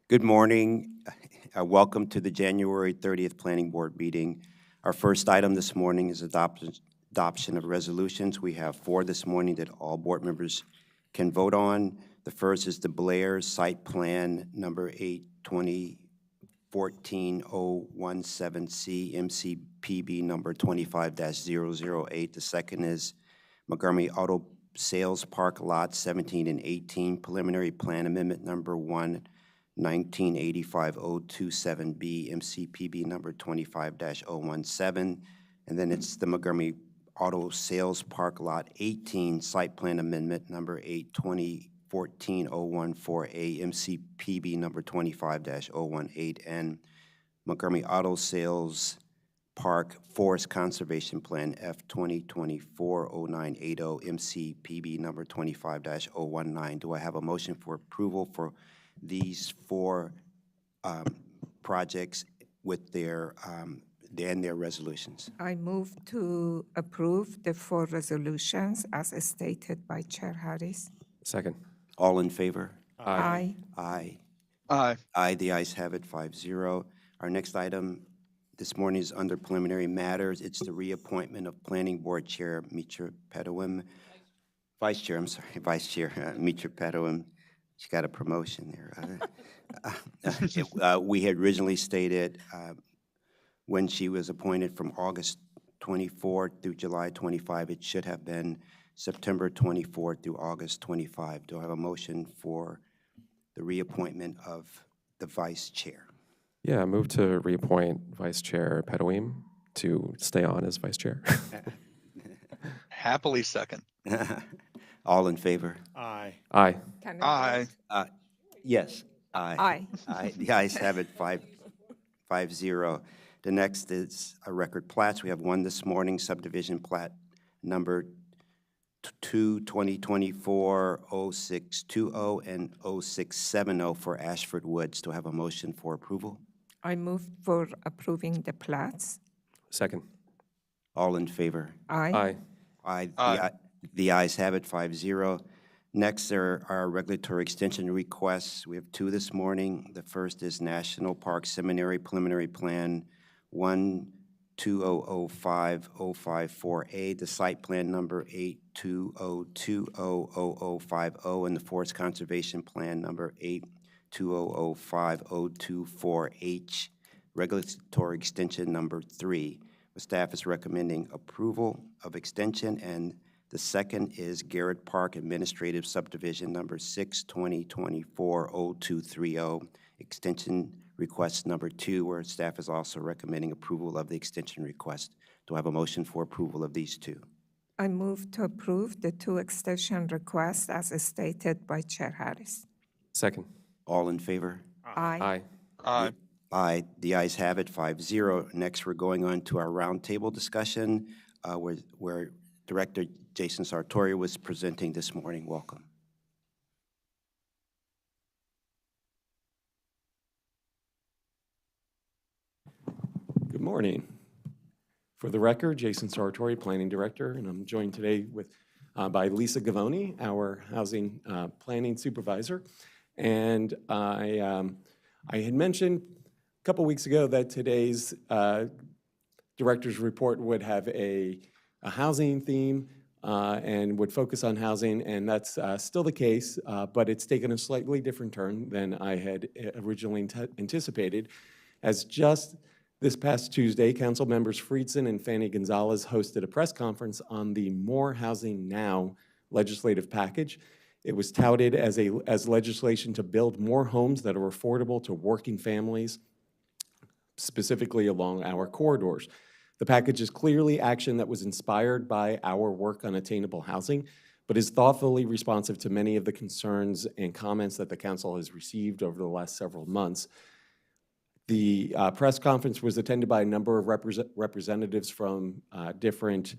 Good morning. Welcome to the January 30th Planning Board meeting. Our first item this morning is adoption of resolutions. We have four this morning that all board members can vote on. The first is the Blair Site Plan Number 8/2014-017C, MCPB Number 25-008. The second is Montgomery Auto Sales Park Lots 17 and 18, Preliminary Plan Amendment Number 1/1985-027B, MCPB number 25-017, and then it's the Montgomery Auto Sales Park Lot 18, Site Plan Amendment number 8/2014-014A, MCPB number 25-018, and Montgomery Auto Sales Park Forest Conservation Plan F 2024-0980, MCPB number 25-019. Do I have a motion for approval for these four projects with their and their resolutions? I move to approve the four resolutions as stated by Chair Harris. Second. All in favor? Aye. Aye. Aye. Aye, the ayes have it, 5-0. Our next item this morning is under preliminary matters. It's the reappointment of Planning Board Chair Mitra Pedowim. Vice Chair, Mitra Pedowim. She got a promotion there. We had originally stated when she was appointed from August 24 through July 25, it should have been September 24 through August 25. Do I have a motion for the reappointment of the Vice Chair? Yeah, I move to reappoint Vice Chair Pedowim to stay on as Vice Chair. Happily second. All in favor? Aye. Aye. Can Aye. vote? Yes. Aye. Aye. Aye. The ayes have it, 5-0. The next is a record plats. We have one this morning, subdivision plat number 2/2024-0620 and 0670 for Ashford Woods. Do I have a motion for approval? I move for approving the plats. Second. All in favor? Aye. Aye. Aye. Aye. The ayes have it, 5-0. Next, there are regulatory extension requests. We have two this morning. The first is National Park Seminary Preliminary Plan 1/2005-054A, the site plan number 8/2020-0050, and the Forest Conservation Plan number 8/2005-024H, regulatory extension number 3. The staff is recommending approval of extension, and the second is Garrett Park Administrative Subdivision number 6/2024-0230, extension request number 2, where staff is also recommending approval of the extension request. Do I have a motion for approval of these two? I move to approve the two extension requests as stated by Chair Harris. Second. All in favor? Aye. Aye. Aye. Aye. The ayes have it, 5-0. Next, we're going on to our roundtable discussion, where Director Jason Sartori was presenting this morning. Welcome. Good morning. For the record, Jason Sartori, Planning Director, and I'm joined today by Lisa Gavoni, our Housing Planning Supervisor. And I had mentioned a couple weeks ago that today's Director's Report would have a housing theme and would focus on housing, and that's still the case, but it's taken a slightly different turn than I had originally anticipated, as just this past Tuesday, Council members Friedson and Fanny Gonzalez hosted a press conference on the More Housing Now legislative package. It was touted as legislation to build more homes that are affordable to working families, specifically along our corridors. The package is clearly action that was inspired by our work on attainable housing, but is thoughtfully responsive to many of the concerns and comments that the Council has received over the last several months. The press conference was attended by a number of representatives from different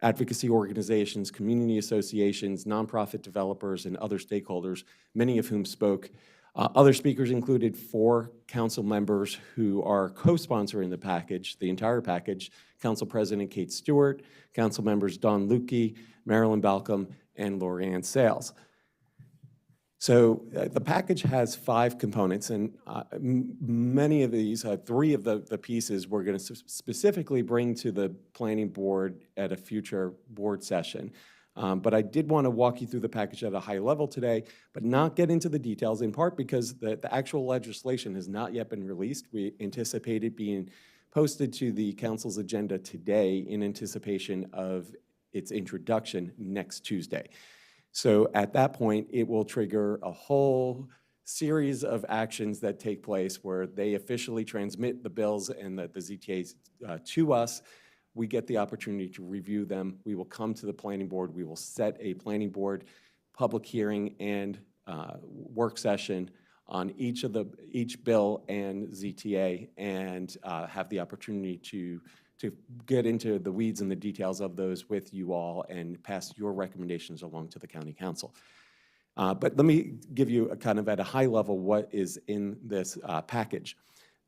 advocacy organizations, community associations, nonprofit developers, and other stakeholders, many of whom spoke. Other speakers included 4 council members who are co-sponsoring the package, the entire package: Council President Kate Stewart, Council members Don Lukey, Marilyn Balcom, and Lori Ann Sales. So the package has 5 components, and many of these, 3 of the pieces we're going to specifically bring to the planning board at a future board session. But I did want to walk you through the package at a high level today, but not get into the details, in part because the actual legislation has not yet been released. We anticipate it being posted to the council's agenda today in anticipation of its introduction next Tuesday. So at that point, it will trigger a whole series of actions that take place where they officially transmit the bills and the ZTAs to us. We get the opportunity to review them. We will come to the planning board. We will set a planning board public hearing and work session on each bill and ZTA, and have the opportunity to get into the weeds and the details of those with you all and pass your recommendations along to the county council. But let me give you a kind of at a high level what is in this package.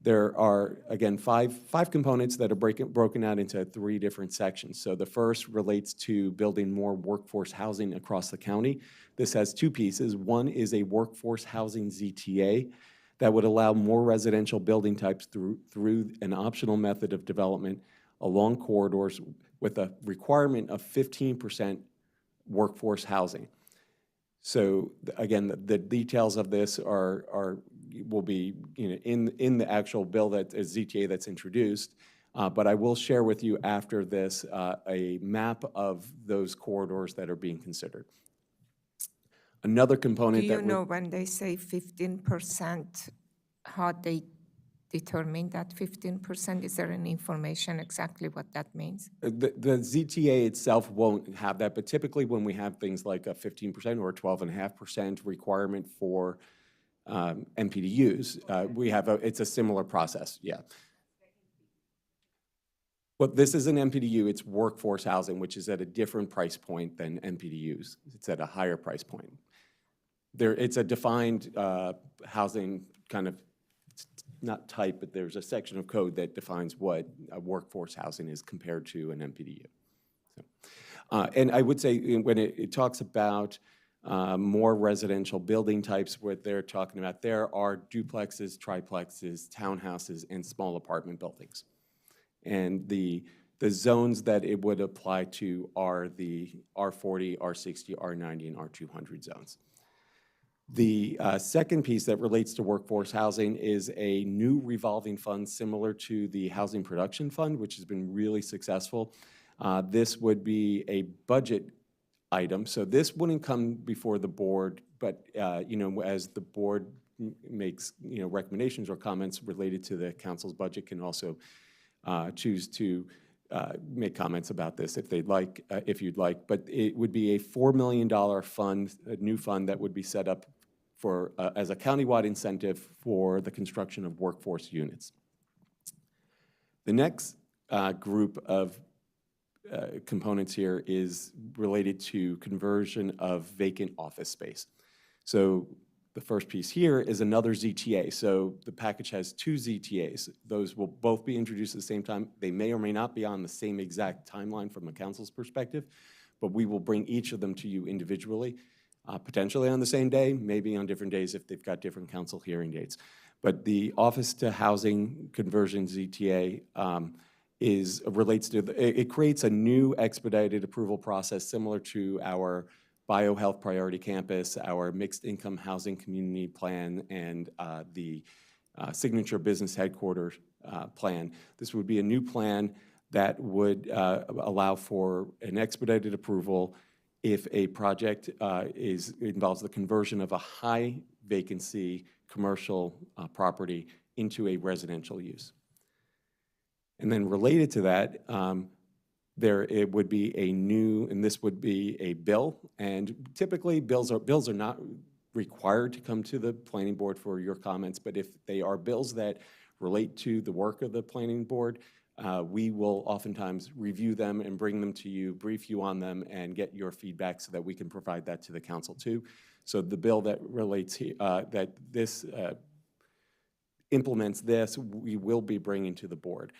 There are, again, five components that are broken out into 3 different sections. So the first relates to building more workforce housing across the county. This has 2 pieces. One is a workforce housing ZTA that would allow more residential building types through an optional method of development along corridors with a requirement of 15% workforce housing. So again, the details of this will be in the actual bill that is ZTA that's introduced. But I will share with you after this a map of those corridors that are being considered. Another component Do that you know when they say 15%, how they determine that 15%? Is there any information exactly what that means? The ZTA itself won't have that, but typically when we have things like a 15% or a 12.5% requirement for MPDUs, we have it's a similar process, yeah. But this is an MPDU, it's workforce housing, which is at a different price point than MPDUs. It's at a higher price point. It's a defined housing kind of, not type, but there's a section of code that defines what a workforce housing is compared to an MPDU. So, and I would say when it talks about more residential building types, what they're talking about there are duplexes, triplexes, townhouses, and small apartment buildings. And the zones that it would apply to are the R40, R60, R90, and R200 zones. The second piece that relates to workforce housing is a new revolving fund similar to the Housing Production Fund, which has been really successful. This would be a budget item, so this wouldn't come before the board, but as the board makes recommendations or comments related to the council's budget, can also choose to make comments about this if they'd like, if you'd like. But it would be a $4 million fund, a new fund that would be set up for as a countywide incentive for the construction of workforce units. The next group of components here is related to conversion of vacant office space. So the first piece here is another ZTA. So the package has 2 ZTAs. Those will both be introduced at the same time. They may or may not be on the same exact timeline from the council's perspective, but we will bring each of them to you individually, potentially on the same day, maybe on different days if they've got different council hearing dates. But the office to housing conversion ZTA relates to, it creates a new expedited approval process similar to our biohealth priority campus, our mixed income housing community plan, and the signature business headquarters plan. This would be a new plan that would allow for an expedited approval if a project involves the conversion of a high vacancy commercial property into a residential use. And then related to that, it would be a new, and this would be a bill, and typically bills are not required to come to the planning board for your comments, but if they are bills that relate to the work of the planning board, we will oftentimes review them and bring them to you, brief you on them, and get your feedback so that we can provide that to the council too. So the bill that relates, that this implements this, we will be bringing to the board.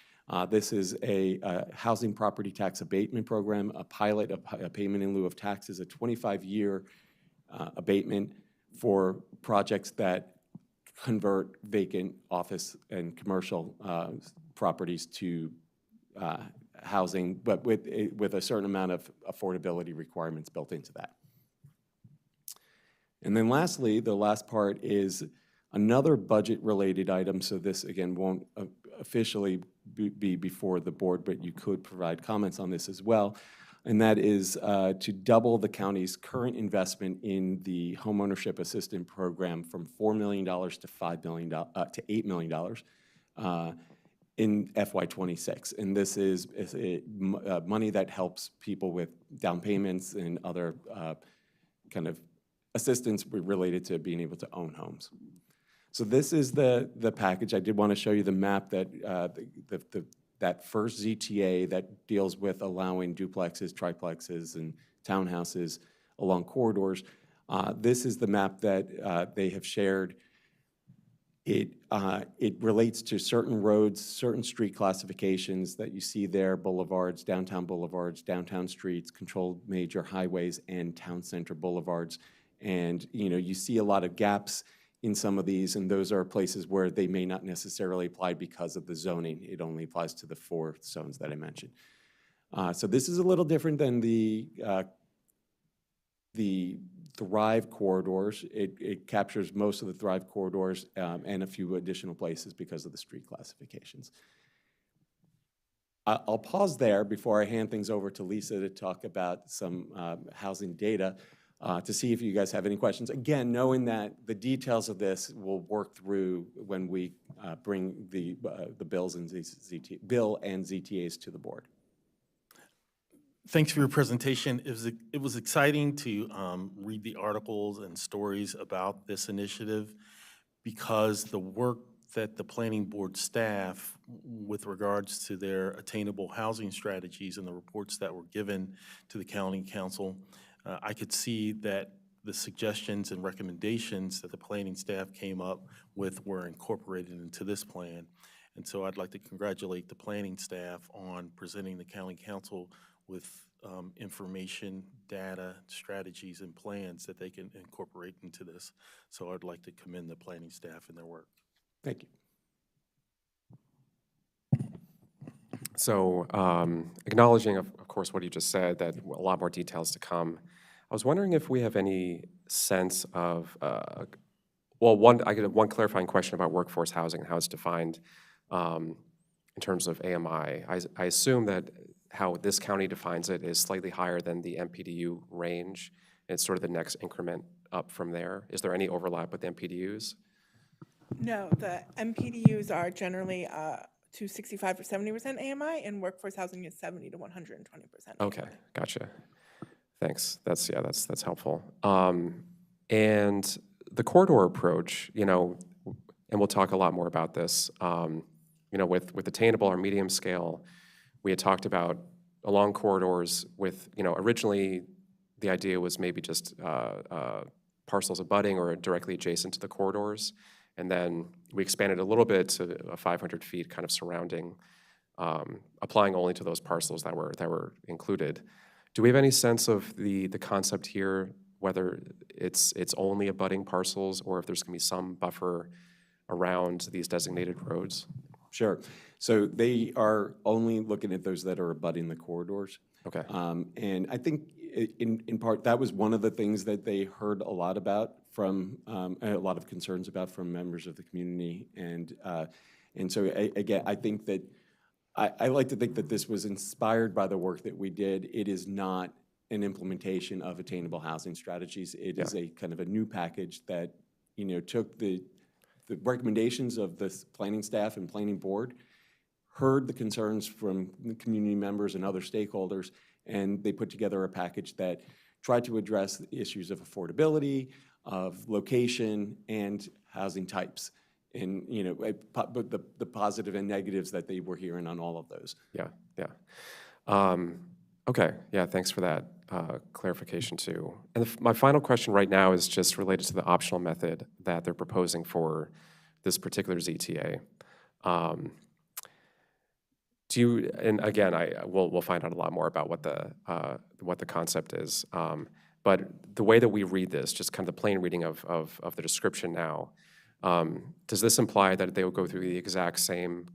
This is a housing property tax abatement program, a pilot of a payment in lieu of taxes, a 25-year abatement for projects that convert vacant office and commercial properties to housing, but with a certain amount of affordability requirements built into that. And then lastly, the last part is another budget-related item, so this, again, won't officially be before the board, but you could provide comments on this as well, and that is to double the county's current investment in the homeownership assistance program from $4 million to $8 million in FY26. And this is money that helps people with down payments and other kind of assistance related to being able to own homes. So this is the package. I did want to show you the map that that first ZTA that deals with allowing duplexes, triplexes, and townhouses along corridors. This is the map that they have shared. It relates to certain roads, certain street classifications that you see there: boulevards, downtown streets, controlled major highways, and town center boulevards. And you see a lot of gaps in some of these, and those are places where they may not necessarily apply because of the zoning. It only applies to the 4 zones that I mentioned. So this is a little different than the Thrive corridors. It captures most of the Thrive corridors and a few additional places because of the street classifications. I'll pause there before I hand things over to Lisa to talk about some housing data to see if you guys have any questions. Again, knowing that the details of this will work through when we bring the bills and bill and ZTAs to the board. Thanks for your presentation. It was exciting to read the articles and stories about this initiative, because the work that the planning board staff, with regards to their attainable housing strategies and the reports that were given to the county council, I could see that the suggestions and recommendations that the planning staff came up with were incorporated into this plan. And so I'd like to congratulate the planning staff on presenting the county council with information, data, strategies, and plans that they can incorporate into this. So I'd like to commend the planning staff in their work. Thank you. So acknowledging, of course, what you just said, that a lot more details to come, I was wondering if we have any sense of, I get one clarifying question about workforce housing and how it's defined in terms of AMI. I assume that how this county defines it is slightly higher than the MPDU range. It's sort of the next increment up from there. Is there any overlap with the MPDUs? No, the MPDUs are generally to 65 or 70% AMI, and workforce housing is 70 to 120%. Okay, gotcha. Thanks. That's helpful. And the corridor approach, and we'll talk a lot more about this. With attainable or medium scale, we had talked about along corridors with, originally the idea was maybe just parcels abutting or directly adjacent to the corridors. And then we expanded a little bit to 500 feet kind of surrounding, applying only to those parcels that were included. Do we have any sense of the concept here, whether it's only abutting parcels or if there's going to be some buffer around these designated roads? Sure. So they are only looking at those that are abutting the corridors. Okay. And I think in part that was one of the things that they heard a lot about from a lot of concerns about from members of the community. And so again, I think that I like to think that this was inspired by the work that we did. It is not an implementation of attainable housing strategies. It is a kind of a new package that took the recommendations of the planning staff and planning board, heard the concerns from the community members and other stakeholders, and they put together a package that tried to address the issues of affordability, of location, and housing types, and but the positive and negatives that they were hearing on all of those. Okay, thanks for that clarification too. And my final question right now is just related to the optional method that they're proposing for this particular ZTA. And again, we'll find out a lot more about what the concept is. But the way that we read this, just kind of the plain reading of the description now, does this imply that they will go through the exact same?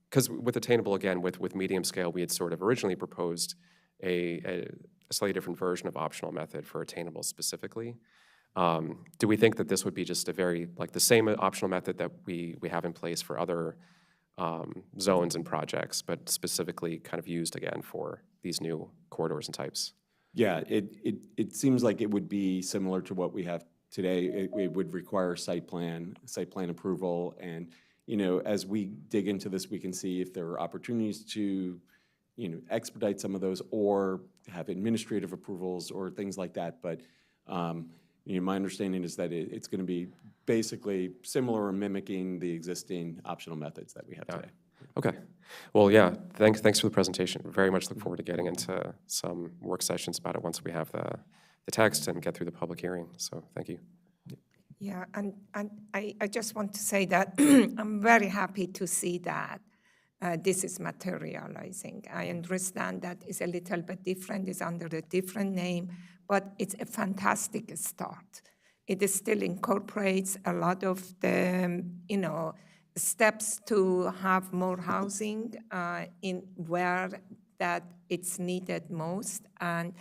Because with attainable, again, with medium scale, we had sort of originally proposed a slightly different version of optional method for attainable specifically. Do we think that this would be just a very, like the same optional method that we have in place for other zones and projects, but specifically kind of used again for these new corridors and types? Yeah, it seems like it would be similar to what we have today. It would require site plan approval, and, you know, as we dig into this, we can see if there are opportunities to, you know, expedite some of those or have administrative approvals or things like that. But, you know, my understanding is that it's going to be basically similar or mimicking the existing optional methods that we have today. Okay. Well, yeah, thanks for the presentation. Very much look forward to getting into some work sessions about it once we have the text and get through the public hearing. So thank you. Yeah, and I just want to say that I'm very happy to see that this is materializing. I understand that it's a little bit different, it's under a different name, but it's a fantastic start. It still incorporates a lot of the, you know, steps to have more housing in where that it's needed most. And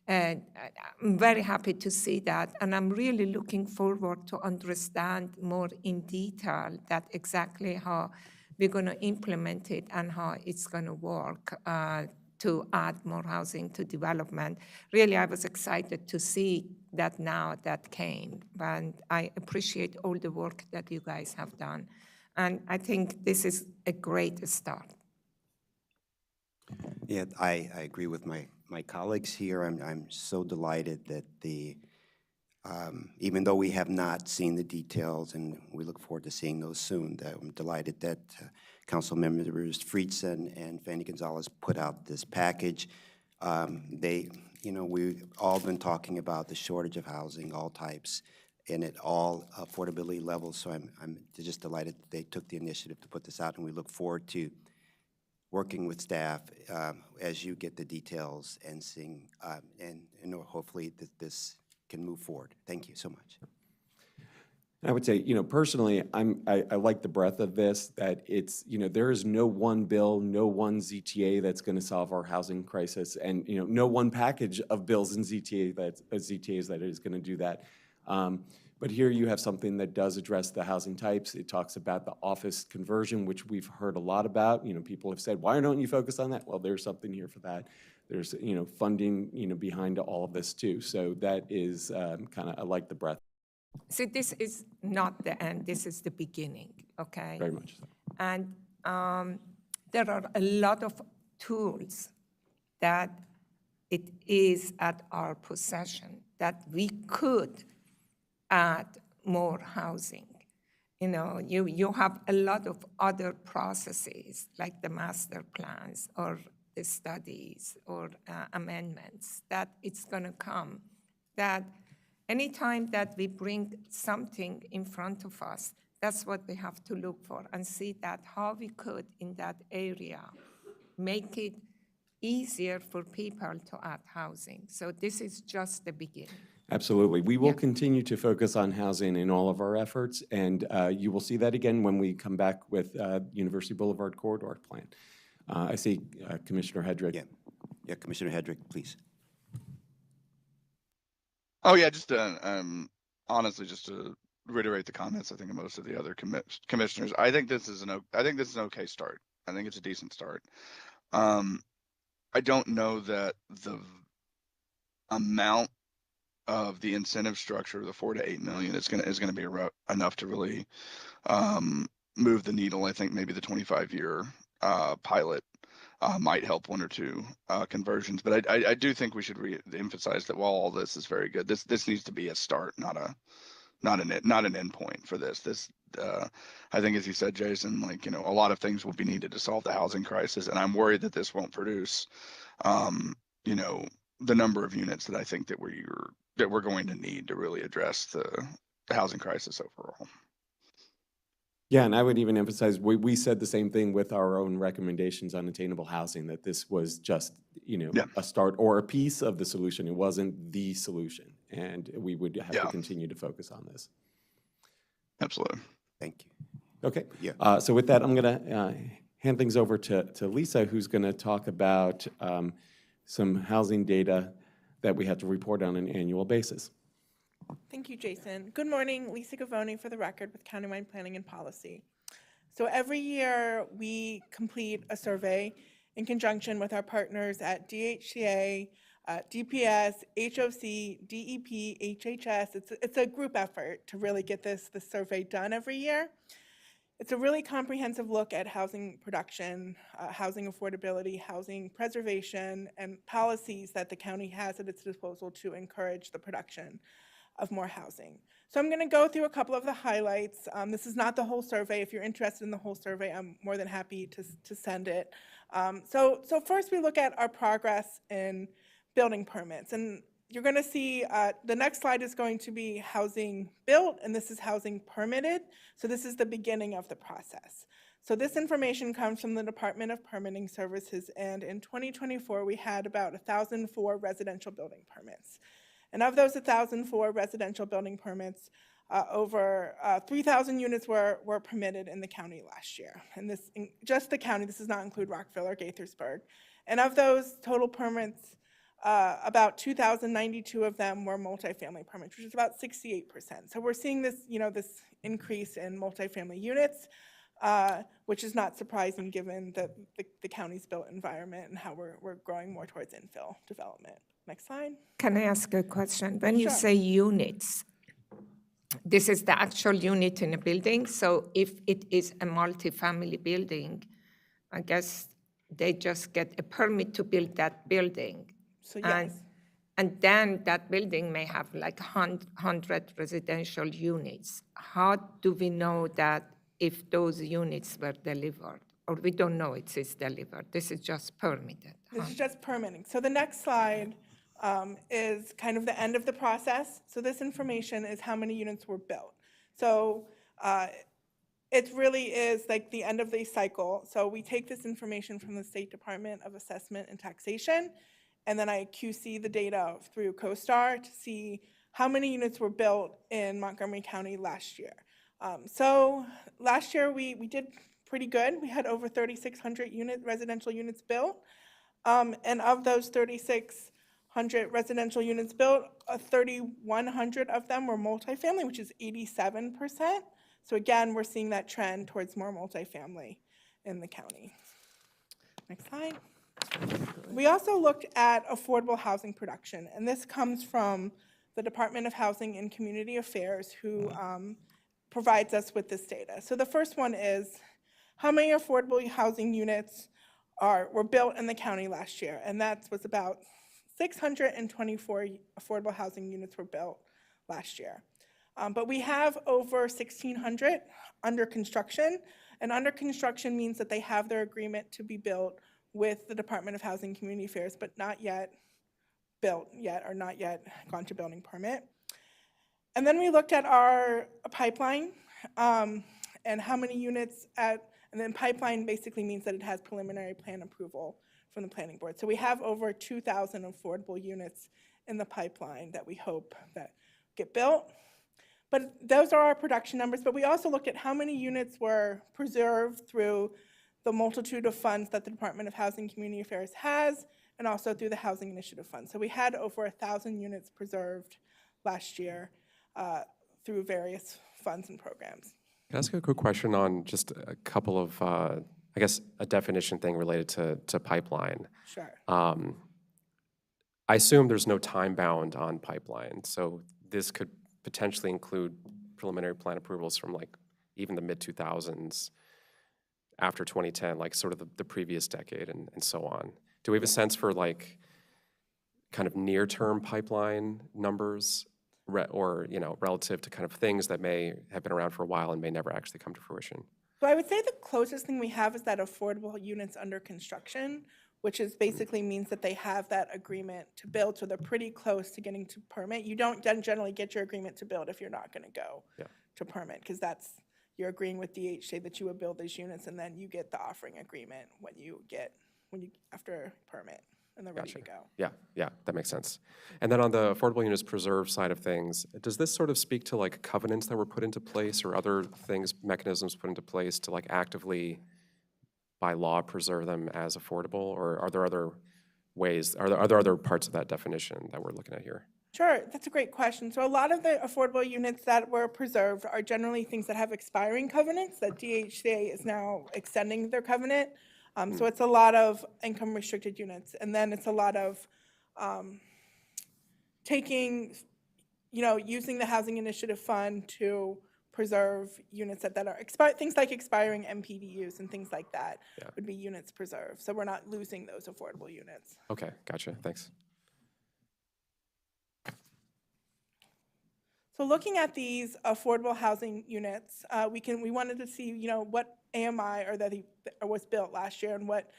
I'm very happy to see that. And I'm really looking forward to understand more in detail that exactly how we're going to implement it and how it's going to work to add more housing to development. Really, I was excited to see that now that came. And I appreciate all the work that you guys have done. And I think this is a great start. Yeah, I agree with my colleagues here. I'm so delighted that even though we have not seen the details, and we look forward to seeing those soon, that I'm delighted that Council Members Friedson and Fanny Gonzalez put out this package. You know, we've all been talking about the shortage of housing, all types, and at all affordability levels. So I'm just delighted that they took the initiative to put this out, and we look forward to working with staff as you get the details and seeing, and hopefully that this can move forward. Thank you so much. I would say, you know, personally, I like the breadth of this, that it's, you know, there is no one bill, no one ZTA that's going to solve our housing crisis, and, you know, no one package of bills and ZTAs that is going to do that. But here you have something that does address the housing types. It talks about the office conversion, which we've heard a lot about. You know, people have said, why don't you focus on that? Well, there's something here for that. There's, you know, funding, you know, behind all of this too. So that is kind of, I like the breadth. So this is not the end, this is the beginning, okay? Very much so. And there are a lot of tools that it is at our possession that we could add more housing. You know, you have a lot of other processes like the master plans or the studies or amendments that it's going to come. That anytime that we bring something in front of us, that's what we have to look for and see that how we could in that area make it easier for people to add housing. So this is just the beginning. Absolutely. We will Yeah. continue to focus on housing in all of our efforts, and you will see that again when we come back with University Boulevard Corridor Plan. I see Commissioner Hedrick. Yeah, Commissioner Hedrick, please. Oh yeah, just honestly, just to reiterate the comments, I think of most of the other commissioners. I think this is an okay start. I think it's a decent start. I don't know that the amount of the incentive structure, the 4 to 8 million, is gonna be enough to really move the needle. I think maybe the 25-year pilot might help 1 or 2 conversions, but I do think we should emphasize that while all this is very good, this needs to be a start, not an end point for this. I think, as you said, Jason, like, you know, a lot of things will be needed to solve the housing crisis, and I'm worried that this won't produce, you know, the number of units that I think that we're going to need to really address the housing crisis overall. Yeah, and I would even emphasize, we said the same thing with our own recommendations on attainable housing, that this was just, you know, Yeah. a start or a piece of the solution. It wasn't the solution. and we would have to Yeah. continue to focus on this. Absolutely. Thank you. Okay. Yeah. So with that, I'm going to hand things over to Lisa, who's going to talk about some housing data that we have to report on an annual basis. Thank you, Jason. Good morning, Lisa Gavoni for the record with Countywide Planning and Policy. So every year we complete a survey in conjunction with our partners at DHCA, DPS, HOC, DEP, HHS. It's a group effort to really get this survey done every year. It's a really comprehensive look at housing production, housing affordability, housing preservation, and policies that the county has at its disposal to encourage the production of more housing. So I'm going to go through a couple of the highlights. This is not the whole survey. If you're interested in the whole survey, I'm more than happy to send it. So first we look at our progress in building permits. And you're going to see the next slide is going to be housing built, and this is housing permitted. So this is the beginning of the process. So this information comes from the Department of Permitting Services, and in 2024, we had about 1,004 residential building permits. And of those 1,004 residential building permits, over 3,000 units were permitted in the county last year. And this, just the county, this does not include Rockville or Gaithersburg. And of those total permits, about 2,092 of them were multifamily permits, which is about 68%. So we're seeing this, this increase in multifamily units, which is not surprising given the county's built environment and how we're growing more towards infill development. Next slide. Can I ask a question? When you Sure. say units, this is the actual unit in a building. So if it is a multifamily building, I guess they just get a permit to build that building. So yes. And then that building may have like 100 residential units. How do we know that if those units were delivered? Or we don't know it is delivered. This is just permitted. This is just permitting. So the next slide is kind of the end of the process. So this information is how many units were built. So it really is like the end of the cycle. So we take this information from the State Department of Assessment and Taxation, and then I QC the data through CoStar to see how many units were built in Montgomery County last year. So last year we did pretty good. We had over 3,600 residential units built. And of those 3,600 residential units built, 3,100 of them were multifamily, which is 87%. So again, we're seeing that trend towards more multifamily in the county. Next slide. We also looked at affordable housing production, and this comes from the Department of Housing and Community Affairs, who provides us with this data. So the first one is how many affordable housing units were built in the county last year, and that was about 624 affordable housing units were built last year. But we have over 1,600 under construction, and under construction means that they have their agreement to be built with the Department of Housing and Community Affairs, but not yet built yet or not yet gone to building permit. And then we looked at our pipeline and how many units and then pipeline basically means that it has preliminary plan approval from the planning board. So we have over 2,000 affordable units in the pipeline that we hope that get built. But those are our production numbers, but we also looked at how many units were preserved through the multitude of funds that the Department of Housing and Community Affairs has, and also through the Housing Initiative Fund. So we had over 1,000 units preserved last year through various funds and programs. Can I ask a quick question on just a couple of, I guess, a definition thing related to pipeline? Sure. I assume there's no time bound on pipeline, so this could potentially include preliminary plan approvals from like even the mid-2000s after 2010, like sort of the previous decade and so on. Do we have a sense for like kind of near-term pipeline numbers or, relative to kind of things that may have been around for a while and may never actually come to fruition? So I would say the closest thing we have is that affordable units under construction, which is basically means that they have that agreement to build, so they're pretty close to getting to permit. You don't generally get your agreement to build if you're not going to go to permit, because you're agreeing with DHA that you would build these units, and then you get the offering agreement when you after permit. and they're ready to go. Yeah, yeah, that makes sense. And then on the affordable units preserved side of things, does this sort of speak to like covenants that were put into place or other things, mechanisms put into place to like actively, by law, preserve them as affordable? Or are there other ways, are there other parts of that definition that we're looking at here? Sure, that's a great question. So a lot of the affordable units that were preserved are generally things that have expiring covenants, that DHCA is now extending their covenant. So it's a lot of income restricted units, and then it's a lot of taking, using the Housing Initiative Fund to preserve units that are things like expiring MPDUs and things like that would be units preserved. So we're not losing those affordable units. Okay, gotcha, thanks. So looking at these affordable housing units, we wanted to see, what AMI was built last year and what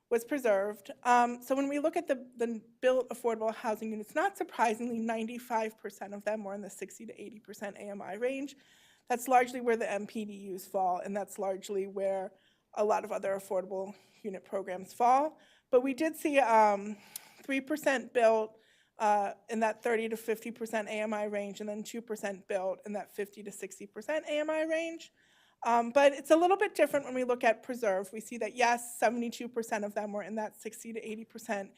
was preserved. So when we look at the built affordable housing units, not surprisingly, 95% of them were in the 60 to 80% AMI range. That's largely where the MPDUs fall, and that's largely where a lot of other affordable unit programs fall. But we did see 3% built in that 30 to 50% AMI range, and then 2% built in that 50 to 60% AMI range. But it's a little bit different when we look at preserve. We see that, yes, 72% of them were in that 60 to 80%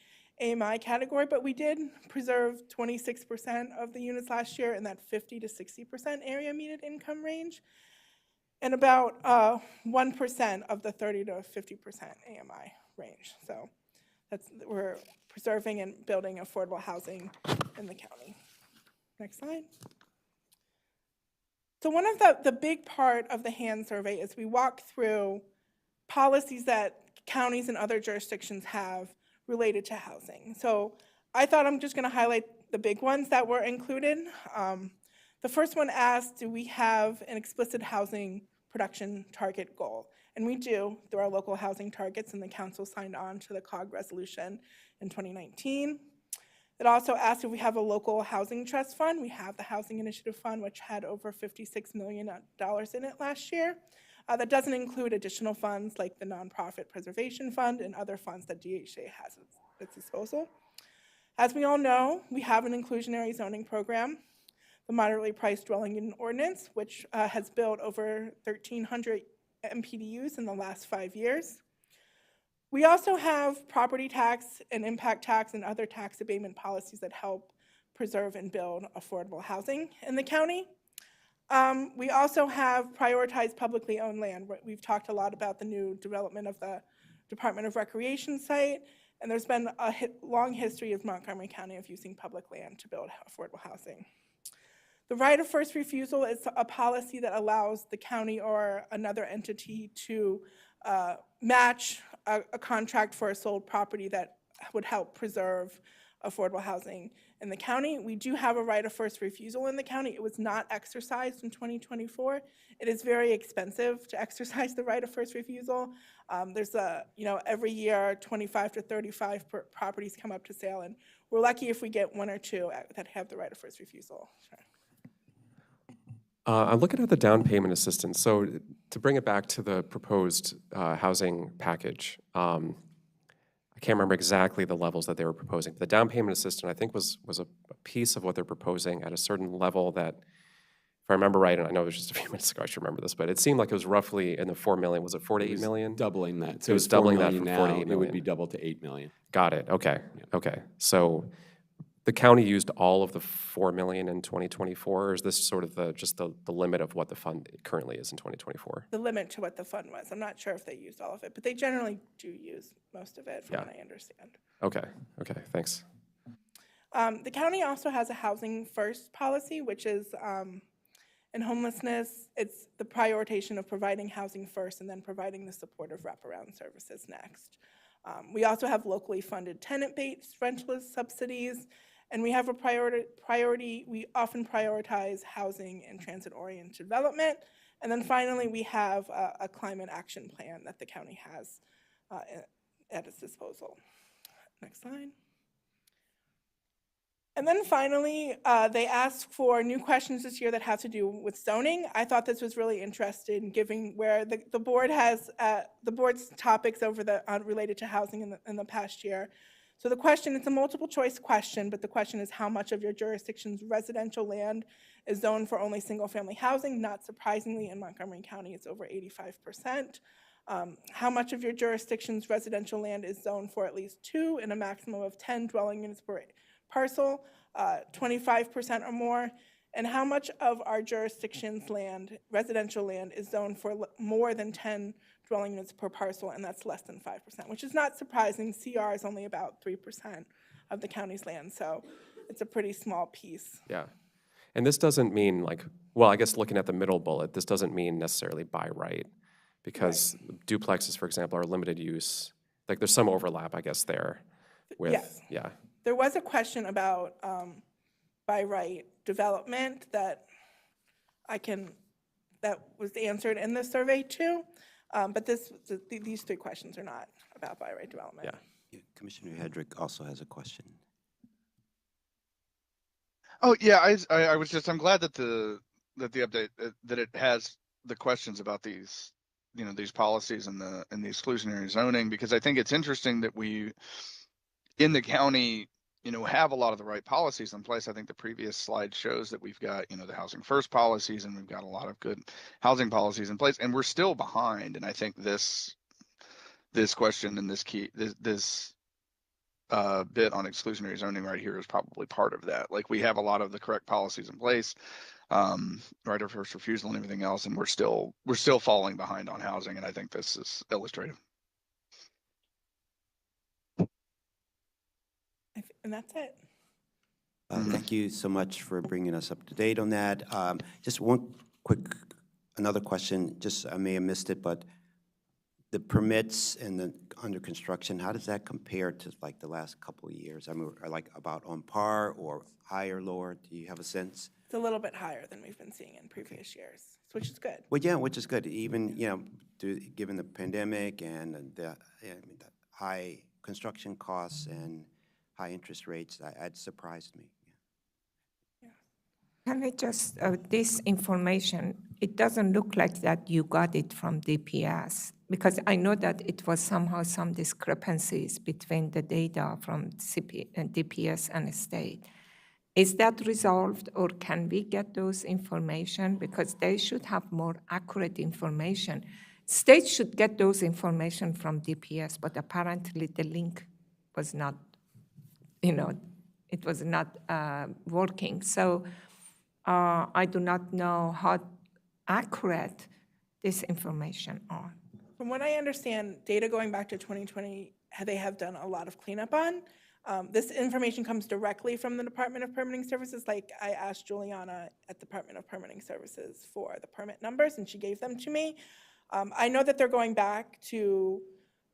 AMI category, but we did preserve 26% of the units last year in that 50 to 60% area median income range, and about 1% of the 30 to 50% AMI range. So we're preserving and building affordable housing in the county. Next slide. So one of the big part of the hand survey is we walk through policies that counties and other jurisdictions have related to housing. So I thought I'm just going to highlight the big ones that were included. The first one asked, do we have an explicit housing production target goal? And we do through our local housing targets, and the council signed on to the COG resolution in 2019. It also asked if we have a local housing trust fund. We have the Housing Initiative Fund, which had over $56 million in it last year. That doesn't include additional funds like the Nonprofit Preservation Fund and other funds that DHA has at its disposal. As we all know, we have an inclusionary zoning program, the Moderately Priced Dwelling Unit Ordinance, which has built over 1,300 MPDUs in the last 5 years. We also have property tax and impact tax and other tax abatement policies that help preserve and build affordable housing in the county. We also have prioritized publicly owned land. We've talked a lot about the new development of the Department of Recreation site, and there's been a long history of Montgomery County of using public land to build affordable housing. The right of first refusal is a policy that allows the county or another entity to match a contract for a sold property that would help preserve affordable housing in the county. We do have a right of first refusal in the county. It was not exercised in 2024. It is very expensive to exercise the right of first refusal. There's every year 25 to 35 properties come up to sale, and we're lucky if we get one or two that have the right of first refusal. Sure. I'm looking at the down payment assistance. So to bring it back to the proposed housing package, I can't remember exactly the levels that they were proposing. The down payment assistance, I think, was a piece of what they're proposing at a certain level that, if I remember right, and I know it was just a few minutes ago, I should remember this, but it seemed like it was roughly in the 4 million. Was it 4 to 8 million? Doubling that. So it was doubling that from 4 to 8 million. It would be million. double to 8 million. Got it. Okay. Okay. So the county used all of the 4 million in 2024, or is this sort of just the limit of what the fund currently is in 2024? The limit to what the fund was. I'm not sure if they used all of it, but they generally do use most of it, from what I understand. Okay. Okay. Thanks. The county also has a housing first policy, which is in homelessness, it's the prioritization of providing housing first and then providing the supportive wraparound services next. We also have locally funded tenant-based rental subsidies, and we have a priority. We often prioritize housing and transit-oriented development. And then finally, we have a climate action plan that the county has at its disposal. Next slide. And then finally, they asked for new questions this year that have to do with zoning. I thought this was really interesting, given where the board has the board's topics over related to housing in the past year. So the question, it's a multiple choice question, but the question is how much of your jurisdiction's residential land is zoned for only single-family housing? Not surprisingly, in Montgomery County, it's over 85%. How much of your jurisdiction's residential land is zoned for at least 2 and a maximum of 10 dwelling units per parcel, 25% or more? And how much of our jurisdiction's land, residential land, is zoned for more than 10 dwelling units per parcel, and that's less than 5%, which is not surprising. CR is only about 3% of the county's land, so it's a pretty small piece. Yeah. And this doesn't mean like, well, I guess looking at the middle bullet, this doesn't mean necessarily by right, because duplexes, for example, are limited use. Like there's some overlap, I guess, there with, Yes. yeah. There was a question about by right development that that was answered in the survey too, but these 3 questions are not about by right development. Yeah. Yeah, Commissioner Hedrick also has a question. Oh yeah, I was just, I'm glad that the update that it has the questions about these, you know, these policies and the exclusionary zoning, because I think it's interesting that we in the county, you know, have a lot of the right policies in place. I think the previous slide shows that we've got, you know, the housing first policies, and we've got a lot of good housing policies in place, and we're still behind. And I think this question and this bit on exclusionary zoning right here is probably part of that. Like we have a lot of the correct policies in place, right of first refusal and everything else, and we're still falling behind on housing. And I think this is illustrative. And that's it. Thank you so much for bringing us up to date on that. Just another question, just I may have missed it, but the permits and the under construction, how does that compare to like the last couple of years? I mean, are like about on par or higher, lower? Do you have a sense? It's a little bit higher than we've been seeing in previous years, which is good. Well, yeah, which is good. Even, you know, given the pandemic and the high construction costs and high interest rates, that surprised me. Can I just, this information, it doesn't look like that you got it from DPS, because I know that it was somehow some discrepancies between the data from DPS and state. Is that resolved, or can we get those information? Because they should have more accurate information. State should get those information from DPS, but apparently the link was not, you know, it was not working. So I do not know how accurate this information are. From what I understand, data going back to 2020, they have done a lot of cleanup on. This information comes directly from the Department of Permitting Services. Like I asked Juliana at the Department of Permitting Services for the permit numbers, and she gave them to me. I know that they're going back to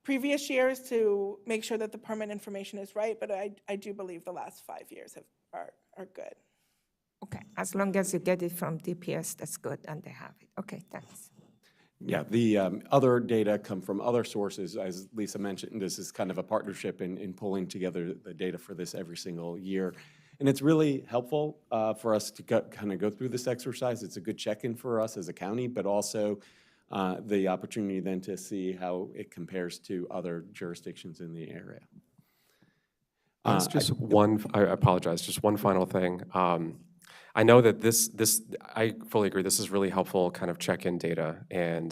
previous years to make sure that the permit information is right, but I do believe the last 5 years are good. Okay, as long as you get it from DPS, that's good, and they have it. Okay, thanks. Yeah, the other data come from other sources. As Lisa mentioned, this is kind of a partnership in pulling together the data for this every single year. And it's really helpful for us to kind of go through this exercise. It's a good check-in for us as a county, but also the opportunity then to see how it compares to other jurisdictions in the area. It's just I apologize, just one final thing. I know that I fully agree, this is really helpful kind of check-in data, and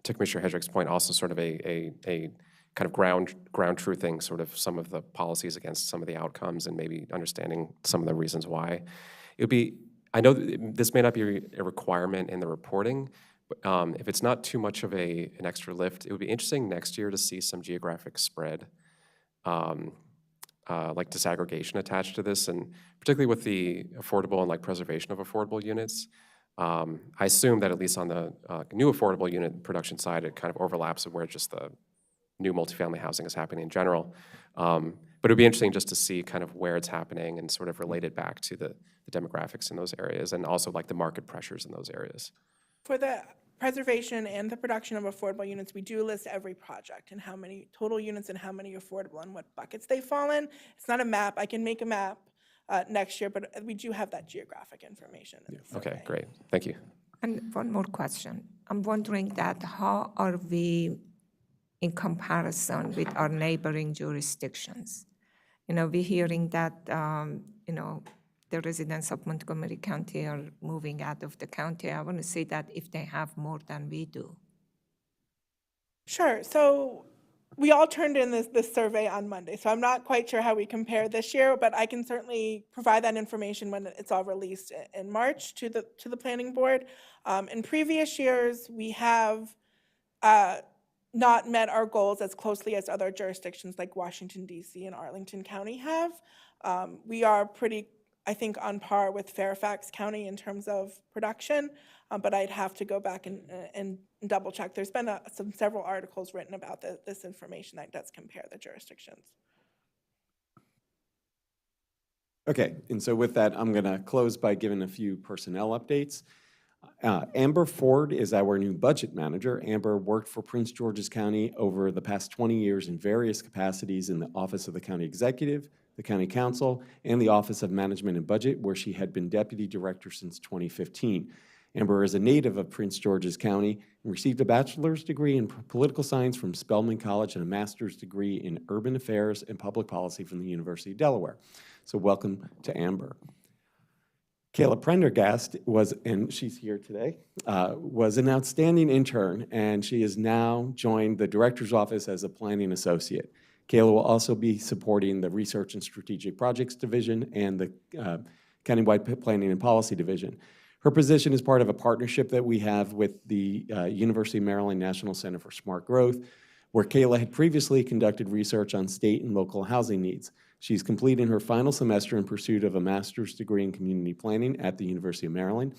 to Commissioner Hedrick's point, also sort of a kind of ground truthing sort of some of the policies against some of the outcomes and maybe understanding some of the reasons why. I know that this may not be a requirement in the reporting, but if it's not too much of an extra lift, it would be interesting next year to see some geographic spread, like disaggregation attached to this, and particularly with the affordable and like preservation of affordable units. I assume that at least on the new affordable unit production side, it kind of overlaps with where just the new multifamily housing is happening in general. But it would be interesting just to see kind of where it's happening and sort of relate it back to the demographics in those areas, and also like the market pressures in those areas. For the preservation and the production of affordable units, we do list every project and how many total units and how many affordable and what buckets they fall in. It's not a map. I can make a map next year, but we do have that geographic information. Okay, great. Thank you. And one more question. I'm wondering that how are we in comparison with our neighboring jurisdictions. We're hearing that, the residents of Montgomery County are moving out of the county. I want to see that if they have more than we do. Sure. So we all turned in this survey on Monday, so I'm not quite sure how we compare this year, but I can certainly provide that information when it's all released in March to the planning board. In previous years, we have not met our goals as closely as other jurisdictions like Washington, D.C. and Arlington County have. We are pretty, I think, on par with Fairfax County in terms of production, but I'd have to go back and double check. There's been several articles written about this information that does compare the jurisdictions. Okay, and so with that, I'm going to close by giving a few personnel updates. Amber Ford is our new budget manager. Amber worked for Prince George's County over the past 20 years in various capacities in the Office of the County Executive, the County Council, and the Office of Management and Budget, where she had been Deputy Director since 2015. Amber is a native of Prince George's County and received a bachelor's degree in political science from Spelman College and a master's degree in urban affairs and public policy from the University of Delaware. So welcome to Amber. Kayla Prendergast was, and she's here today, was an outstanding intern, and she has now joined the director's office as a planning associate. Kayla will also be supporting the Research and Strategic Projects Division and the Countywide Planning and Policy Division. Her position is part of a partnership that we have with the University of Maryland National Center for Smart Growth, where Kayla had previously conducted research on state and local housing needs. She's completing her final semester in pursuit of a master's degree in community planning at the University of Maryland.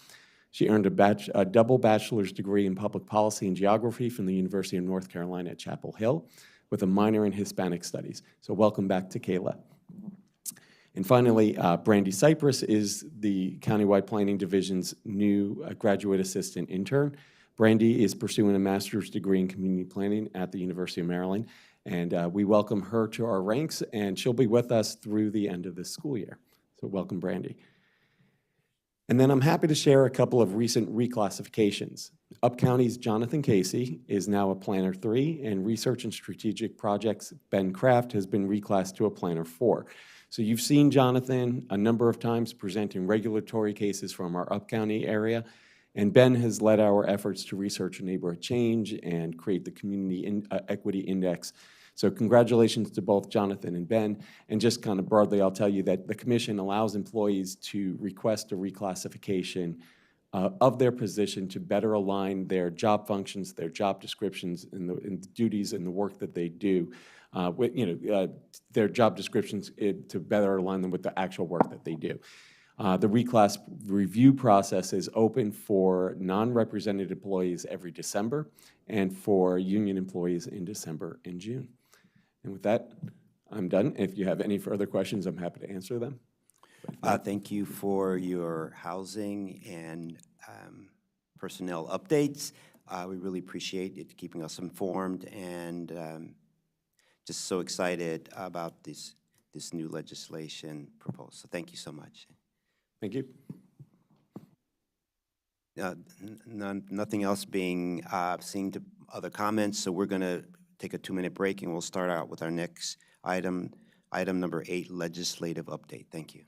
She earned a double bachelor's degree in public policy and geography from the University of North Carolina at Chapel Hill with a minor in Hispanic studies. So welcome back to Kayla. And finally, Brandy Cypress is the Countywide Planning Division's new graduate assistant intern. Brandy is pursuing a master's degree in community planning at the University of Maryland, and we welcome her to our ranks, and she'll be with us through the end of this school year. So welcome, Brandy. And then I'm happy to share a couple of recent reclassifications. Up County's Jonathan Casey is now a Planner 3, and Research and Strategic Projects Ben Kraft has been reclassed to a Planner 4. So you've seen Jonathan a number of times presenting regulatory cases from our Up County area, and Ben has led our efforts to research neighborhood change and create the Community Equity Index. So congratulations to both Jonathan and Ben. And just kind of broadly, I'll tell you that the commission allows employees to request a reclassification of their position to better align their job functions, their job descriptions, and the duties and the work that they do with their job descriptions to better align them with the actual work that they do. The reclass review process is open for non-represented employees every December and for union employees in December and June. And with that, I'm done. If you have any further questions, I'm happy to answer them. Thank you for your housing and personnel updates. We really appreciate it keeping us informed and just so excited about this new legislation proposal. So thank you so much. Thank you. Nothing else being seen to other comments, so we're going to take a 2-minute break and we'll start out with our next item, item number 8, legislative update. Thank you.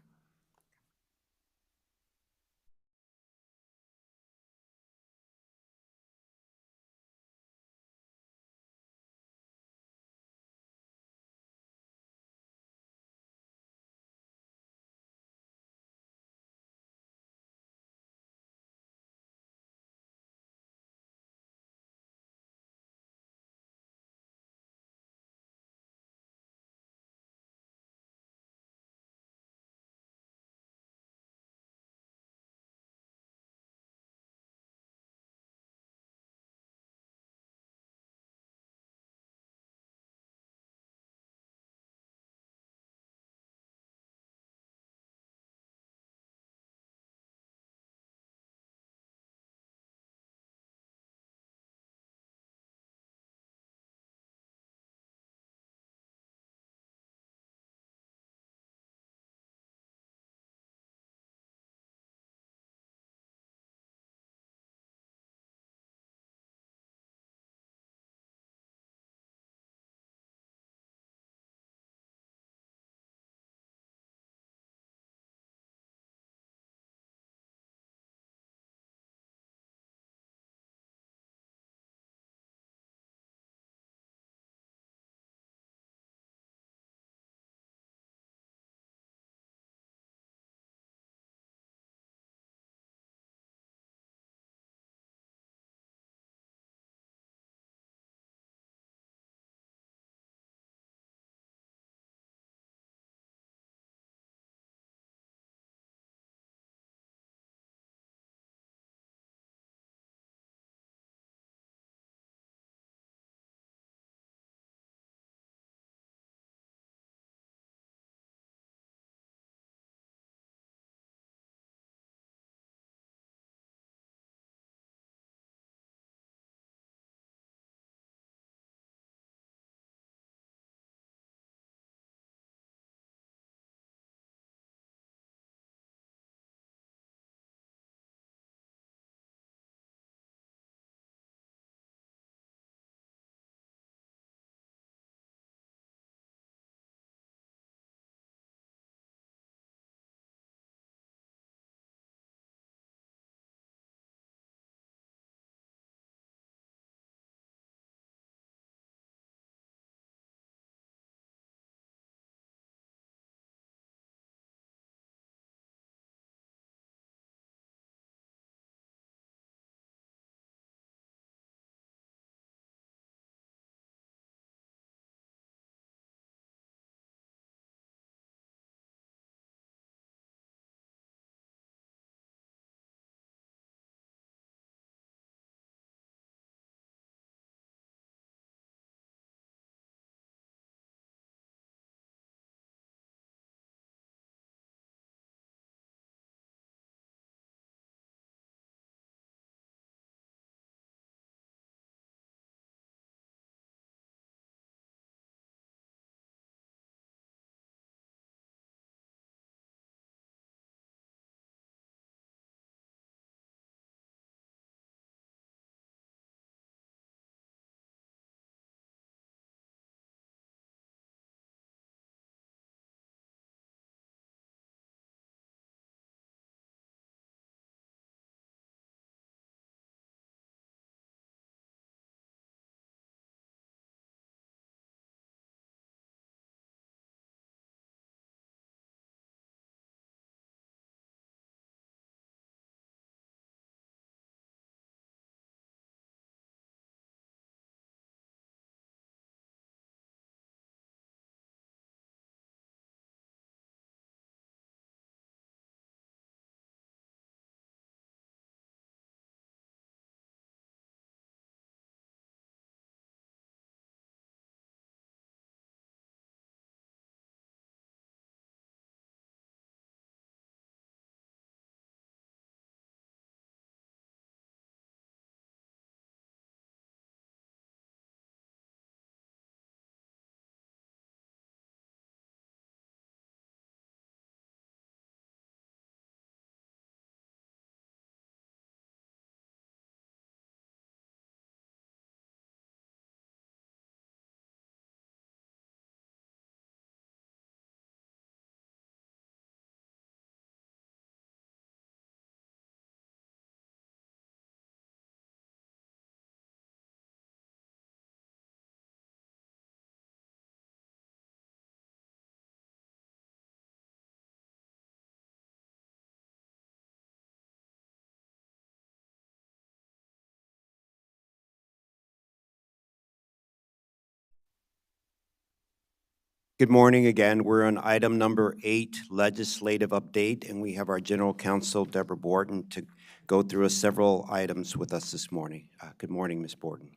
Good morning again. We're on item number 8, legislative update, and we have our General Counsel, Deborah Borton, to go through several items with us this morning. Good morning, Ms. Borton.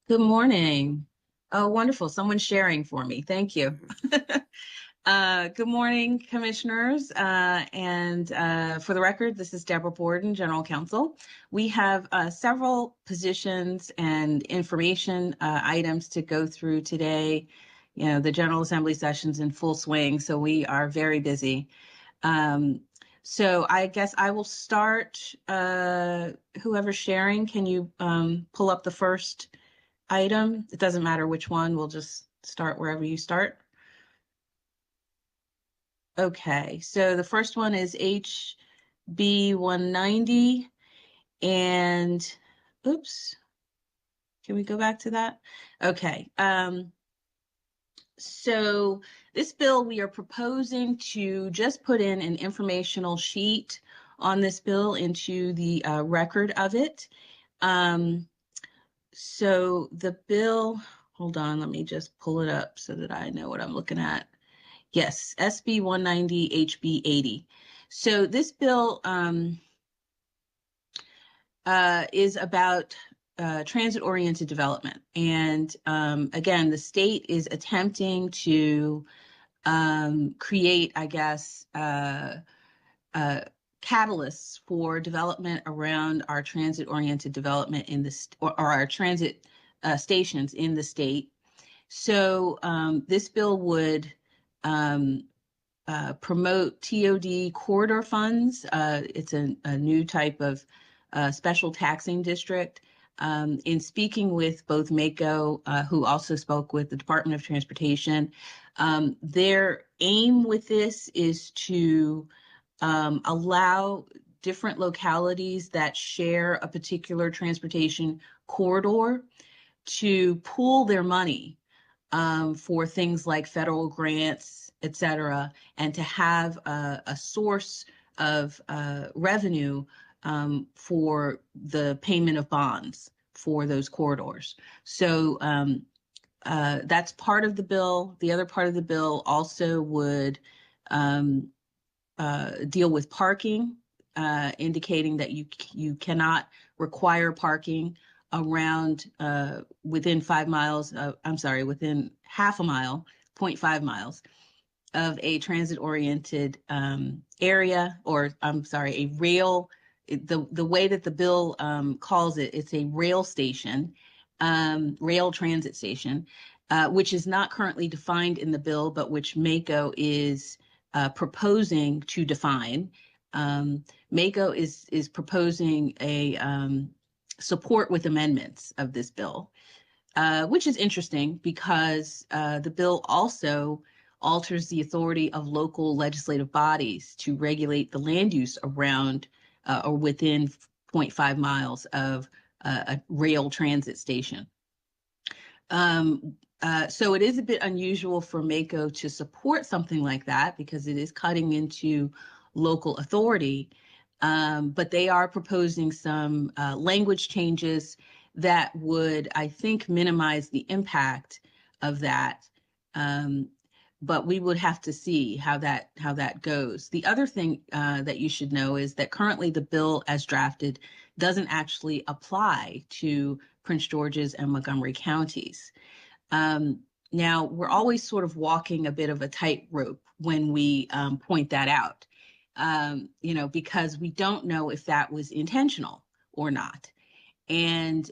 Good morning. Oh, wonderful. Someone's sharing for me. Thank you. Good morning, commissioners. For the record, this is Deborah Borden, General Counsel. We have several positions and information items to go through today. You know, the General Assembly session's in full swing, so we are very busy. So I guess I will start. Whoever's sharing, can you pull up the first item? It doesn't matter which one. We'll just start wherever you start. Okay, so the first one is HB 190, and oops, can we go back to that? Okay, so this bill, we are proposing to just put in an informational sheet on this bill into the record of it. So the bill, hold on, let me just pull it up so that I know what I'm looking at. Yes, SB 190, HB 80. So this bill is about transit-oriented development. And again, the state is attempting to create, I guess, catalysts for development around our transit-oriented development in the or our transit stations in the state. So this bill would promote TOD corridor funds. It's a new type of special taxing district. In speaking with both MACO, who also spoke with the Department of Transportation, their aim with this is to allow different localities that share a particular transportation corridor to pool their money for things like federal grants, et cetera, and to have a source of revenue for the payment of bonds for those corridors. So that's part of the bill. The other part of the bill also would deal with parking, indicating that you cannot require parking around within 5 miles, within half a mile, 0.5 miles of a transit-oriented area, or a rail. The way that the bill calls it, it's a rail station, rail transit station, which is not currently defined in the bill, but which MACO is proposing to define. MACO is proposing a support with amendments of this bill, which is interesting because the bill also alters the authority of local legislative bodies to regulate the land use around or within 0.5 miles of a rail transit station. So it is a bit unusual for MACO to support something like that because it is cutting into local authority. But they are proposing some language changes that would, I think, minimize the impact of that. But we would have to see how that goes. The other thing that you should know is that currently the bill as drafted doesn't actually apply to Prince George's and Montgomery counties. Now, we're always sort of walking a bit of a tightrope when we point that out, because we don't know if that was intentional or not. And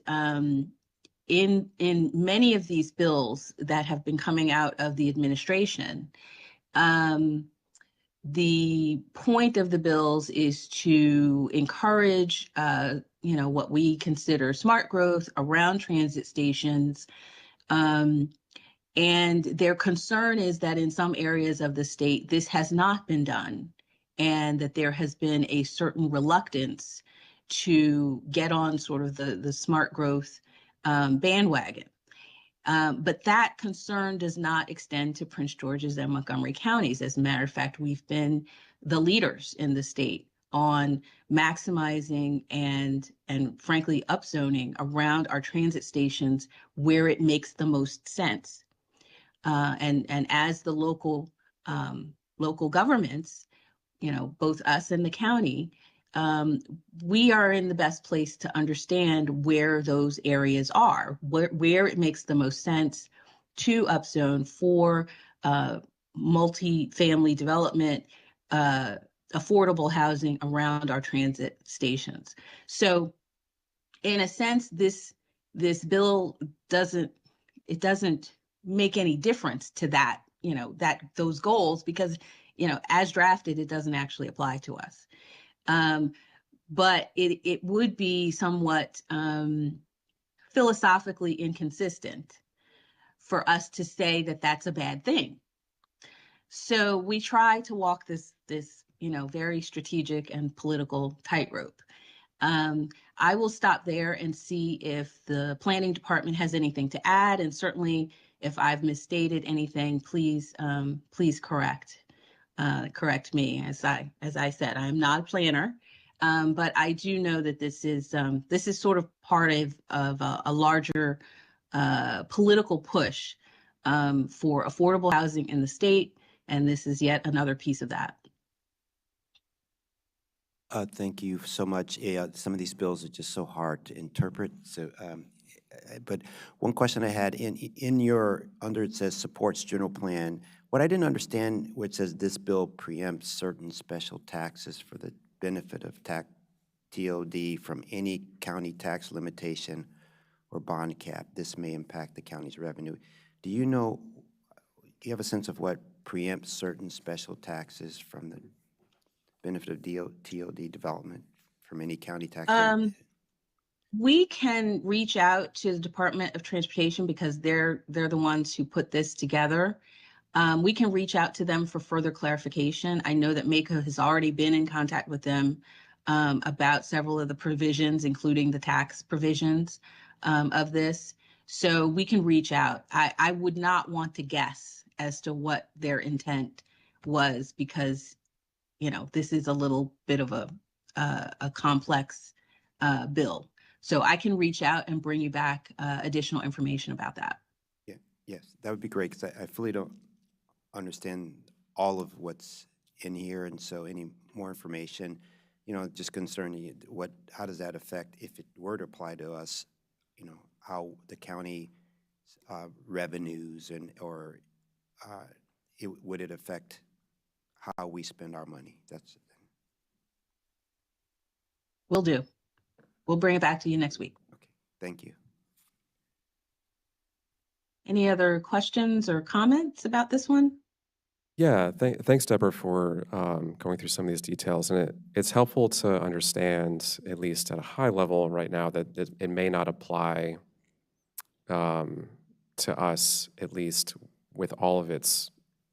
in many of these bills that have been coming out of the administration, the point of the bills is to encourage, what we consider smart growth around transit stations. And their concern is that in some areas of the state, this has not been done, and that there has been a certain reluctance to get on sort of the smart growth bandwagon. But that concern does not extend to Prince George's and Montgomery counties. As a matter of fact, we've been the leaders in the state on maximizing and frankly upzoning around our transit stations where it makes the most sense. and as the local governments, both us and the county, we are in the best place to understand where those areas are, where it makes the most sense to upzone for multi-family development, affordable housing around our transit stations. So in a sense, this bill doesn't make any difference to that, those goals, because, as drafted, it doesn't actually apply to us. But it would be somewhat philosophically inconsistent for us to say that that's a bad thing. So we try to walk this very strategic and political tightrope. I will stop there and see if the planning department has anything to add, and certainly if I've misstated anything, please correct me. As I said, I am not a planner, but I do know that this is sort of part of a larger political push for affordable housing in the state, and this is yet another piece of that. Thank you so much. Yeah, some of these bills are just so hard to interpret. So, but one question I had in your under it says supports general plan. What I didn't understand, where it says this bill preempts certain special taxes for the benefit of TOD from any county tax limitation or bond cap. This may impact the county's revenue. Do you have a sense of what preempts certain special taxes from the benefit of TOD development from any county tax? We can reach out to the Department of Transportation because they're the ones who put this together. We can reach out to them for further clarification. I know that MACO has already been in contact with them about several of the provisions, including the tax provisions of this. So we can reach out. I would not want to guess as to what their intent was, because this is a little bit of a complex bill. So I can reach out and bring you back additional information about that. Yeah, yes, that would be great, because I fully don't understand all of what's in here, and so any more information, just concerning how does that affect, if it were to apply to us, how the county revenues would it affect how we spend our money? That's Will do. We'll bring it back to you next week. okay. Thank you. Any other questions or comments about this one? Yeah, thanks, Deborah, for going through some of these details. And it's helpful to understand, at least at a high level right now, that it may not apply to us, at least with all of its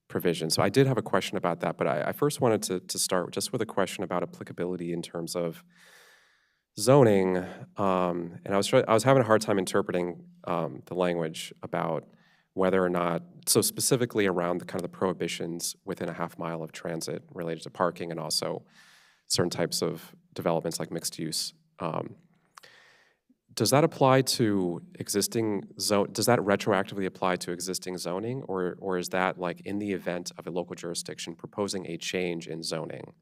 provisions. So I did have a question about that, but I first wanted to start just with a question about applicability in terms of zoning. And I was having a hard time interpreting the language about whether or not, so specifically around the kind of the prohibitions within a half mile of transit related to parking and also certain types of developments like mixed use. Does that apply to existing does that retroactively apply to existing zoning, or is that like in the event of a local jurisdiction proposing a change in zoning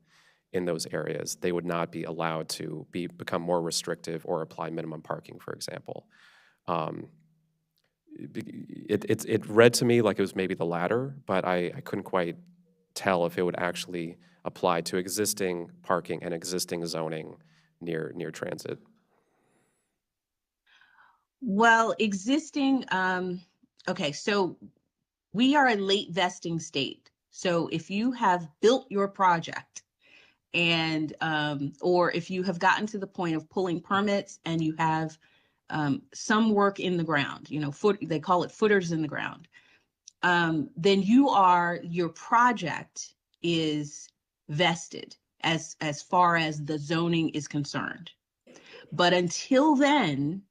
in those areas, they would not be allowed to become more restrictive or apply minimum parking, for example? It read to me like it was maybe the latter, but I couldn't quite tell if it would actually apply to existing parking and existing zoning near transit. Well, existing, okay, so we are a late vesting state. So if you have built your project and, or if you have gotten to the point of pulling permits and you have some work in the ground, they call it footers in the ground, then your project is vested as far as the zoning is concerned. But until then,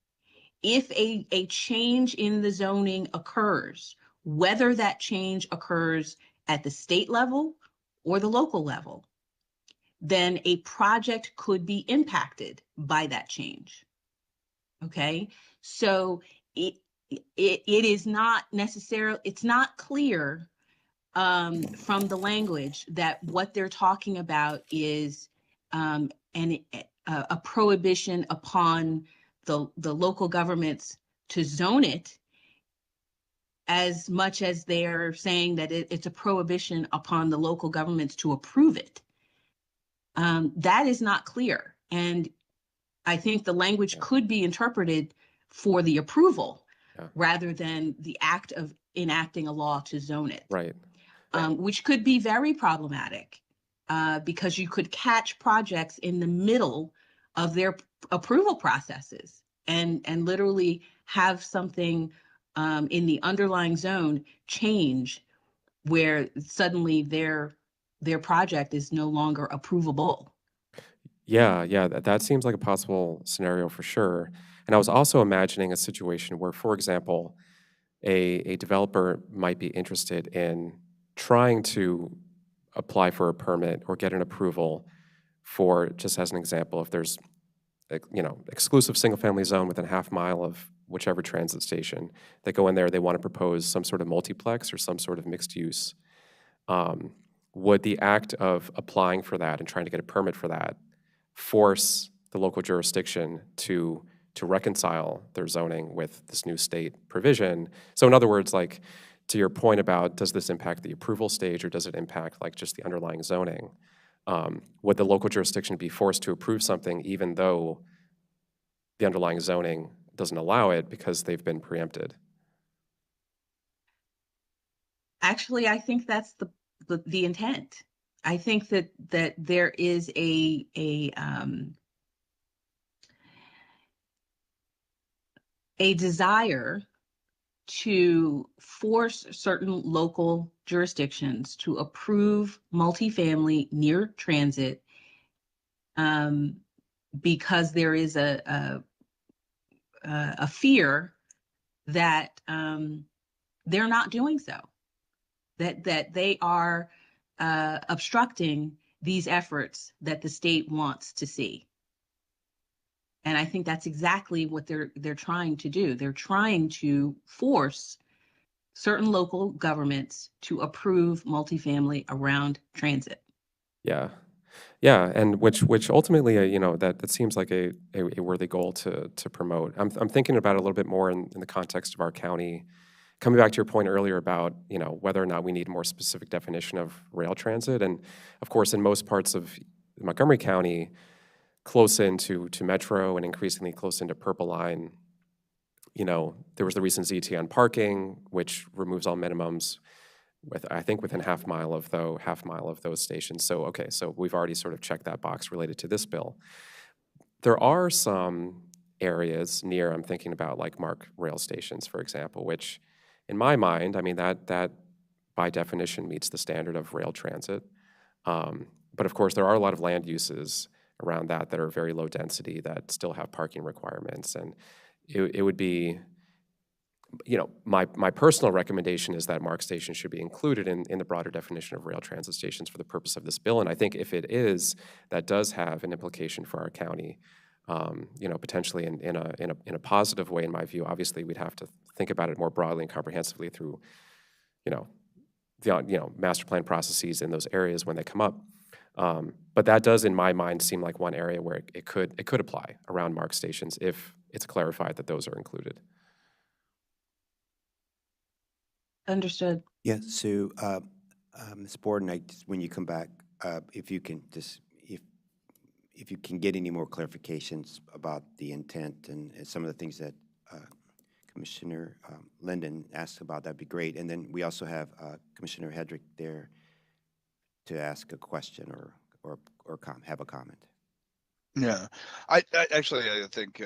if a change in the zoning occurs, whether that change occurs at the state level or the local level, then a project could be impacted by that change. Okay, so it is not necessarily, it's not clear from the language that what they're talking about is a prohibition upon the local governments to zone it, as much as they're saying that it's a prohibition upon the local governments to approve it. That is not clear. And I think the language could be interpreted for the approval rather than the act of enacting a law to zone it. Right. Which could be very problematic because you could catch projects in the middle of their approval processes and literally have something in the underlying zone change where suddenly their project is no longer approvable. Yeah, yeah, that seems like a possible scenario for sure. And I was also imagining a situation where, for example, a developer might be interested in trying to apply for a permit or get an approval for, just as an example, if there's exclusive single-family zone within a half mile of whichever transit station. They go in there, they want to propose some sort of multiplex or some sort of mixed use. Would the act of applying for that and trying to get a permit for that force the local jurisdiction to reconcile their zoning with this new state provision? So in other words, like, to your point about, does this impact the approval stage or does it impact like just the underlying zoning? Would the local jurisdiction be forced to approve something even though the underlying zoning doesn't allow it because they've been preempted? Actually, I think that's the intent. I think that there is a desire to force certain local jurisdictions to approve multifamily near transit because there is a fear that they're not doing so, that they are obstructing these efforts that the state wants to see. And I think that's exactly what they're trying to do. They're trying to force certain local governments to approve multifamily around transit. Yeah. Yeah, and which ultimately, that seems like a worthy goal to promote. I'm thinking about it a little bit more in the context of our county. Coming back to your point earlier about, whether or not we need a more specific definition of rail transit. And of course, in most parts of Montgomery County, close into Metro and increasingly close into Purple Line, there was the recent ZT on parking, which removes all minimums I think within half mile of those stations. So, okay, so we've already sort of checked that box related to this bill. There are some areas near, I'm thinking about like MARC rail stations, for example, which in my mind, I mean, that by definition meets the standard of rail transit. But of course, there are a lot of land uses around that are very low density that still have parking requirements. And it would be, my personal recommendation is that MARC stations should be included in the broader definition of rail transit stations for the purpose of this bill. And I think if it is, that does have an implication for our county, potentially in a positive way, in my view. Obviously, we'd have to think about it more broadly and comprehensively through, the master plan processes in those areas when they come up. But that does, in my mind, seem like one area where it could apply around MARC stations if it's clarified that those are included. Understood. Yeah, so, Ms. Borden, when you come back, if you can if you can get any more clarifications about the intent and some of the things that Commissioner Linden asked about, that'd be great. And then we also have Commissioner Hedrick there to ask a question or have a comment. Yeah, I think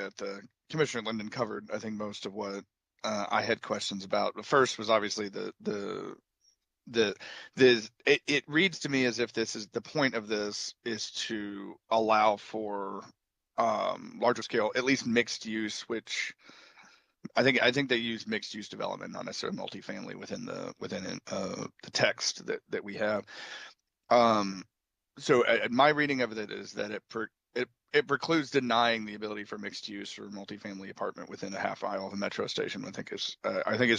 Commissioner Linden covered, I think, most of what I had questions about. The first was obviously it reads to me as if this is the point of this is to allow for larger scale, at least mixed use, which I think they use mixed use development, not necessarily multifamily within the text that we have. So my reading of it is that it precludes denying the ability for mixed use or multifamily apartment within a half mile of a metro station. I think it's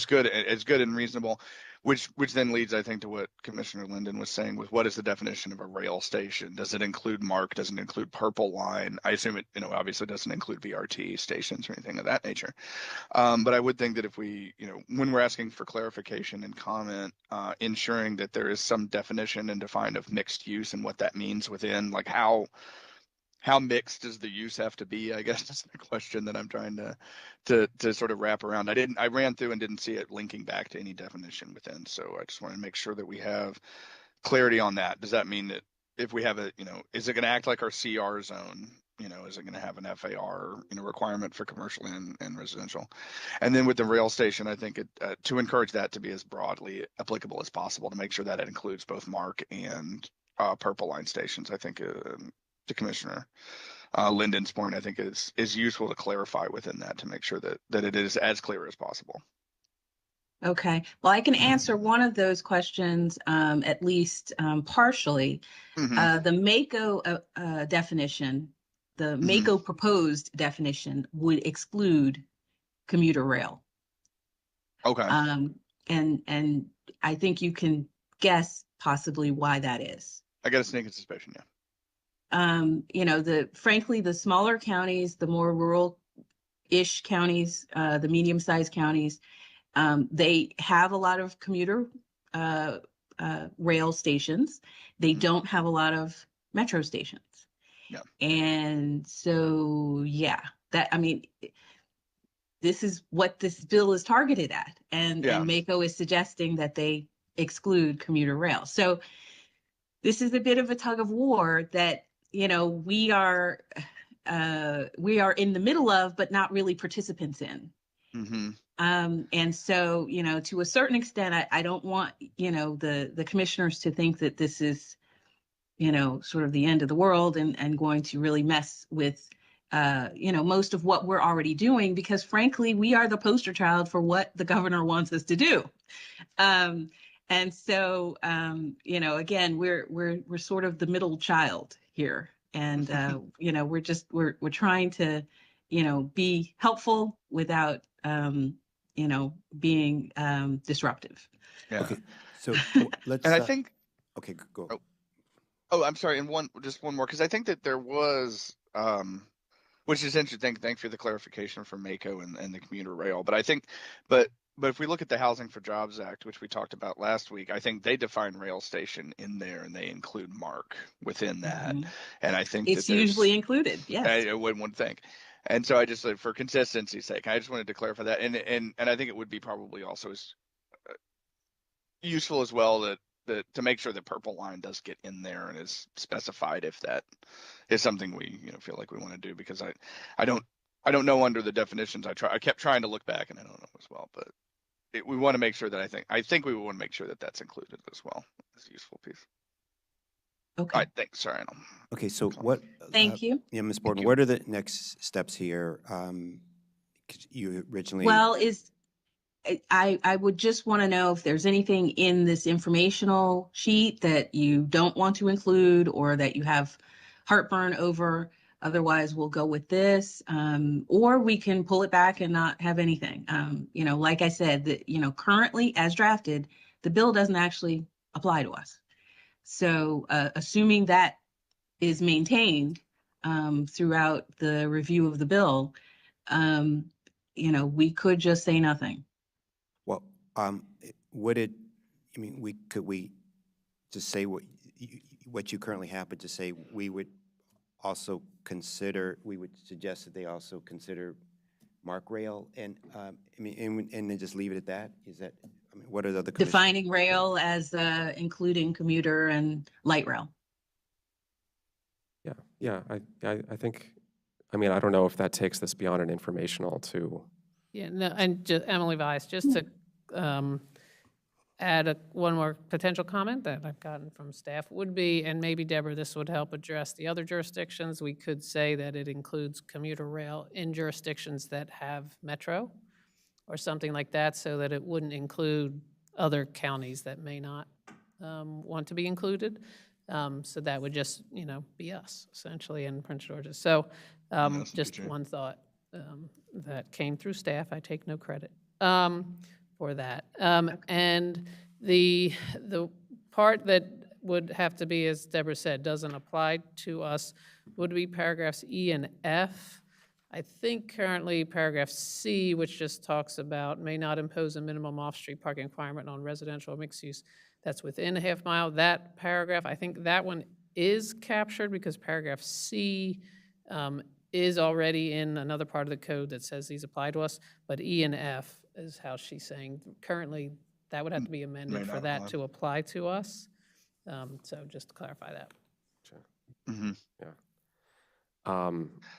good. It's good and reasonable, which then leads, I think, to what Commissioner Linden was saying with what is the definition of a rail station? Does it include MARC? Does it include Purple Line? I assume it, obviously doesn't include VRT stations or anything of that nature. But I would think that if we, when we're asking for clarification and comment, ensuring that there is some definition and define of mixed use and what that means within, like how mixed does the use have to be? I guess is the question that I'm trying to sort of wrap around. I ran through and didn't see it linking back to any definition within. So I just want to make sure that we have clarity on that. Does that mean that if we have is it going to act like our CR zone? Is it going to have an FAR, requirement for commercial and residential? And then with the rail station, I think to encourage that to be as broadly applicable as possible to make sure that it includes both MARC and Purple Line stations. I think to Commissioner Linden's point, I think is useful to clarify within that to make sure that it is as clear as possible. Okay, well, I can answer one of those questions, at least partially. Mm-hmm. The MACO definition, the MACO proposed definition would exclude commuter rail. Okay. And I think you can guess possibly why that is. I got a sneaking suspicion, yeah. Frankly, the smaller counties, the more rural-ish counties, the medium-sized counties, they have a lot of commuter rail stations. They don't have a lot of metro stations. Yeah. And so, this is what this bill is targeted at. And MACO is suggesting that they exclude commuter rail. So this is a bit of a tug of war that, we are in the middle of, but not really participants in. Mm-hmm. And so, to a certain extent, I don't want, the commissioners to think that this is, sort of the end of the world and going to really mess with, most of what we're already doing, because frankly, we are the poster child for what the governor wants us to do. And so, again, we're sort of the middle child here. And, we're trying to, be helpful without, being disruptive. Yeah. Okay, so let's. And I think. Okay, go. Oh, I'm sorry. And one more, because I think that there was, which is interesting. Thanks for the clarification from MACO and the commuter rail. But I think, but if we look at the Housing for Jobs Act, which we talked about last week, I think they define rail station in there and they include MARC within that. Mm-hmm. And I think it's usually included. Yes. I wouldn't think. And so I just, for consistency's sake, I just wanted to clarify that. And I think it would be probably also as useful as well to make sure that Purple Line does get in there and is specified if that is something we feel like we want to do, because I don't know under the definitions. I kept trying to look back and I don't know as well, but we want to make sure that I think we want to make sure that that's included as well as a useful piece. Okay. All right, thanks. Sorry. Okay, so what? Thank you. Yeah, Ms. Borden, what are the next steps here? 'Cause you originally. Well, I would just want to know if there's anything in this informational sheet that you don't want to include or that you have heartburn over. Otherwise, we'll go with this, or we can pull it back and not have anything. Like I said, currently as drafted, the bill doesn't actually apply to us. So assuming that is maintained throughout the review of the bill, we could just say nothing. Well, could we just say what you currently have, but to say we would suggest that they also consider MARC rail, and and then just leave it at that? Is that, what are the other Defining rail as including commuter and light rail. Yeah, I think, I don't know if that takes this beyond an informational to. Yeah, no, and Emily Weiss, just to add one more potential comment that I've gotten from staff would be, and maybe Deborah, this would help address the other jurisdictions, we could say that it includes commuter rail in jurisdictions that have metro or something like that, so that it wouldn't include other counties that may not want to be included. So that would just, be us essentially in Prince George's. So Yes, just teacher. one thought that came through staff. I take no credit for that. And the part that would have to be, as Deborah said, doesn't apply to us would be paragraphs E and F. I think currently paragraph C, which just talks about may not impose a minimum off-street parking requirement on residential or mixed use that's within a half mile. That paragraph, I think that one is captured because paragraph C is already in another part of the code that says these apply to us, but E and F is how she's saying. Currently, that would have to be amended for not that apply. to apply to us. So just to clarify that. Mm-hmm.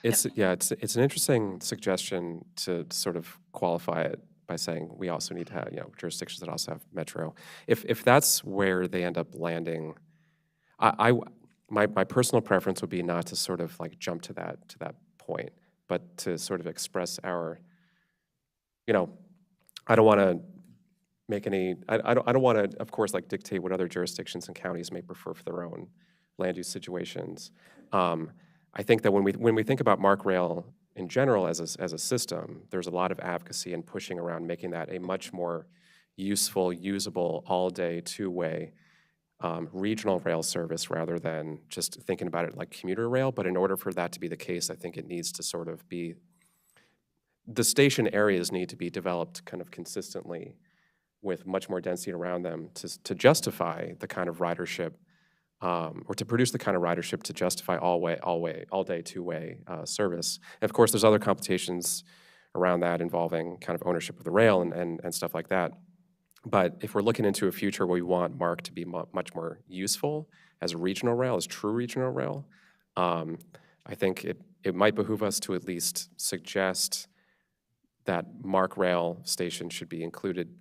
It's an interesting suggestion to sort of qualify it by saying we also need to have, jurisdictions that also have metro. If that's where they end up landing, my personal preference would be not to sort of like jump to that point, but to sort of express our, I don't want to make any, I don't want to, of course, like dictate what other jurisdictions and counties may prefer for their own land use situations. I think that when we think about MarkRail in general as a system, there's a lot of advocacy and pushing around making that a much more useful, usable, all-day, two-way regional rail service rather than just thinking about it like commuter rail. But in order for that to be the case, I think it needs to sort of be, the station areas need to be developed kind of consistently with much more density around them to justify the kind of ridership or to produce the kind of ridership to justify all day, two-way service. And of course, there's other complications around that involving kind of ownership of the rail and stuff like that. But if we're looking into a future where we want MARC to be much more useful as a regional rail, as true regional rail, I think it might behoove us to at least suggest that MARC rail station should be included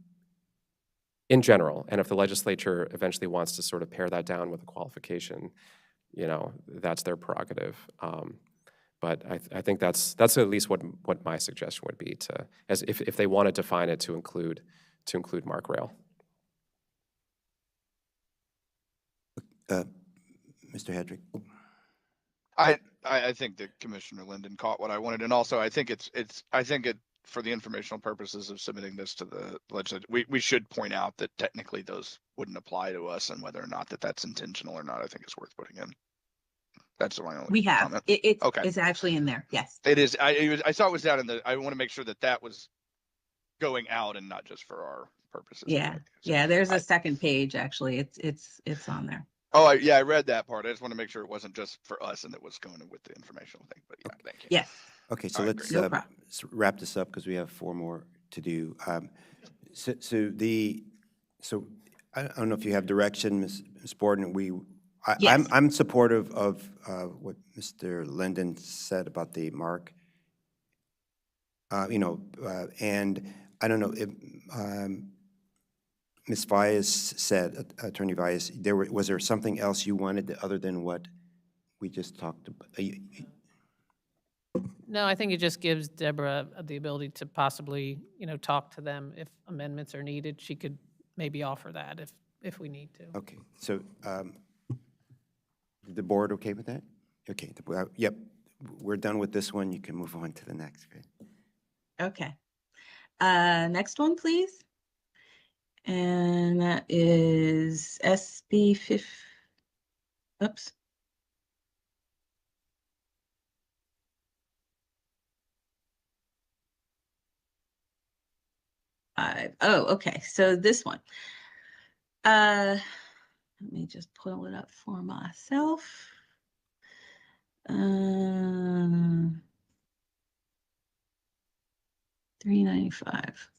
in general. And if the legislature eventually wants to sort of pare that down with a qualification, that's their prerogative. But I think that's at least what my suggestion would be if they want to define it to include MARC rail. Mr. Hedrick? I think that Commissioner Linden caught what I wanted, and also I think it for the informational purposes of submitting this to the legislature, we should point out that technically those wouldn't apply to us, and whether or not that's intentional or not, I think it's worth putting in. That's my only We have. comment. It's Okay. actually in there. Yes. It is. I saw it was down in the. I want to make sure that was going out and not just for our purposes. Yeah. Anyway. So Yeah. There's a second page actually. It's on there. Oh, I read that part. I just want to make sure it wasn't just for us and it was going with the informational thing. But yeah, thank you. Yes. Okay, so All right, let's great. No problem. wrap this up because we have 4 more to do. So I don't know if you have direction, Ms. Borden. Yes. I'm supportive of what Mr. Linden said about the MARC. And I don't know if Ms. Vias said, Attorney Vias, was there something else you wanted other than what we just talked about? No, I think it just gives Deborah the ability to possibly, talk to them if amendments are needed. She could maybe offer that if we need to. Okay, so the board okay with that? Okay, yep, we're done with this one. You can move on to the next. Great. Okay. Next one, please. And that is SB 5. Oops. Oh, okay. So this one. Let me just pull it up for myself. 395.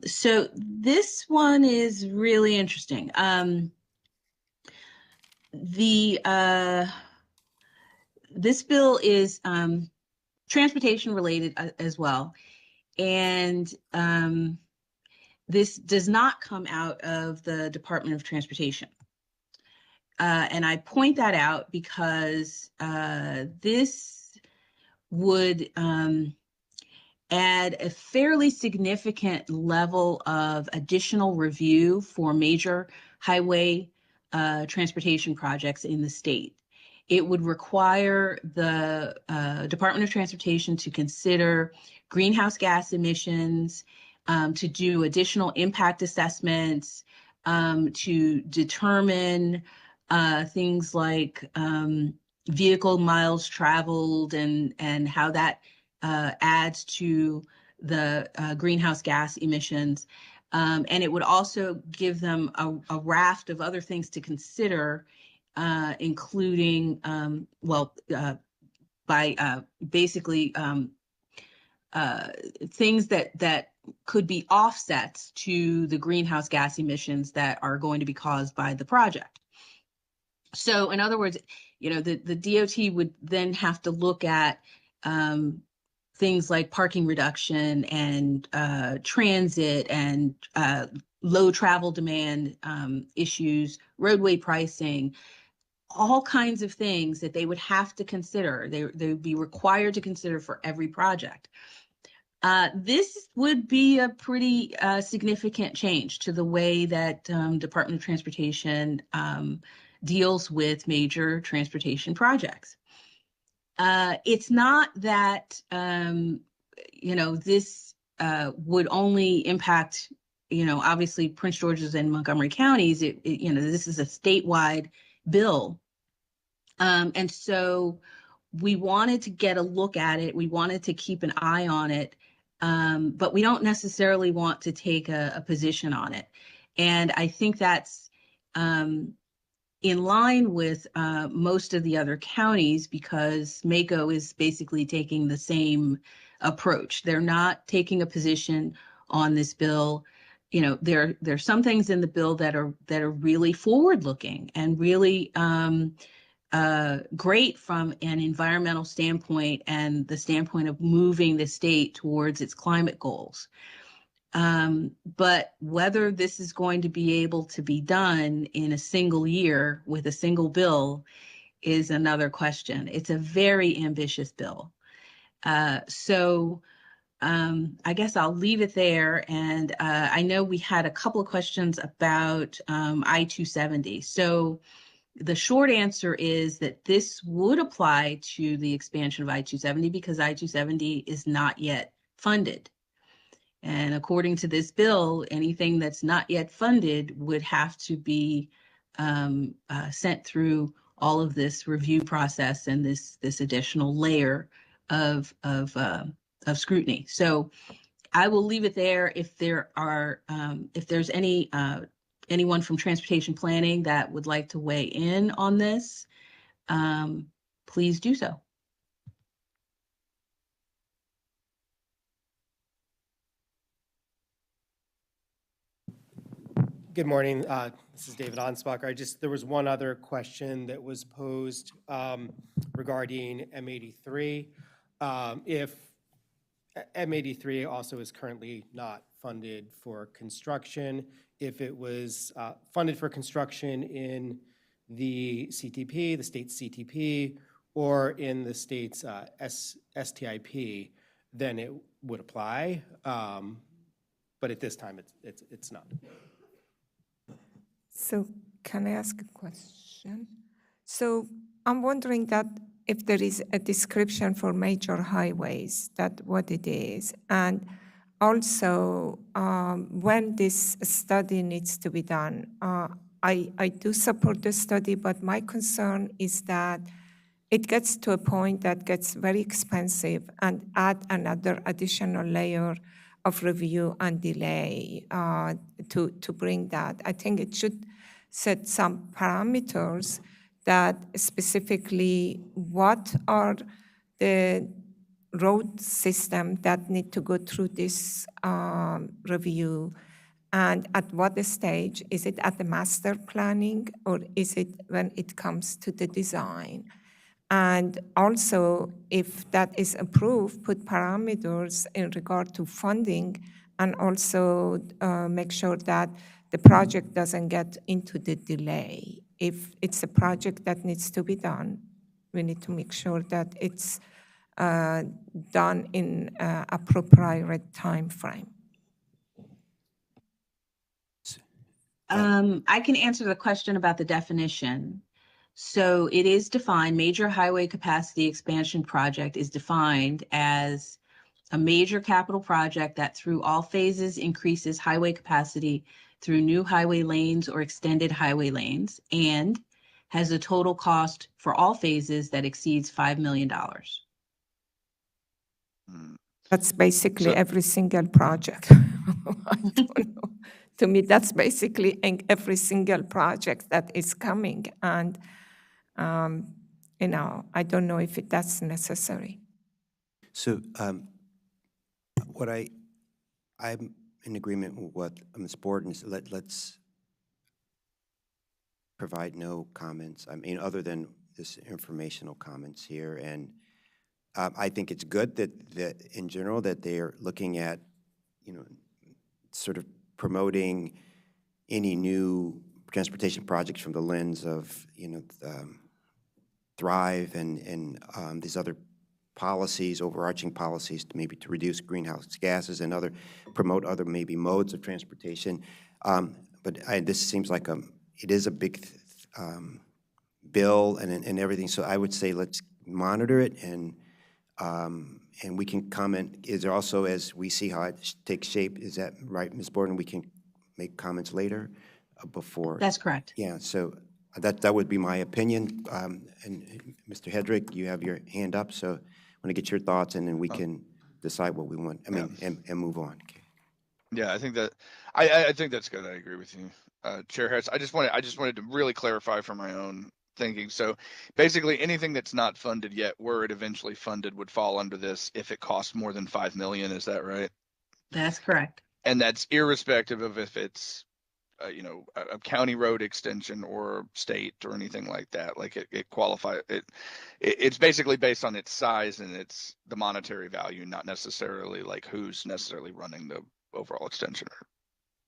So this one is really interesting. This bill is transportation related as well, and this does not come out of the Department of Transportation. And I point that out because this would add a fairly significant level of additional review for major highway transportation projects in the state. It would require the Department of Transportation to consider greenhouse gas emissions, to do additional impact assessments, to determine things like vehicle miles traveled and how that adds to the greenhouse gas emissions. And it would also give them a raft of other things to consider, including, by basically things that could be offsets to the greenhouse gas emissions that are going to be caused by the project. So in other words, the DOT would then have to look at things like parking reduction and transit and low travel demand issues, roadway pricing, all kinds of things that they would have to consider. They would be required to consider for every project. This would be a pretty significant change to the way that Department of Transportation deals with major transportation projects. It's not that, this would only impact, obviously Prince George's and Montgomery counties. This is a statewide bill. And so we wanted to get a look at it. We wanted to keep an eye on it. But we don't necessarily want to take a position on it. And I think that's in line with most of the other counties, because MACO is basically taking the same approach. They're not taking a position on this bill. There's some things in the bill that are really forward-looking and really great from an environmental standpoint and the standpoint of moving the state towards its climate goals. But whether this is going to be able to be done in a single year with a single bill is another question. It's a very ambitious bill. So I guess I'll leave it there. And I know we had a couple of questions about I-270. So the short answer is that this would apply to the expansion of I-270 because I-270 is not yet funded. And according to this bill, anything that's not yet funded would have to be sent through all of this review process and this additional layer of scrutiny. So I will leave it there. If there's anyone from transportation planning that would like to weigh in on this, please do so. Good morning. This is David Ansbacher. There was one other question that was posed regarding M83. If M83 also is currently not funded for construction, if it was funded for construction in the CTP, the state's CTP, or in the state's STIP, then it would apply. But at this time, it's not. So can I ask a question? So I'm wondering that if there is a description for major highways, that what it is, and also when this study needs to be done. I do support the study, but my concern is that it gets to a point that gets very expensive and add another additional layer of review and delay to bring that. I think it should set some parameters that specifically what are the road system that need to go through this review, and at what stage? Is it at the master planning or is it when it comes to the design? And also, if that is approved, put parameters in regard to funding and also make sure that the project doesn't get into the delay. If it's a project that needs to be done, we need to make sure that it's done in appropriate time frame? I can answer the question about the definition. So it is defined, major highway capacity expansion project is defined as a major capital project that through all phases increases highway capacity through new highway lanes or extended highway lanes and has a total cost for all phases that exceeds $5 million. That's basically So- every single project. I don't know. To me, that's basically every single project that is coming. And, I don't know if that's necessary. So what I'm in agreement with what Ms. Borton is, let's provide no comments, I mean, other than this informational comments here. And I think it's good that in general, that they are looking at, sort of promoting any new transportation projects from the lens of, Thrive and these other policies, overarching policies, to maybe to reduce greenhouse gases and promote other maybe modes of transportation. But this seems like it is a big bill and everything. So I would say let's monitor it and we can comment. Is there also, as we see how it takes shape, is that right, Ms. Borden? We can make comments later before. That's correct. Yeah, so that would be my opinion. And Mr. Hedrick, you have your hand up, so I want to get your thoughts, and then we can decide what we want, and move on. Okay. Yeah, I think I think that's good. I agree with you, Chair Harris. I just wanted to really clarify for my own thinking. So basically, anything that's not funded yet, were it eventually funded, would fall under this if it costs more than $5 million. Is that right? That's correct. And that's irrespective of if it's a county road extension or state or anything like that. Like it qualifies. It's basically based on its size and it's the monetary value, not necessarily like who's necessarily running the overall extension.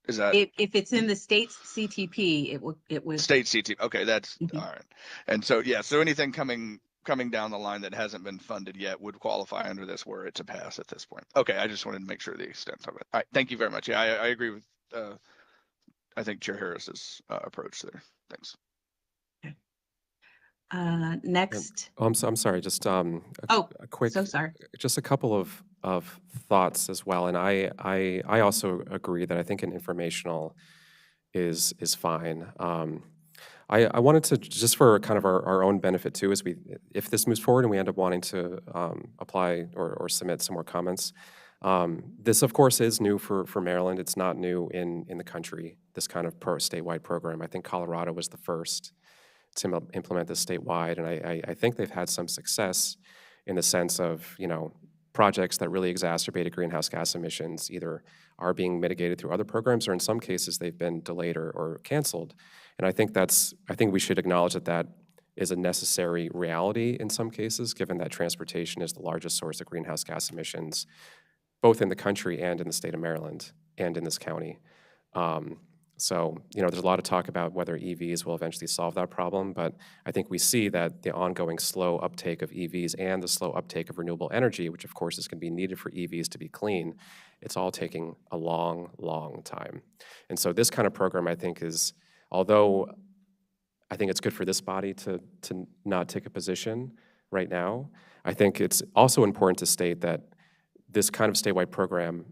Is that If it's in the state's CTP, it would. state CT? Okay, that's Mhm. all right. And so so anything coming down the line that hasn't been funded yet would qualify under this were it to pass at this point. Okay, I just wanted to make sure the extent of it. All right, thank you very much. Yeah, I agree with I think Chair Harris's approach there. Thanks. Next. I'm sorry, just a quick, So sorry. just a couple of thoughts as well. And I also agree that I think an informational is fine. I wanted to, just for kind of our own benefit too, if this moves forward and we end up wanting to apply or submit some more comments, this of course is new for Maryland. It's not new in the country, this kind of statewide program. I think Colorado was the first to implement this statewide, and I think they've had some success in the sense of, projects that really exacerbated greenhouse gas emissions either are being mitigated through other programs, or in some cases they've been delayed or canceled. And I think we should acknowledge that is a necessary reality in some cases, given that transportation is the largest source of greenhouse gas emissions, both in the country and in the state of Maryland and in this county. So, there's a lot of talk about whether EVs will eventually solve that problem, but I think we see that the ongoing slow uptake of EVs and the slow uptake of renewable energy, which of course is going to be needed for EVs to be clean, it's all taking a long, long time. And so this kind of program, I think, is, although I think it's good for this body to not take a position right now, I think it's also important to state that this kind of statewide program,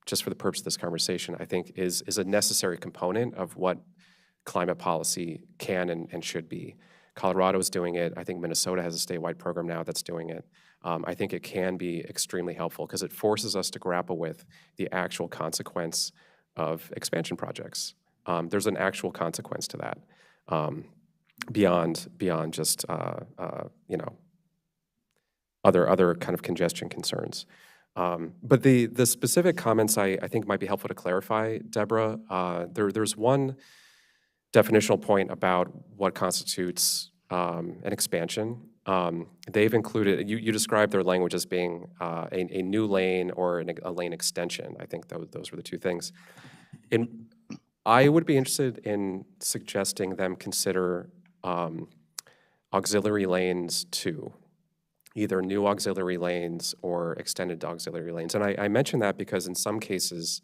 just for the purpose of this conversation, I think is a necessary component of what climate policy can and should be. Colorado is doing it. I think Minnesota has a statewide program now that's doing it. I think it can be extremely helpful because it forces us to grapple with the actual consequence of expansion projects. There's an actual consequence to that beyond just other kind of congestion concerns. But the specific comments I think might be helpful to clarify, Deborah. There's one definitional point about what constitutes an expansion. They've included, you described their language as being a new lane or a lane extension. I think those were the two things. I would be interested in suggesting them consider auxiliary lanes too. either new auxiliary lanes or extended auxiliary lanes. And I mention that because in some cases,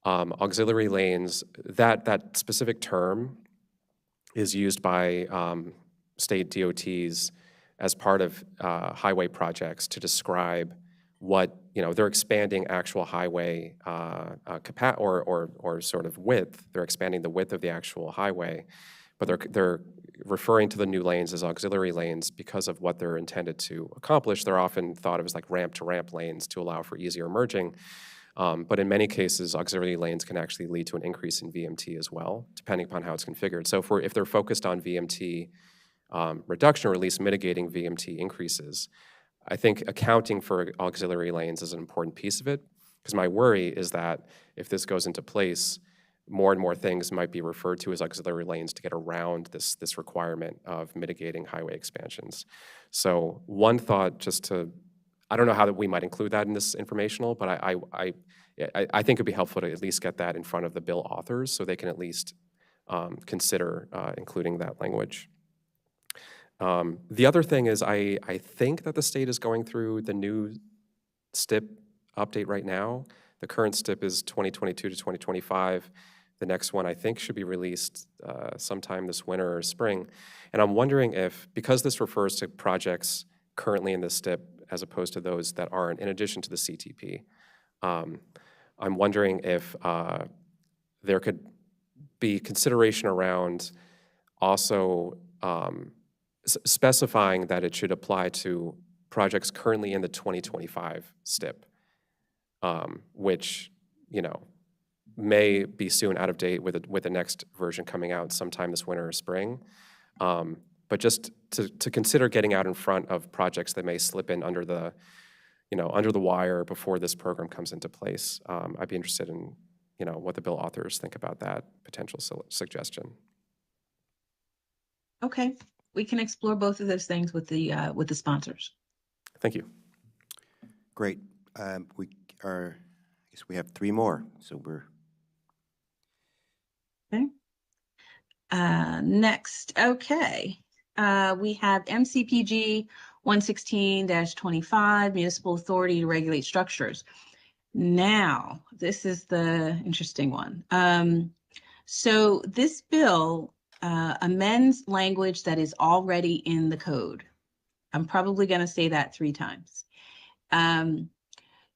auxiliary lanes, that specific term is used by state DOTs as part of highway projects to describe what, they're expanding actual highway or sort of width. They're expanding the width of the actual highway, but they're referring to the new lanes as auxiliary lanes because of what they're intended to accomplish. They're often thought of as like ramp-to-ramp lanes to allow for easier merging. But in many cases, auxiliary lanes can actually lead to an increase in VMT as well, depending upon how it's configured. So if they're focused on VMT reduction, or at least mitigating VMT increases, I think accounting for auxiliary lanes is an important piece of it, because my worry is that if this goes into place, more and more things might be referred to as auxiliary lanes to get around this requirement of mitigating highway expansions. So one thought, I don't know how we might include that in this informational, but I think it'd be helpful to at least get that in front of the bill authors so they can at least consider including that language. The other thing is I think that the state is going through the new STIP update right now. The current STIP is 2022 to 2025. The next one I think should be released sometime this winter or spring. And I'm wondering if, because this refers to projects currently in the STIP as opposed to those that aren't, in addition to the CTP, I'm wondering if there could be consideration around also specifying that it should apply to projects currently in the 2025 STIP, which, may be soon out of date with the next version coming out sometime this winter or spring. But just to consider getting out in front of projects that may slip in under the wire before this program comes into place. I'd be interested in, what the bill authors think about that potential suggestion. Okay, we can explore both of those things with the sponsors. Thank you. Great. I guess we have 3 more, so we're. Okay. Next, okay. We have MCPG 116-25, Municipal Authority to Regulate Structures. Now, this is the interesting one. So this bill amends language that is already in the code. I'm probably going to say that 3 times.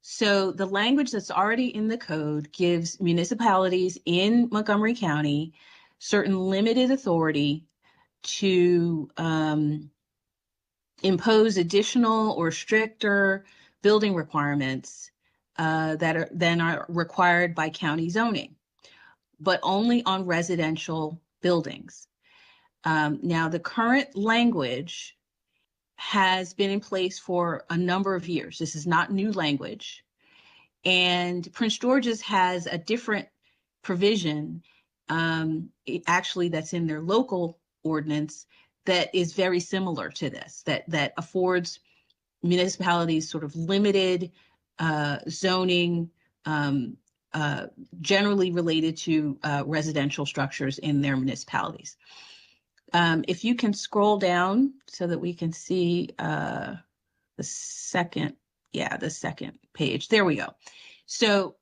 So the language that's already in the code gives municipalities in Montgomery County certain limited authority to impose additional or stricter building requirements that are required by county zoning, but only on residential buildings. Now, the current language has been in place for a number of years. This is not new language. And Prince George's has a different provision, actually that's in their local ordinance, that is very similar to this, that affords municipalities sort of limited zoning, generally related to residential structures in their municipalities. If you can scroll down so that we can see the second page. There we go. So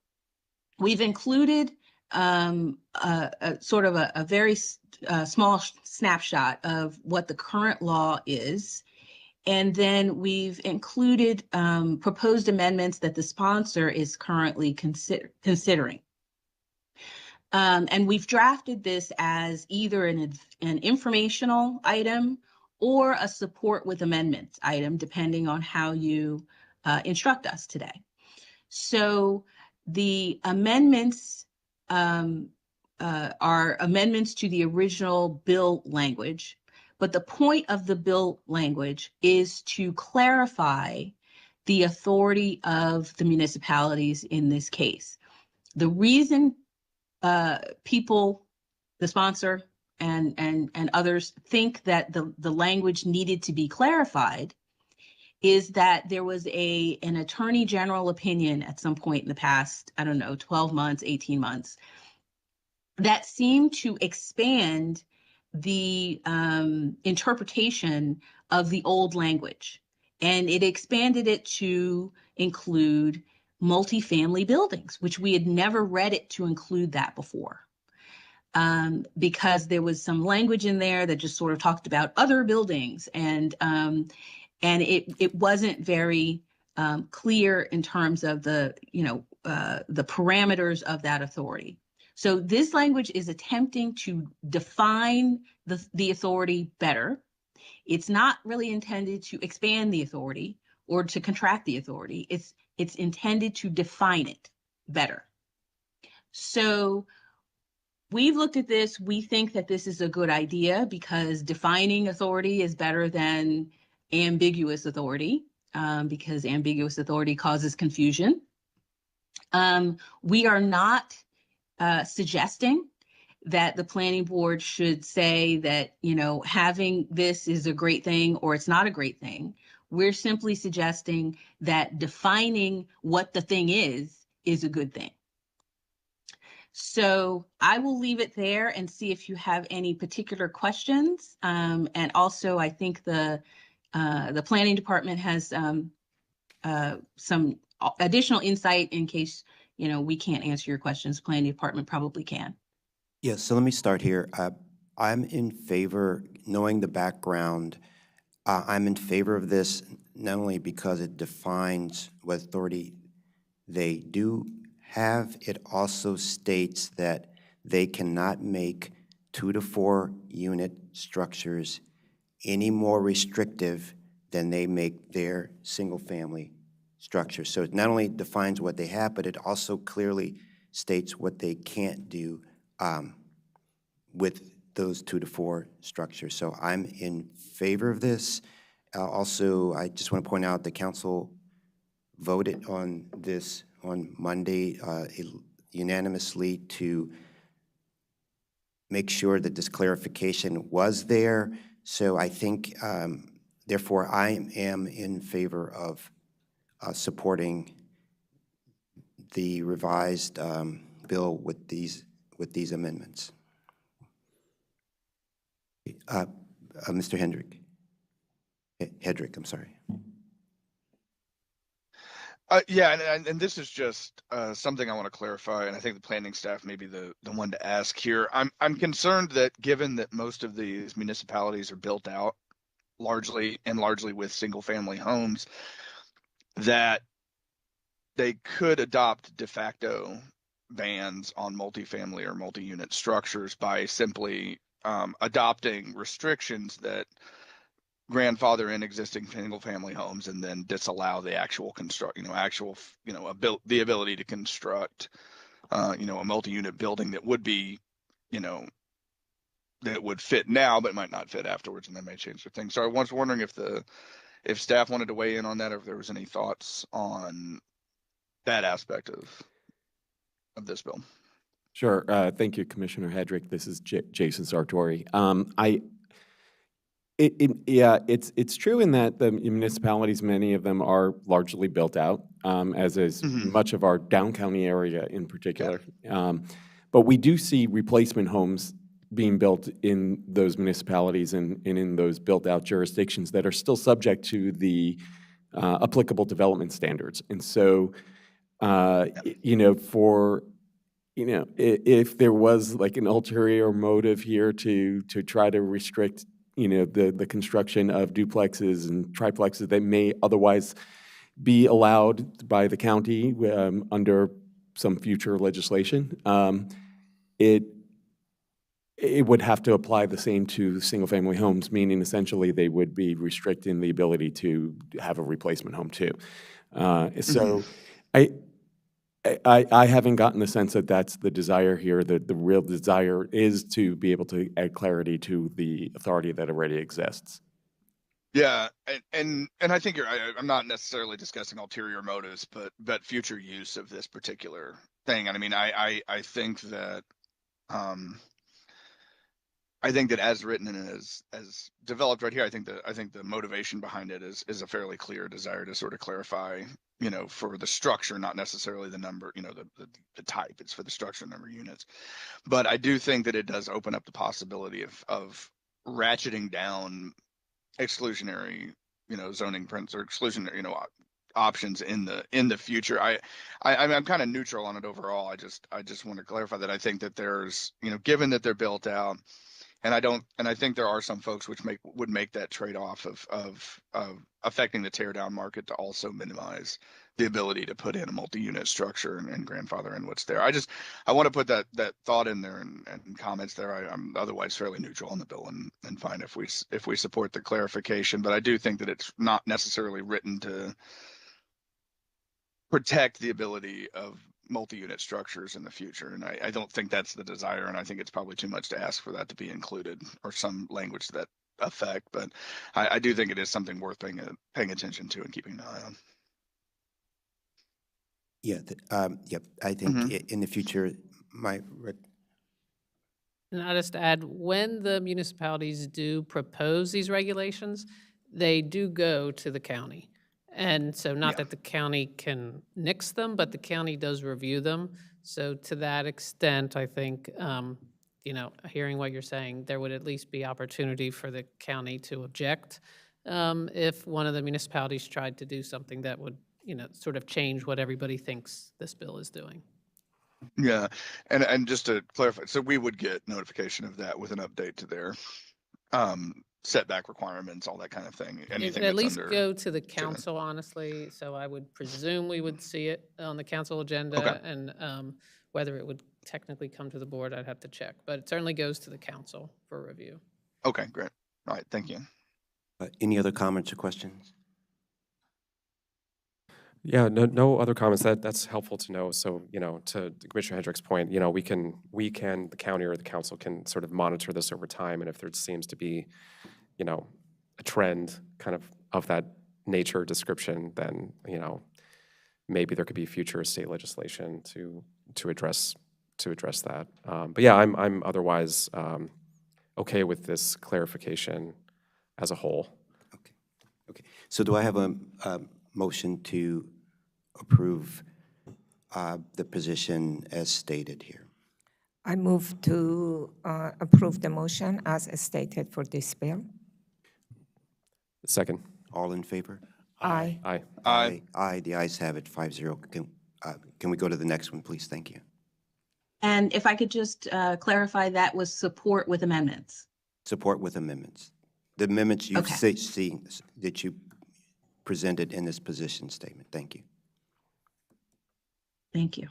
we've included a sort of a very small snapshot of what the current law is. And then we've included proposed amendments that the sponsor is currently considering. And we've drafted this as either an informational item or a support with amendments item, depending on how you instruct us today. So the amendments are amendments to the original bill language, but the point of the bill language is to clarify the authority of the municipalities in this case. The reason people, the sponsor and others think that the language needed to be clarified is that there was an attorney general opinion at some point in the past, 12 months, 18 months, that seemed to expand the interpretation of the old language. And it expanded it to include multifamily buildings, which we had never read it to include that before. Because there was some language in there that just sort of talked about other buildings, and it wasn't very clear in terms of the parameters of that authority. So this language is attempting to define the authority better. It's not really intended to expand the authority or to contract the authority. It's intended to define it better. So we've looked at this. We think that this is a good idea because defining authority is better than ambiguous authority, because ambiguous authority causes confusion. We are not suggesting that the planning board should say that, having this is a great thing or it's not a great thing. We're simply suggesting that defining what the thing is a good thing. So I will leave it there and see if you have any particular questions. And also, I think the planning department has some additional insight in case, we can't answer your questions. The planning department probably can. Yeah, so let me start here. I'm in favor, knowing the background, I'm in favor of this not only because it defines what authority they do have, it also states that they cannot make 2 to 4 unit structures any more restrictive than they make their single-family structures. So it not only defines what they have, but it also clearly states what they can't do with those 2 to 4 structures. So I'm in favor of this. Also, I just want to point out the council voted on this on Monday unanimously to make sure that this clarification was there. So I think, therefore, I am in favor of supporting the revised bill with these amendments. Mr. Hedrick, I'm sorry. Yeah, and this is just something I want to clarify, and I think the planning staff may be the one to ask here. I'm concerned that given that most of these municipalities are built out largely with single-family homes, that they could adopt de facto bans on multifamily or multi-unit structures by simply adopting restrictions that grandfather in existing single-family homes and then disallow the actual the ability to construct, a multi-unit building that would be, that would fit now but might not fit afterwards, and they may change their thing. So I was wondering if staff wanted to weigh in on that, or if there was any thoughts on that aspect of this bill. Sure. Thank you, Commissioner Hedrick. This is Jason Sartori. It's true in that the municipalities, many of them are largely built out, as is much of our down county area in particular. But we do see replacement homes being built in those municipalities and in those built out jurisdictions that are still subject to the applicable development standards. And so, if there was like an ulterior motive here to try to restrict, the construction of duplexes and triplexes that may otherwise be allowed by the county under some future legislation, it would have to apply the same to single-family homes, meaning essentially they would be restricting the ability to have a replacement home too. So I haven't gotten the sense that that's the desire here. The real desire is to be able to add clarity to the authority that already exists. Yeah, and I think I'm not necessarily discussing ulterior motives, but future use of this particular thing. And I mean, I think that as written and as developed right here, I think the motivation behind it is a fairly clear desire to sort of clarify, for the structure, not necessarily the number, the type. It's for the structure, number of units. But I do think that it does open up the possibility of ratcheting down exclusionary zoning prints or exclusionary, options in the future. I'm kind of neutral on it overall. I just want to clarify that I think that there's, given that they're built out, and I think there are some folks which would make that trade-off of affecting the tear down market to also minimize the ability to put in a multi-unit structure and grandfather in what's there. I want to put that thought in there and comments there. I'm otherwise fairly neutral on the bill and fine if we support the clarification, but I do think that it's not necessarily written to protect the ability of multi-unit structures in the future. And I don't think that's the desire. And I think it's probably too much to ask for that to be included or some language to that effect. But I do think it is something worth paying attention to and keeping an eye on. Yeah, yep, I think in the future, And I'll just add, when the municipalities do propose these regulations, they do go to the county. And so not that the county can nix them, but the county does review them. So to that extent, I think, hearing what you're saying, there would at least be opportunity for the county to object if one of the municipalities tried to do something that would, sort of change what everybody thinks this bill is doing. Yeah, and just to clarify, so we would get notification of that with an update to their setback requirements, all that kind of thing. Anything At that's least under, go to the council, honestly, so I would presume we would see it on the council agenda. Okay. And whether it would technically come to the board, I'd have to check, but it certainly goes to the council for review. Okay, great. All right, thank you. any other comments or questions? Yeah, no other comments. That's helpful to know. So, to Commissioner Hendrick's point, the county or the council can sort of monitor this over time. And if there seems to be, a trend kind of that nature description, then, maybe there could be future state legislation to address that. But yeah, I'm otherwise okay with this clarification as a whole. Okay. So do I have a motion to approve the position as stated here? I move to approve the motion as stated for this bill. Second. All in favor? Aye. Aye. Aye. Aye, the ayes have it, 5-0. Can we go to the next one, please? Thank you. And if I could just clarify, that was support with amendments. Support with amendments. The amendments you've Okay. seen, that you presented in this position statement. Thank you. Thank you.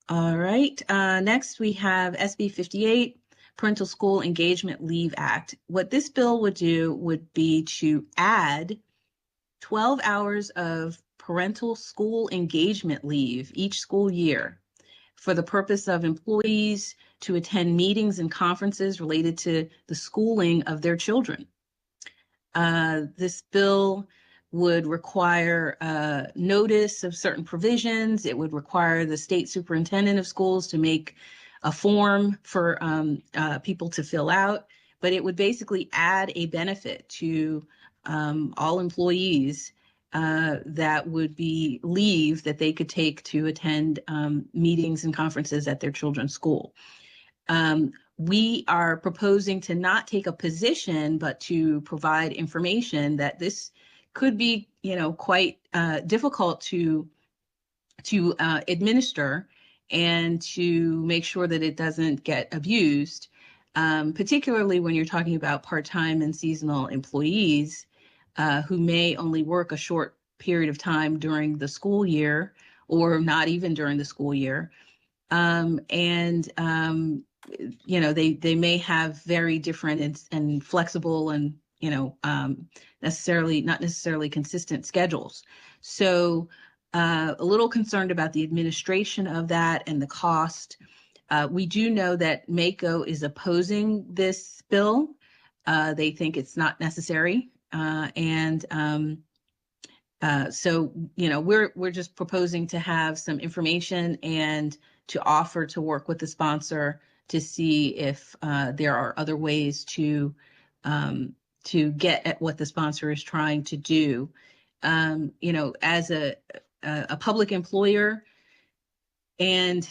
All right, next we have SB 58, Parental School Engagement Leave Act. What this bill would do would be to add 12 hours of parental school engagement leave each school year for the purpose of employees to attend meetings and conferences related to the schooling of their children. This bill would require notice of certain provisions. It would require the state superintendent of schools to make a form for people to fill out, but it would basically add a benefit to all employees that would be leave that they could take to attend meetings and conferences at their children's school. We are proposing to not take a position, but to provide information that this could be, quite difficult to administer and to make sure that it doesn't get abused, particularly when you're talking about part-time and seasonal employees who may only work a short period of time during the school year or not even during the school year. They may have very different and flexible and, not necessarily consistent schedules. So a little concerned about the administration of that and the cost. We do know that MACO is opposing this bill. They think it's not necessary. So, we're just proposing to have some information and to offer to work with the sponsor to see if there are other ways to get at what the sponsor is trying to do. As a public employer, And,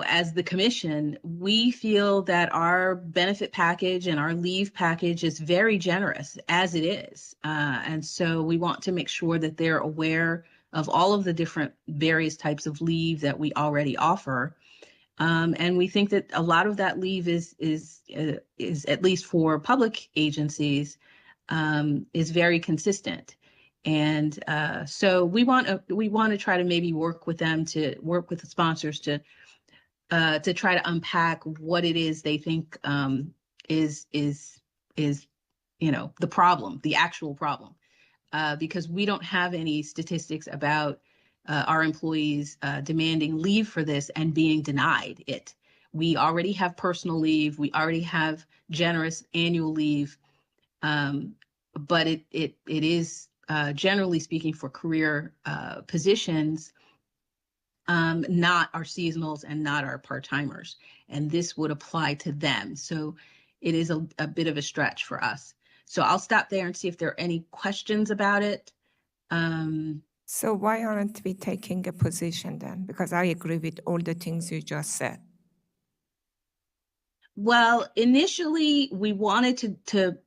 as the commission, we feel that our benefit package and our leave package is very generous as it is. And so we want to make sure that they're aware of all of the different various types of leave that we already offer. And we think that a lot of that leave is at least for public agencies, is very consistent. And so we want to try to maybe work with them, to work with the sponsors to try to unpack what it is they think is the problem, the actual problem, because we don't have any statistics about our employees demanding leave for this and being denied it. We already have personal leave. We already have generous annual leave. But it is generally speaking for career positions, not our seasonals and not our part-timers. And this would apply to them. So it is a bit of a stretch for us. So I'll stop there and see if there are any questions about it. So why aren't we taking a position then? Because I agree with all the things you just said. Well, initially we wanted to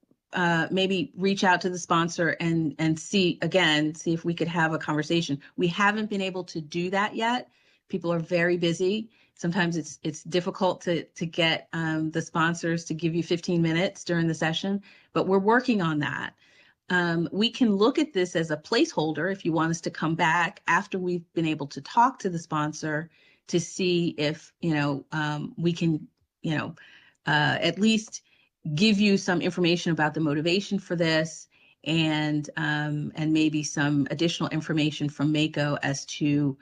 maybe reach out to the sponsor and see if we could have a conversation. We haven't been able to do that yet. People are very busy. Sometimes it's difficult to get the sponsors to give you 15 minutes during the session, but we're working on that. We can look at this as a placeholder if you want us to come back after we've been able to talk to the sponsor to see if we can at least give you some information about the motivation for this, and maybe some additional information from MACO as to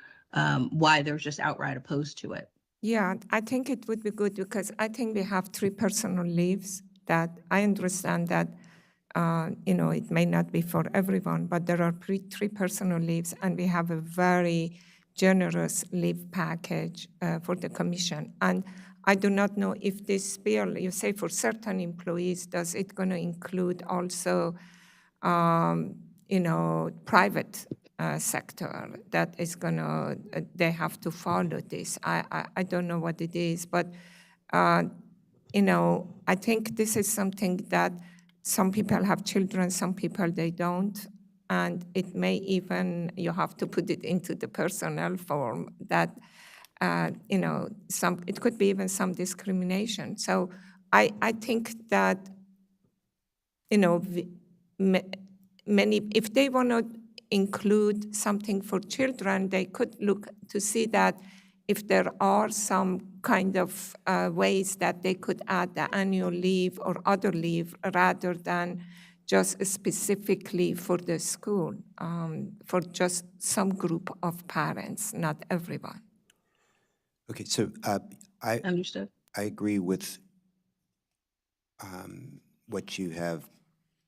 why they're just outright opposed to it. Yeah, I think it would be good because I think we have 3 personal leaves that I understand that, it may not be for everyone, but there are 3 personal leaves, and we have a very generous leave package for the commission. And I do not know if this bill, you say for certain employees, does it going to include also, private sector that is going to, they have to follow this. I don't know what it is, but, I think this is something that some people have children, some people they don't. And it may even, you have to put it into the personnel form that, it could be even some discrimination. So I think that, many, if they want to include something for children, they could look to see that if there are some kind of ways that they could add the annual leave or other leave rather than just specifically for the school, for just some group of parents, not everyone. Okay, so I Understood. agree with what you have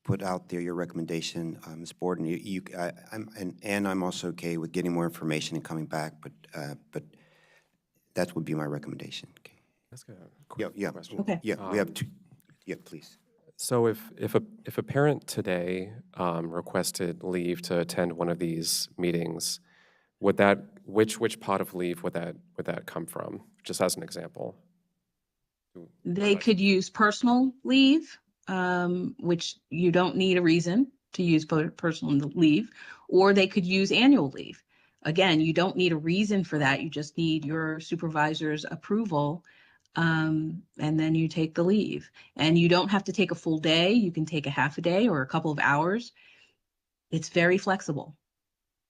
put out there, your recommendation, Ms. Borden. I'm also okay with getting more information and coming back, but that would be my recommendation. Okay. That's good. Quick Yeah. question. Okay. Yeah, we have 2. Yeah, please. So if a parent today requested leave to attend one of these meetings, which pot of leave would that come from? Just as an example. They could use personal leave, which you don't need a reason to use personal leave, or they could use annual leave. Again, you don't need a reason for that. You just need your supervisor's approval, and then you take the leave. And you don't have to take a full day. You can take a half a day or a couple of hours. It's very flexible.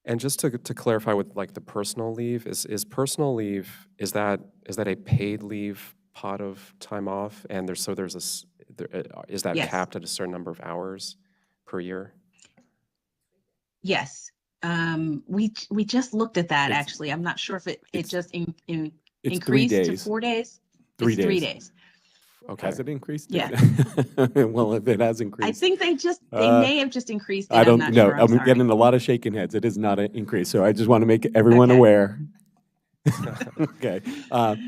And just to clarify with like the personal leave, is personal leave, is that a paid leave pot of time off? And is that Yes. capped at a certain number of hours per year? Yes. We just looked at that, It's- actually. I'm not sure if it it's- just It's 3 increased to days. 4 days. 3 It's 3 days. days. Okay. Has it increased? Yeah. Well, if it has I increased, think they Uh, may have just increased it. I I'm don't not know. sure. I'm I'm sorry. getting a lot of shaking heads. It is not an increase, so I just want to make everyone Okay. aware. Okay.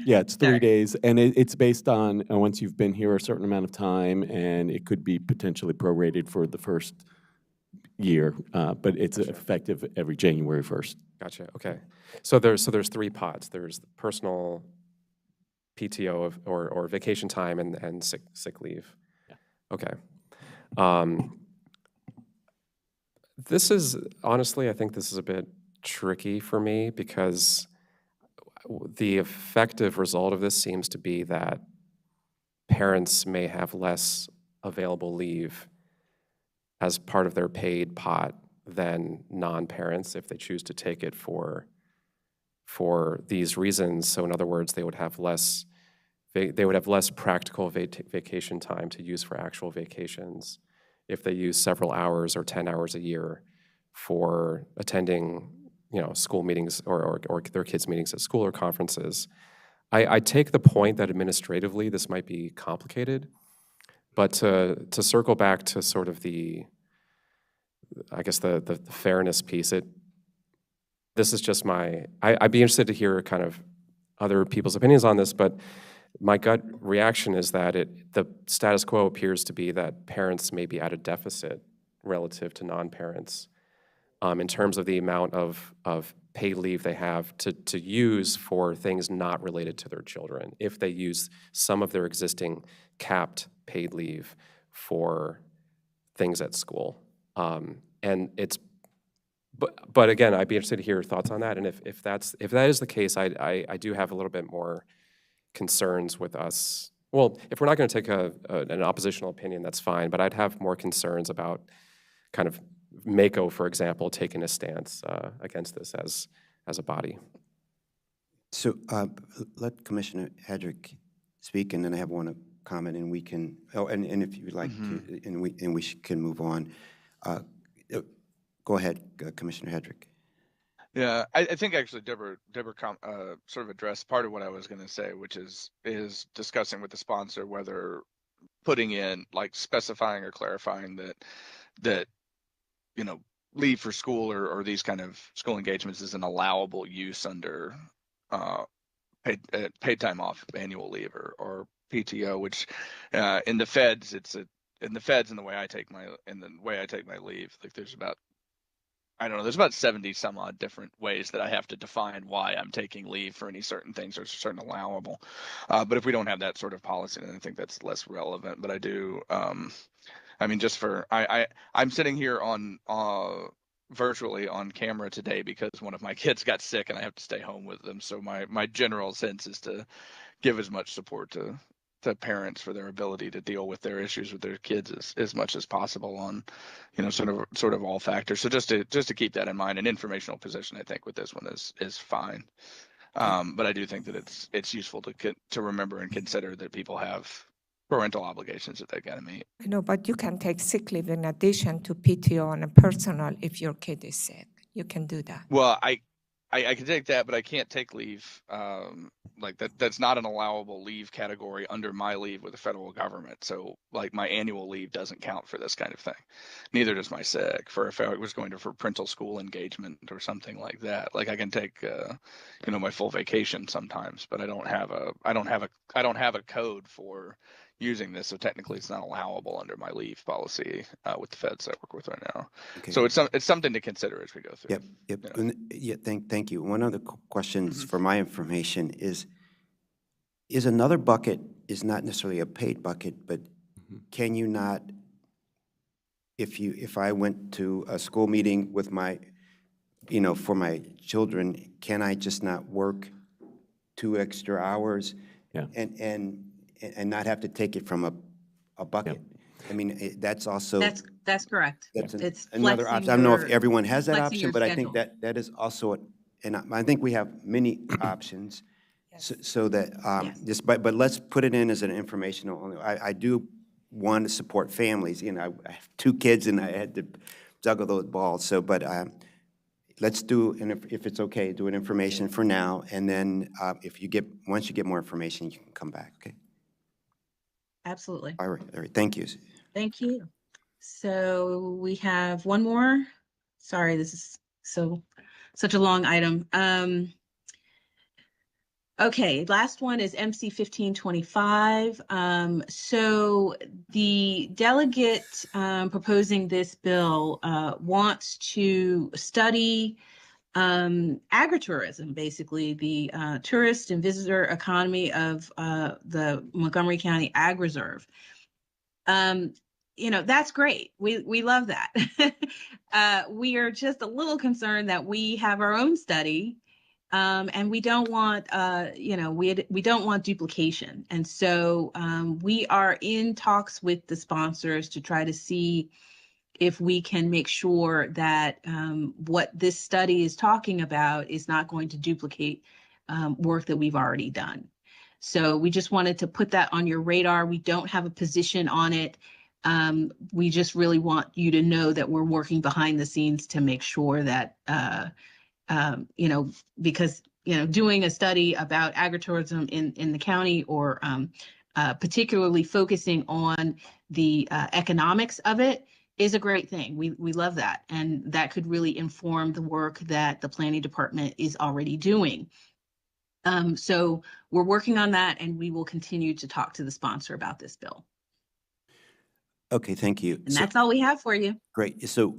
Yeah, it's 3 Sorry. days, and it's based on once you've been here a certain amount of time, and it could be potentially prorated for the first year, but it's effective every January 1st. Gotcha, okay. So there's 3 pods. There's personal PTO or vacation time and sick leave. Yeah. Okay. This is, honestly, I think this is a bit tricky for me because the effective result of this seems to be that parents may have less available leave as part of their paid pot than non-parents if they choose to take it for these reasons. So in other words, they would have less practical vacation time to use for actual vacations if they use several hours or 10 hours a year for attending, school meetings or their kids' meetings at school or conferences. I take the point that administratively this might be complicated, but to circle back to sort of the fairness piece, this is just I'd be interested to hear kind of other people's opinions on this, but my gut reaction is that the status quo appears to be that parents may be at a deficit relative to non-parents in terms of the amount of paid leave they have to use for things not related to their children, if they use some of their existing capped paid leave for things at school. But again, I'd be interested to hear your thoughts on that. And if that is the case, I do have a little bit more concerns with us. Well, if we're not going to take an oppositional opinion, that's fine. But I'd have more concerns about kind of MACO, for example, taking a stance against this as a body. So let Commissioner Hedrick speak, and then I have one comment, and we can. Oh, and if you'd like to, and we can move on. Go ahead, Commissioner Hedrick. Yeah, I think actually Deborah sort of addressed part of what I was going to say, which is discussing with the sponsor whether putting in, like, specifying or clarifying that leave for school or these kind of school engagements is an allowable use under paid time off, annual leave or PTO, which in the feds and the way I take my leave, like there's about 70 some odd different ways that I have to define why I'm taking leave for any certain things or certain allowable. But if we don't have that sort of policy, then I think that's less relevant. But I do, I'm sitting here on virtually on camera today because one of my kids got sick and I have to stay home with them. So my general sense is to give as much support to parents for their ability to deal with their issues with their kids as much as possible on, sort of all factors. So just to keep that in mind, an informational position, I think, with this one is fine. But I do think that it's useful to remember and consider that people have parental obligations that they got to meet. I know, but you can take sick leave in addition to PTO and a personal if your kid is sick. You can do that. Well, I can take that, but I can't take leave like that. That's not an allowable leave category under my leave with the federal government. So, like, my annual leave doesn't count for this kind of thing. Neither does my sick. For if I was going for parental school engagement or something like that, like I can take my full vacation sometimes, but I don't have a code for using this, so technically it's not allowable under my leave policy with the feds I work with right now. Okay. So it's something to consider as we go through. Yep. Thank you. One other question for my information is another bucket is not necessarily a paid bucket, but can you not, if I went to a school meeting with my, for my children, can I just not work 2 extra hours? Yeah. And not have to take it from a bucket? Yeah. I mean, that's also. That's correct. That's It's another flexing option. I don't know if your- everyone has that flexing option, your but I think schedule. that is also, and I think we have many options. So that, Yes. but let's put it in as an informational only. I do want to support families. I have 2 kids and I had to juggle those balls. So, but let's do, and if it's okay, do an information for now. And then once you get more information, you can come back, okay? Absolutely. All right, thank you. Thank you. So we have one more. Sorry, this is such a long item. Okay, last one is MC 1525. So the delegate proposing this bill wants to study agritourism, basically the tourist and visitor economy of the Montgomery County Ag Reserve. That's great. We love that. We are just a little concerned that we have our own study, and we don't want, we don't want duplication. And so we are in talks with the sponsors to try to see if we can make sure that what this study is talking about is not going to duplicate work that we've already done. So we just wanted to put that on your radar. We don't have a position on it. We just really want you to know that we're working behind the scenes to make sure that, because, doing a study about agritourism in the county, or particularly focusing on the economics of it, is a great thing. We love that. And that could really inform the work that the planning department is already doing. So we're working on that, and we will continue to talk to the sponsor about this bill. Okay, thank you. And that's all we have for you. Great. So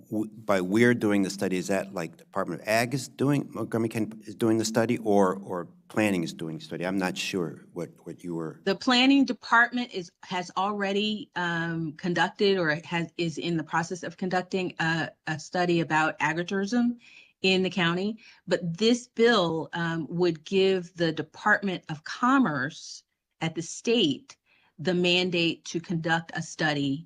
by we're doing the study, is that like Department of Ag is doing, Montgomery County is doing the study, or planning is doing the study? I'm not sure what you were. The planning department has already conducted, or is in the process of conducting a study about agritourism in the county. But this bill would give the Department of Commerce at the state the mandate to conduct a study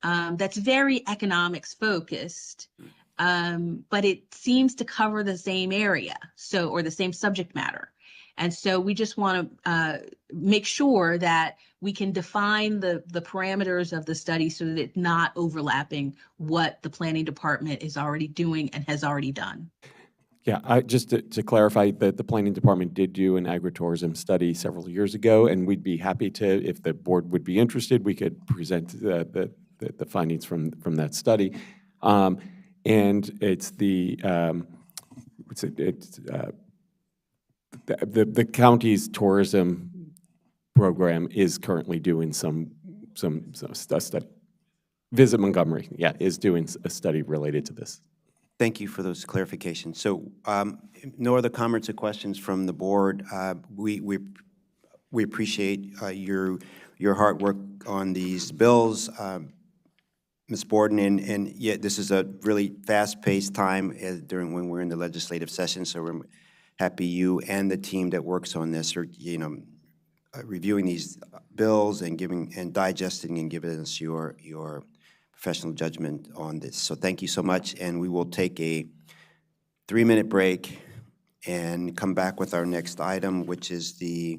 that's very economics focused, but it seems to cover the same area, or the same subject matter. And so we just want to make sure that we can define the parameters of the study so that it's not overlapping what the planning department is already doing and has already done. Yeah, just to clarify, that the planning department did do an agritourism study several years ago, and we'd be happy to, if the board would be interested, we could present the findings from that study. And it's the county's tourism program is currently doing some study. Visit Montgomery, yeah, is doing a study related to this. Thank you for those clarifications. So no other comments or questions from the board. We appreciate your hard work on these bills, Ms. Borden, and yet this is a really fast-paced time during when we're in the legislative session. So we're happy you and the team that works on this are reviewing these bills and digesting and giving us your professional judgment on this. So thank you so much, and we will take a 3-minute break and come back with our next item, which is the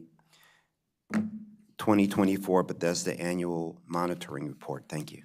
2024 Bethesda Annual Monitoring Report. Thank you.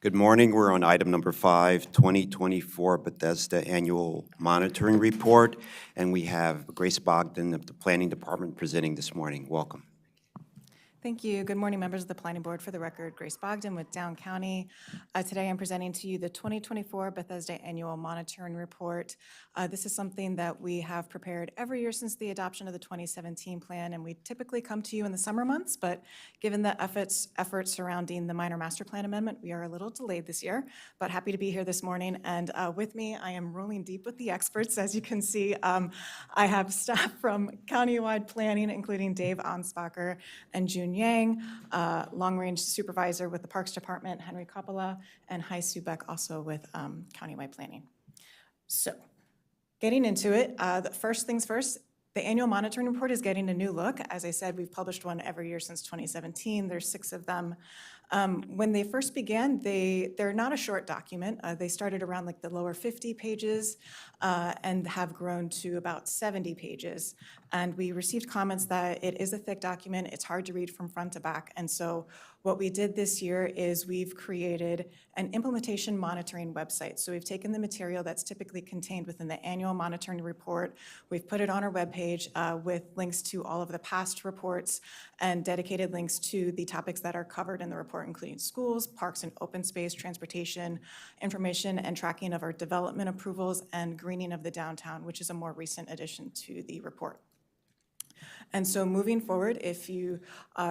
Good morning. We're on item number 5, 2024 Bethesda Annual Monitoring Report, and we have Grace Bogdan of the Planning Department presenting this morning. Welcome. Thank you. Good morning, members of the Planning Board. For the record, Grace Bogdan with Down County. Today I'm presenting to you the 2024 Bethesda Annual Monitoring Report. This is something that we have prepared every year since the adoption of the 2017 plan, and we typically come to you in the summer months, but given the efforts surrounding the minor master plan amendment, we are a little delayed this year, but happy to be here this morning. And with me, I am rolling deep with the experts. As you can see, I have staff from countywide planning, including Dave Ansbacher and June Yang, long-range supervisor with the Parks Department, Henry Coppola, and Hai Subek, also with countywide planning. So, getting into it, the first things first, the annual monitoring report is getting a new look. As I said, we've published one every year since 2017. There's 6 of them. When they first began, they're not a short document. They started around like the lower 50 pages and have grown to about 70 pages. And we received comments that it is a thick document, it's hard to read from front to back. And so what we did this year is we've created an implementation monitoring website. So we've taken the material that's typically contained within the annual monitoring report, we've put it on our webpage with links to all of the past reports and dedicated links to the topics that are covered in the report, including schools, parks and open space, transportation, information and tracking of our development approvals, and greening of the downtown, which is a more recent addition to the report. And so moving forward, if you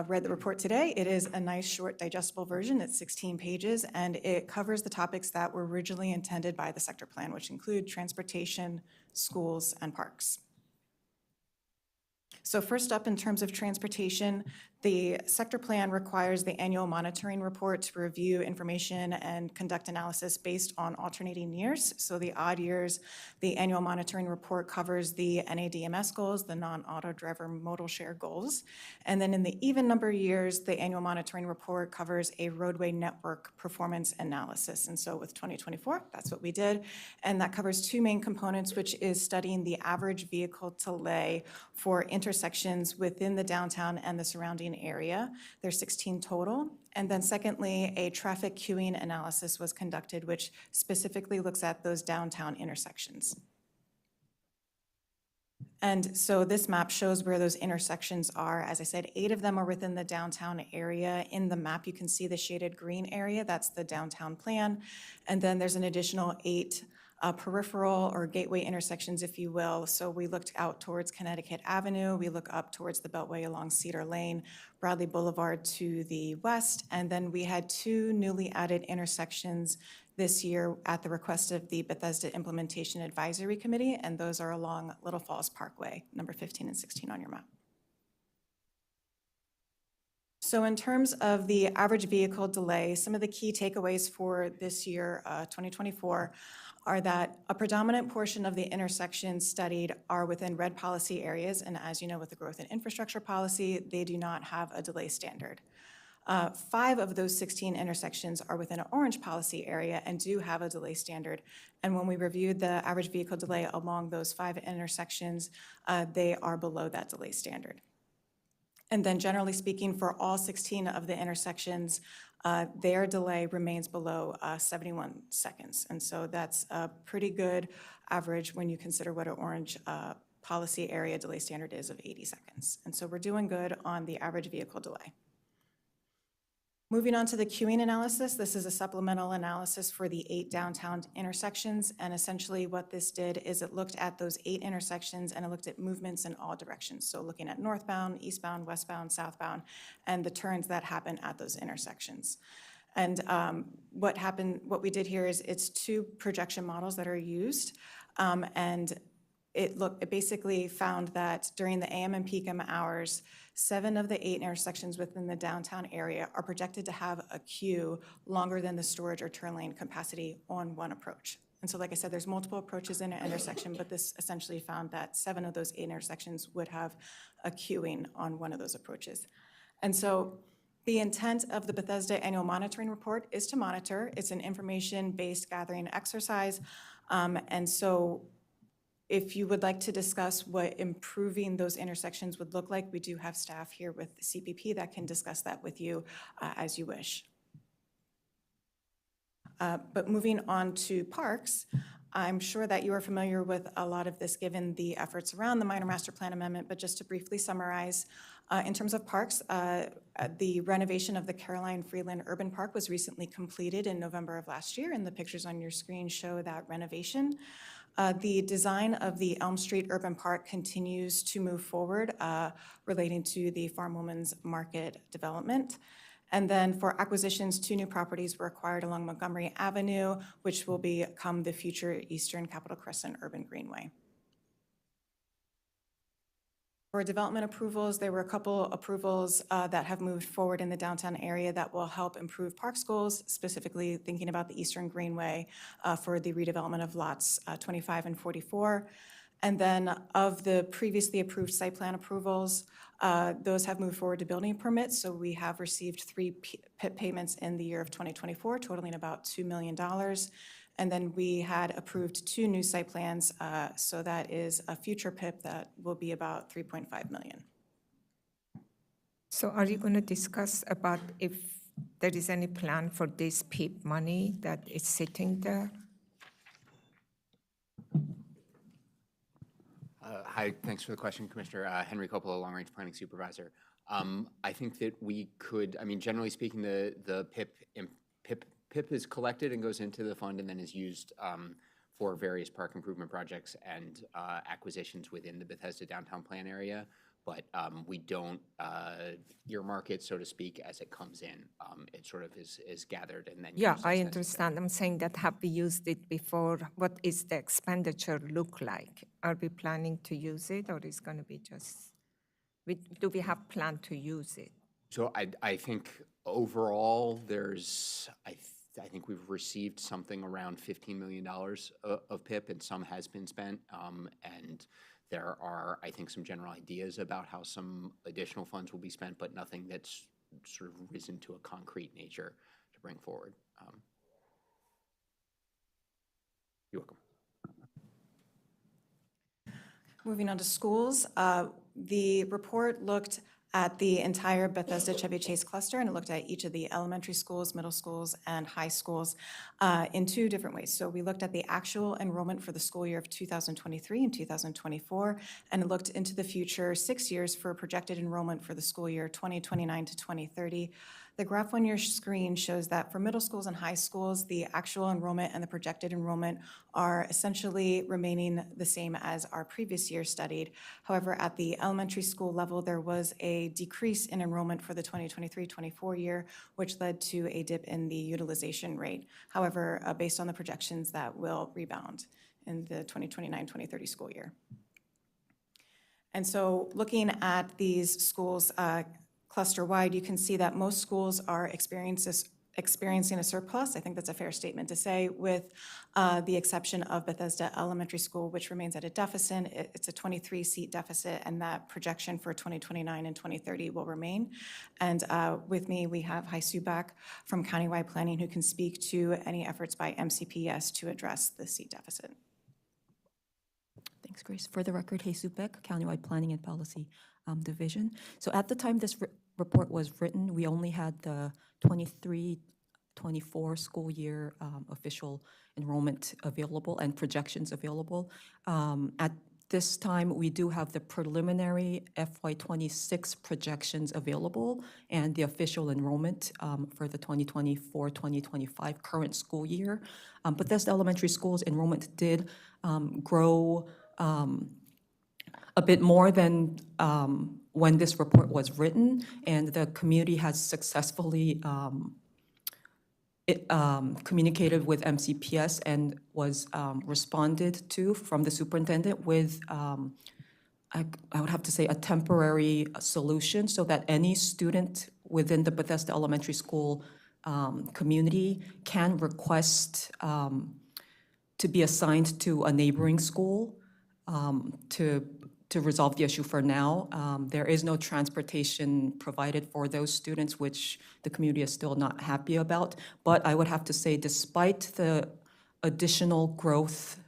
read the report today, it is a nice, short, digestible version. It's 16 pages, and it covers the topics that were originally intended by the sector plan, which include transportation, schools, and parks. So first up, in terms of transportation, the sector plan requires the annual monitoring report to review information and conduct analysis based on alternating years. So the odd years, the annual monitoring report covers the NADMS goals, the non-auto driver modal share goals. And then in the even number years, the annual monitoring report covers a roadway network performance analysis. And so with 2024, that's what we did. And that covers 2 main components, which is studying the average vehicle delay for intersections within the downtown and the surrounding area. There's 16 total. And then secondly, a traffic queuing analysis was conducted, which specifically looks at those downtown intersections. And so this map shows where those intersections are. As I said, 8 of them are within the downtown area. In the map, you can see the shaded green area. That's the downtown plan. And then there's an additional 8 peripheral or gateway intersections, if you will. So we looked out towards Connecticut Avenue, we look up towards the Beltway along Cedar Lane, Bradley Boulevard to the west, and then we had 2 newly added intersections this year at the request of the Bethesda Implementation Advisory Committee, and those are along Little Falls Parkway, number 15 and 16 on your map. So in terms of the average vehicle delay, some of the key takeaways for this year, 2024, are that a predominant portion of the intersections studied are within red policy areas, and as you know, with the growth in infrastructure policy, they do not have a delay standard. 5 of those 16 intersections are within an orange policy area and do have a delay standard. And when we reviewed the average vehicle delay along those 5 intersections, they are below that delay standard. And then generally speaking, for all 16 of the intersections, their delay remains below 71 seconds. And so that's a pretty good average when you consider what an orange policy area delay standard is of 80 seconds. And so we're doing good on the average vehicle delay. Moving on to the queuing analysis, this is a supplemental analysis for the 8 downtown intersections, and essentially what this did is it looked at those 8 intersections and it looked at movements in all directions. So looking at northbound, eastbound, westbound, southbound, and the turns that happen at those intersections. And what we did here is it's 2 projection models that are used, and it basically found that during the AM and PM hours, 7 of the 8 intersections within the downtown area are projected to have a queue longer than the storage or turn lane capacity on one approach. And so like I said, there's multiple approaches in an intersection, but this essentially found that 7 of those 8 intersections would have a queuing on one of those approaches. And so the intent of the Bethesda Annual Monitoring Report is to monitor. It's an information-based gathering exercise. And so if you would like to discuss what improving those intersections would look like, we do have staff here with the CPP that can discuss that with you as you wish. But moving on to parks, I'm sure that you are familiar with a lot of this given the efforts around the minor master plan amendment, but just to briefly summarize, in terms of parks, the renovation of the Caroline Freeland Urban Park was recently completed in November of last year, and the pictures on your screen show that renovation. The design of the Elm Street Urban Park continues to move forward relating to the Farm Women's Market development. And then for acquisitions, 2 new properties were acquired along Montgomery Avenue, which will become the future Eastern Capitol Crescent Urban Greenway. For development approvals, there were a couple approvals that have moved forward in the downtown area that will help improve park goals, specifically thinking about the Eastern Greenway for the redevelopment of lots 25 and 44. And then of the previously approved site plan approvals, those have moved forward to building permits. So we have received 3 PIP payments in the year of 2024, totaling about $2 million. And then we had approved 2 new site plans. So that is a future PIP that will be about $3.5 million. So are you going to discuss about if there is any plan for this PIP money that is sitting there? Hi, thanks for the question, Commissioner. Henry Coppola, Long Range Planning Supervisor. I think that we could, I mean, generally speaking, the PIP is collected and goes into the fund and then is used for various park improvement projects and acquisitions within the Bethesda downtown plan area. But we don't earmark it, so to speak, as it comes in. It sort of is gathered and then Yeah, used I as understand. I'm saying that have we used it before? What is the expenditure look like? Are we planning to use it, or is going to be just, do we have plan to use it? So I think overall, there's, I think we've received something around $15 million of PIP, and some has been spent. And there are, I think, some general ideas about how some additional funds will be spent, but nothing that's sort of risen to a concrete nature to bring forward. You're welcome. Moving on to schools, the report looked at the entire Bethesda Chevy Chase cluster, and it looked at each of the elementary schools, middle schools, and high schools in 2 different ways. So we looked at the actual enrollment for the school year of 2023 and 2024, and it looked into the future 6 years for projected enrollment for the school year 2029 to 2030. The graph on your screen shows that for middle schools and high schools, the actual enrollment and the projected enrollment are essentially remaining the same as our previous year studied. However, at the elementary school level, there was a decrease in enrollment for the 2023-24 year, which led to a dip in the utilization rate. However, based on the projections, that will rebound in the 2029-2030 school year. And so looking at these schools cluster-wide, you can see that most schools are experiencing a surplus. I think that's a fair statement to say, with the exception of Bethesda Elementary School, which remains at a deficit. It's a 23-seat deficit, and that projection for 2029 and 2030 will remain. And with me, we have Hai Subak from Countywide Planning, who can speak to any efforts by MCPS to address the seat deficit. Thanks, Grace. For the record, Hai Subak, Countywide Planning and Policy Division. So at the time this report was written, we only had the 23-24 school year official enrollment available and projections available. At this time, we do have the preliminary FY26 projections available and the official enrollment for the 2024-2025 current school year. Bethesda Elementary School's enrollment did grow a bit more than when this report was written, and the community has successfully communicated with MCPS and was responded to from the superintendent with, I would have to say, a temporary solution so that any student within the Bethesda Elementary School community can request to be assigned to a neighboring school to resolve the issue for now. There is no transportation provided for those students, which the community is still not happy about. But I would have to say, despite the additional growth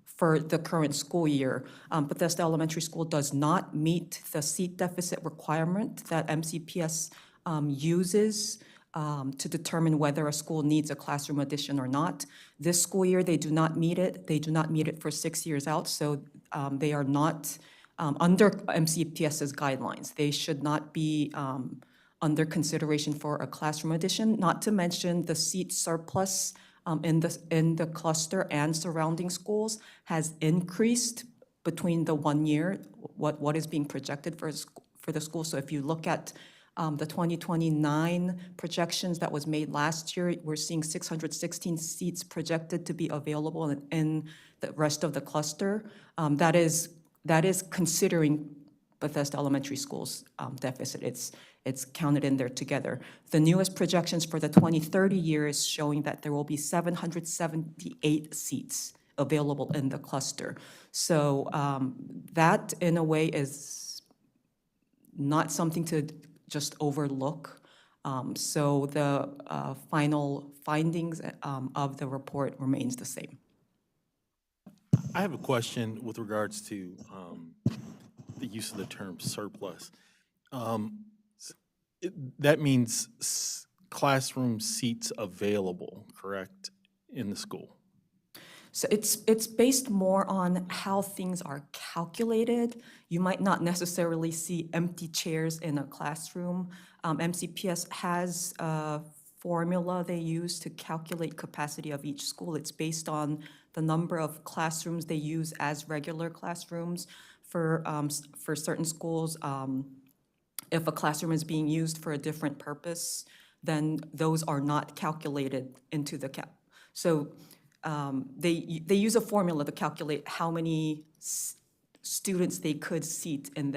for the current school year, Bethesda Elementary School does not meet the seat deficit requirement that MCPS uses to determine whether a school needs a classroom addition or not. This school year, they do not meet it. They do not meet it for 6 years out, so they are not under MCPS's guidelines. They should not be under consideration for a classroom addition, not to mention the seat surplus in the cluster and surrounding schools has increased between the 1 year, what is being projected for the school. So if you look at the 2029 projections that was made last year, we're seeing 616 seats projected to be available in the rest of the cluster. That is considering Bethesda Elementary School's deficit. It's counted in there together. The newest projections for the 2030 year is showing that there will be 778 seats available in the cluster. So that, in a way, is not something to just overlook. So the final findings of the report remains the same. I have a question with regards to the use of the term surplus. That means classroom seats available, correct, in the school? So it's based more on how things are calculated. You might not necessarily see empty chairs in a classroom. MCPS has a formula they use to calculate capacity of each school. It's based on the number of classrooms they use as regular classrooms. For certain schools, if a classroom is being used for a different purpose, then those are not calculated into the cap. So they use a formula to calculate how many students they could seat in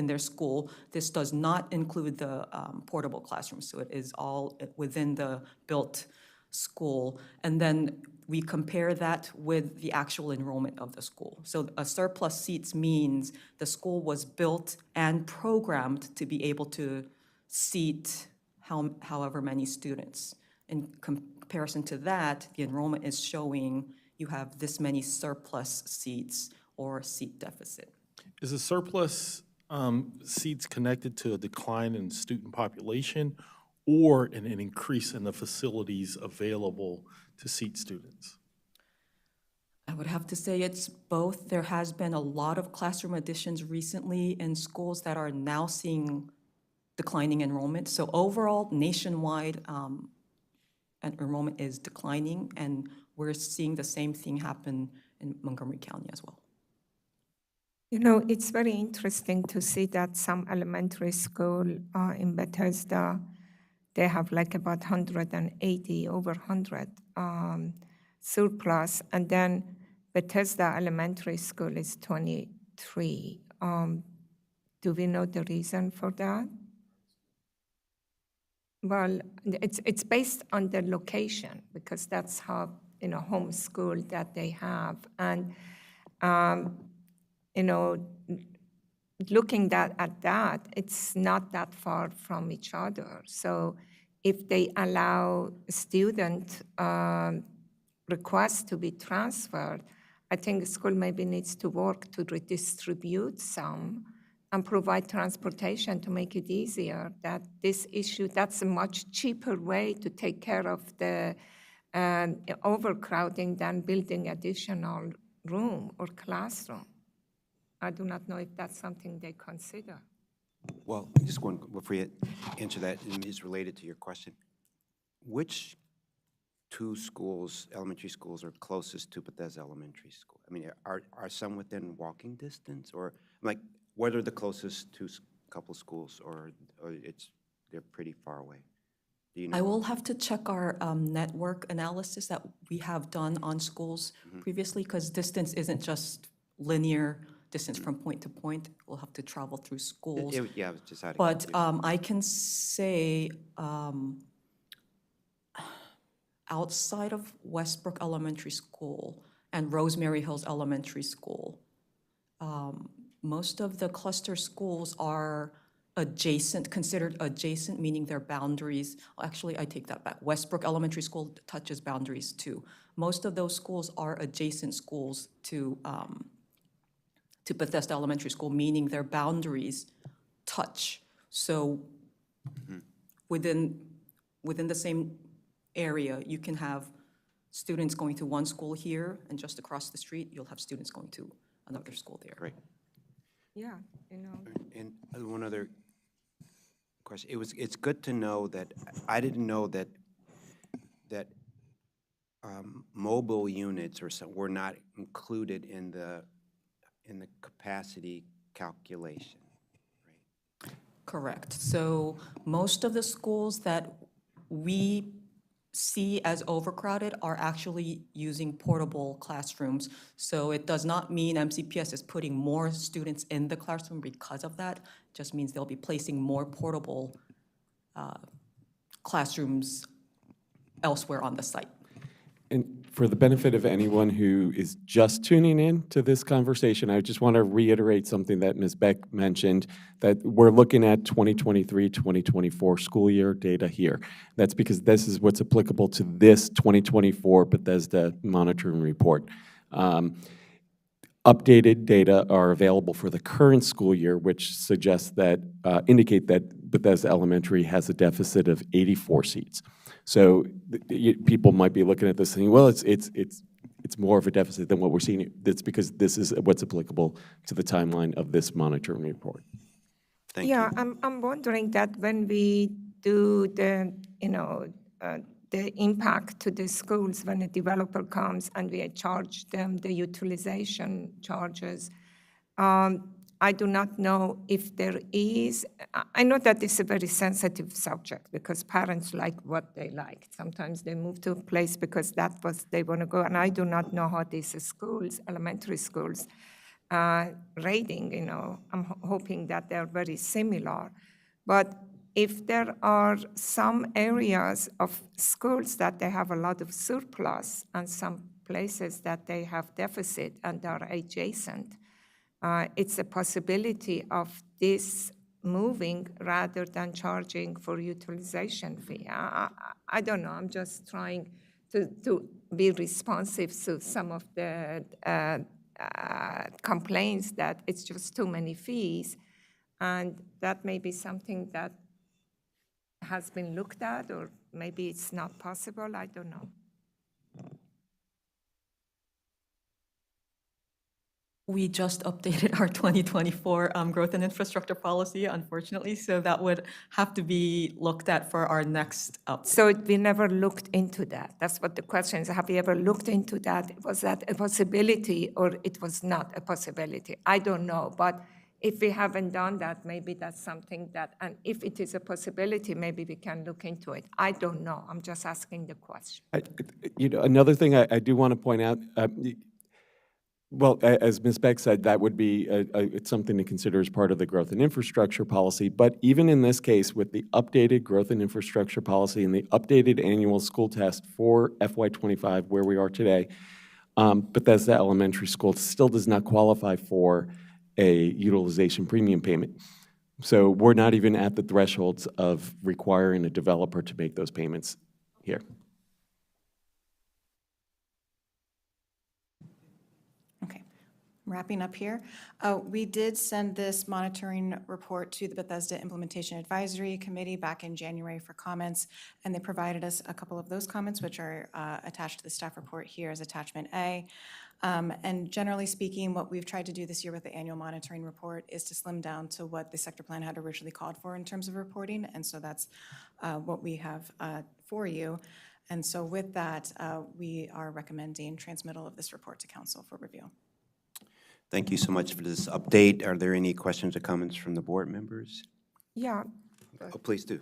their school. This does not include the portable classrooms, so it is all within the built school. And then we compare that with the actual enrollment of the school. So a surplus seats means the school was built and programmed to be able to seat however many students. In comparison to that, the enrollment is showing you have this many surplus seats or seat deficit. Is the surplus seats connected to a decline in student population or an increase in the facilities available to seat students? I would have to say it's both. There has been a lot of classroom additions recently in schools that are now seeing declining enrollment. So overall, nationwide, enrollment is declining, and we're seeing the same thing happen in Montgomery County as well. You know, it's very interesting to see that some elementary school in Bethesda, they have like about 180, over 100 surplus, and then Bethesda Elementary School is 23. Do we know the reason for that? Well, it's based on the location, because that's how, home school that they have. And, looking at that, it's not that far from each other. So if they allow student requests to be transferred, I think the school maybe needs to work to redistribute some and provide transportation to make it easier. That this issue, that's a much cheaper way to take care of the overcrowding than building additional room or classroom. I do not know if that's something they consider. Well, just one, before you answer that, and it's related to your question. Which two schools, elementary schools, are closest to Bethesda Elementary School? I mean, are some within walking distance, or like, what are the closest two couple schools, or they're pretty far away? Do you know? I will have to check our network analysis that we have done on schools previously, because distance isn't just linear distance from point to point. We'll have to travel through schools. Yeah, I was just out of But curiosity. I can say outside of Westbrook Elementary School and Rosemary Hills Elementary School, most of the cluster schools are adjacent, considered adjacent, meaning their boundaries. Actually, I take that back. Westbrook Elementary School touches boundaries too. Most of those schools are adjacent schools to Bethesda Elementary School, meaning their boundaries touch. So within within the same area, you can have students going to one school here, and just across the street, you'll have students going to another school there. Great. Yeah, you know. And one other question. It's good to know that, I didn't know that mobile units were not included in the capacity calculation. Correct. So most of the schools that we see as overcrowded are actually using portable classrooms. So it does not mean MCPS is putting more students in the classroom because of that. It just means they'll be placing more portable classrooms elsewhere on the site. And for the benefit of anyone who is just tuning in to this conversation, I just want to reiterate something that Ms. Beck mentioned, that we're looking at 2023, 2024 school year data here. That's because this is what's applicable to this 2024 Bethesda monitoring report. Updated data are available for the current school year, which suggests that, indicate that Bethesda Elementary has a deficit of 84 seats. So people might be looking at this saying, well, it's more of a deficit than what we're seeing. That's because this is what's applicable to the timeline of this monitoring report. Thank you. Yeah, I'm wondering that when we do the, the impact to the schools when a developer comes and we charge them the utilization charges, I do not know if there is, I know that it's a very sensitive subject because parents like what they like. Sometimes they move to a place because that was they want to go, and I do not know how these schools, elementary schools, rating, I'm hoping that they're very similar. But if there are some areas of schools that they have a lot of surplus and some places that they have deficit and are adjacent, it's a possibility of this moving rather than charging for utilization fee. I don't know, I'm just trying to be responsive to some of the complaints that it's just too many fees, and that may be something that has been looked at, or maybe it's not possible, I don't know. We just updated our 2024 growth and infrastructure policy, unfortunately, so that would have to be looked at for our next update. So we never looked into that. That's what the question is. Have we ever looked into that? Was that a possibility or it was not a possibility? I don't know. But if we haven't done that, maybe that's something that, and if it is a possibility, maybe we can look into it. I don't know. I'm just asking the question. Another thing I do want to point out, well, as Ms. Beck said, that would be it's something to consider as part of the growth and infrastructure policy. But even in this case, with the updated growth and infrastructure policy and the updated annual school test for FY25, where we are today, Bethesda Elementary School still does not qualify for a utilization premium payment. So we're not even at the thresholds of requiring a developer to make those payments here. Wrapping up here, we did send this monitoring report to the Bethesda Implementation Advisory Committee back in January for comments, and they provided us a couple of those comments, which are attached to the staff report here as Attachment A. And generally speaking, what we've tried to do this year with the annual monitoring report is to slim down to what the sector plan had originally called for in terms of reporting, and so that's what we have for you. And so with that, we are recommending transmittal of this report to council for review. Thank you so much for this update. Are there any questions or comments from the board members? Yeah. Oh, please do.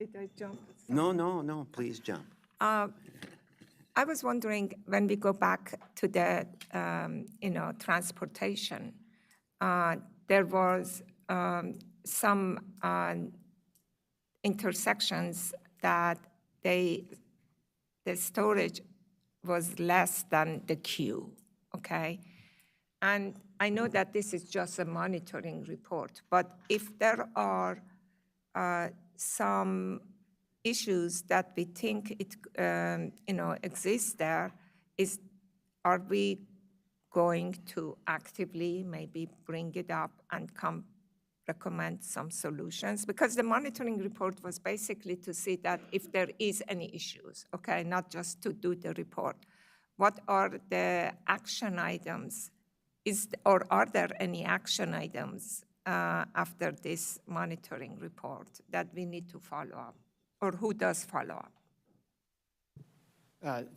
Did I jump? No, please jump. I was wondering, when we go back to the, transportation, there was some intersections that the storage was less than the queue, okay? And I know that this is just a monitoring report, but if there are some issues that we think it exists there, are we going to actively maybe bring it up and come recommend some solutions, because the monitoring report was basically to see that if there is any issues, okay, not just to do the report. What are the action items? Or are there any action items after this monitoring report that we need to follow up? Or who does follow up?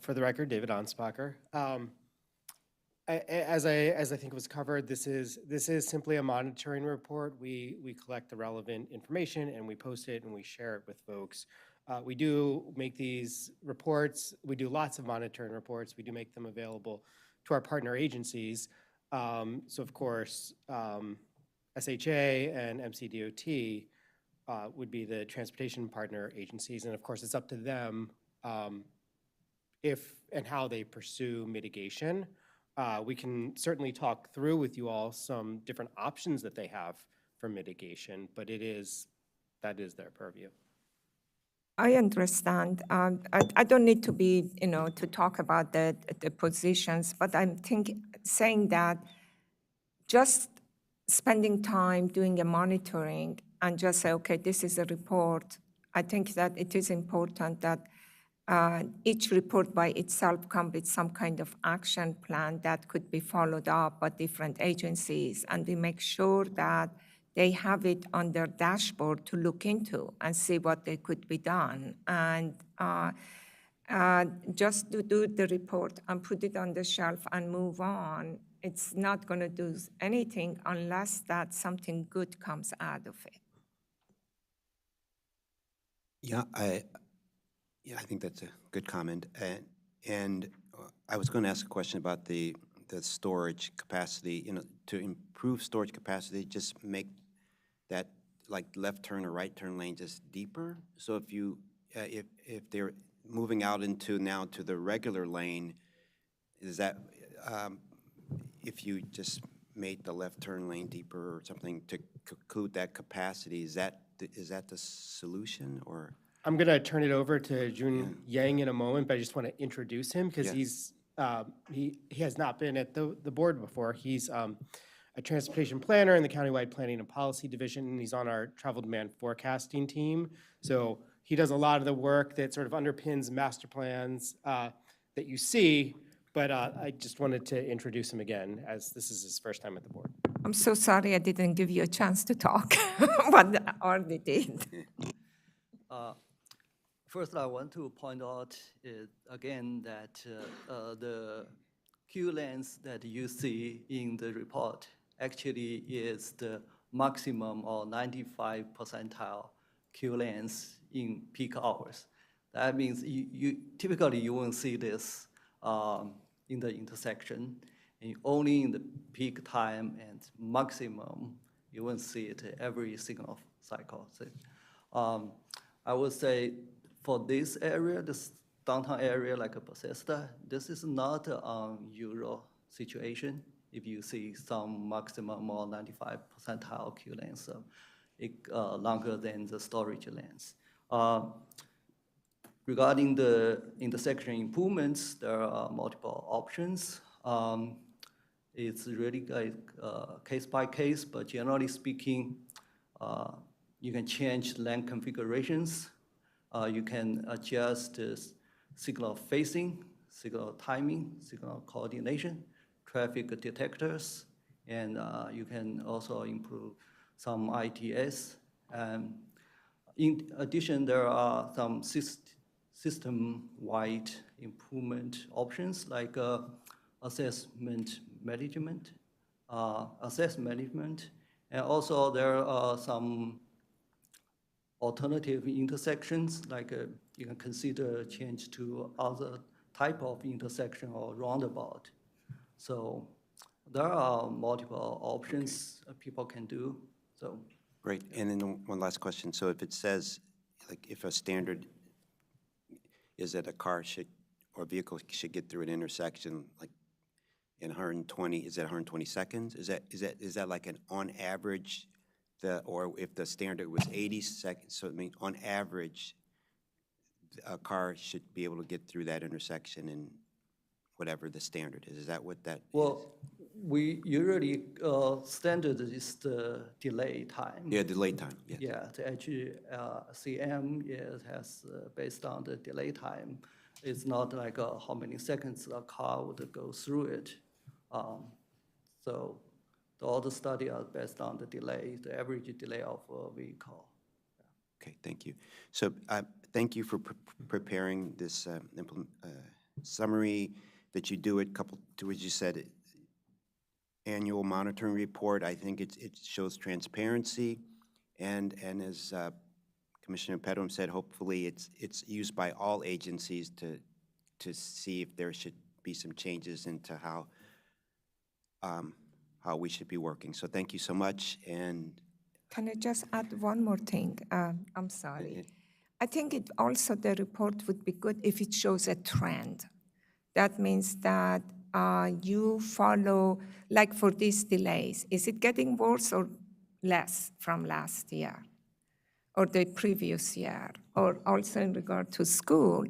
For the record, David Anspacher. As I think was covered, this is simply a monitoring report. We collect the relevant information and we post it and we share it with folks. We do make these reports. We do lots of monitoring reports. We do make them available to our partner agencies. So of course, SHA and MCDOT would be the transportation partner agencies. And of course, it's up to them if and how they pursue mitigation. We can certainly talk through with you all some different options that they have for mitigation, but that is their purview. I understand. I don't need to be, to talk about the positions, but I'm saying that just spending time doing a monitoring and just say, okay, this is a report. I think that it is important that each report by itself comes with some kind of action plan that could be followed up by different agencies, and we make sure that they have it on their dashboard to look into and see what they could be done. And just to do the report and put it on the shelf and move on, it's not going to do anything unless that something good comes out of it. Yeah, I think that's a good comment. And I was going to ask a question about the storage capacity. To improve storage capacity, just make that like left turn or right turn lane just deeper. So if you if they're moving out now to the regular lane, is that if you just made the left turn lane deeper or something to include that capacity, is that the solution? Or I'm going to turn it over to Jun Yang in a moment, but I just want to introduce him because he has not been at the board before. He's a transportation planner in the countywide planning and policy division, and he's on our travel demand forecasting team. So he does a lot of the work that sort of underpins master plans that you see, but I just wanted to introduce him again as this is his first time at the board. I'm so sorry I didn't give you a chance to talk, but I already did. First, I want to point out again that the queue length that you see in the report actually is the maximum or 95 percentile queue length in peak hours. That means typically you won't see this in the intersection, and only in the peak time and maximum you won't see it every signal cycle. So, I would say for this area, this downtown area like a Bethesda, this is not an unusual situation. If you see some maximum or 95 percentile queue length, longer than the storage length. Regarding the intersection improvements, there are multiple options. It's really case by case, but generally speaking, you can change lane configurations. You can adjust signal facing, signal timing, signal coordination, traffic detectors, and you can also improve some ITS. In addition, there are some system-wide improvement options like assessment management, and also there are some alternative intersections, like you can consider change to other type of intersection or roundabout. So there are multiple options people can do. So great. And then one last question. So if it says, like, if a standard is that a car or vehicle should get through an intersection like in 120, is that 120 seconds? Is that like an on average? Or if the standard was 80 seconds, so I mean, on average, a car should be able to get through that intersection in whatever the standard is. Is that what that is? we usually, standard is the delay time. Yeah, delay time, yes. Yeah, the HCM has, based on the delay time. It's not like how many seconds a car would go through it. So all the study are based on the delay, the average delay of a vehicle. Okay, thank you. So thank you for preparing this summary that you do it, coupled to, as you said, annual monitoring report. I think it shows transparency, and as Commissioner Pedram said, hopefully it's used by all agencies to see if there should be some changes into how we should be working. So thank you so much, and Can I just add one more thing? I'm sorry. I think it also, the report would be good if it shows a trend. That means that you follow, like for these delays, is it getting worse or less from last year or the previous year? Or also in regard to school,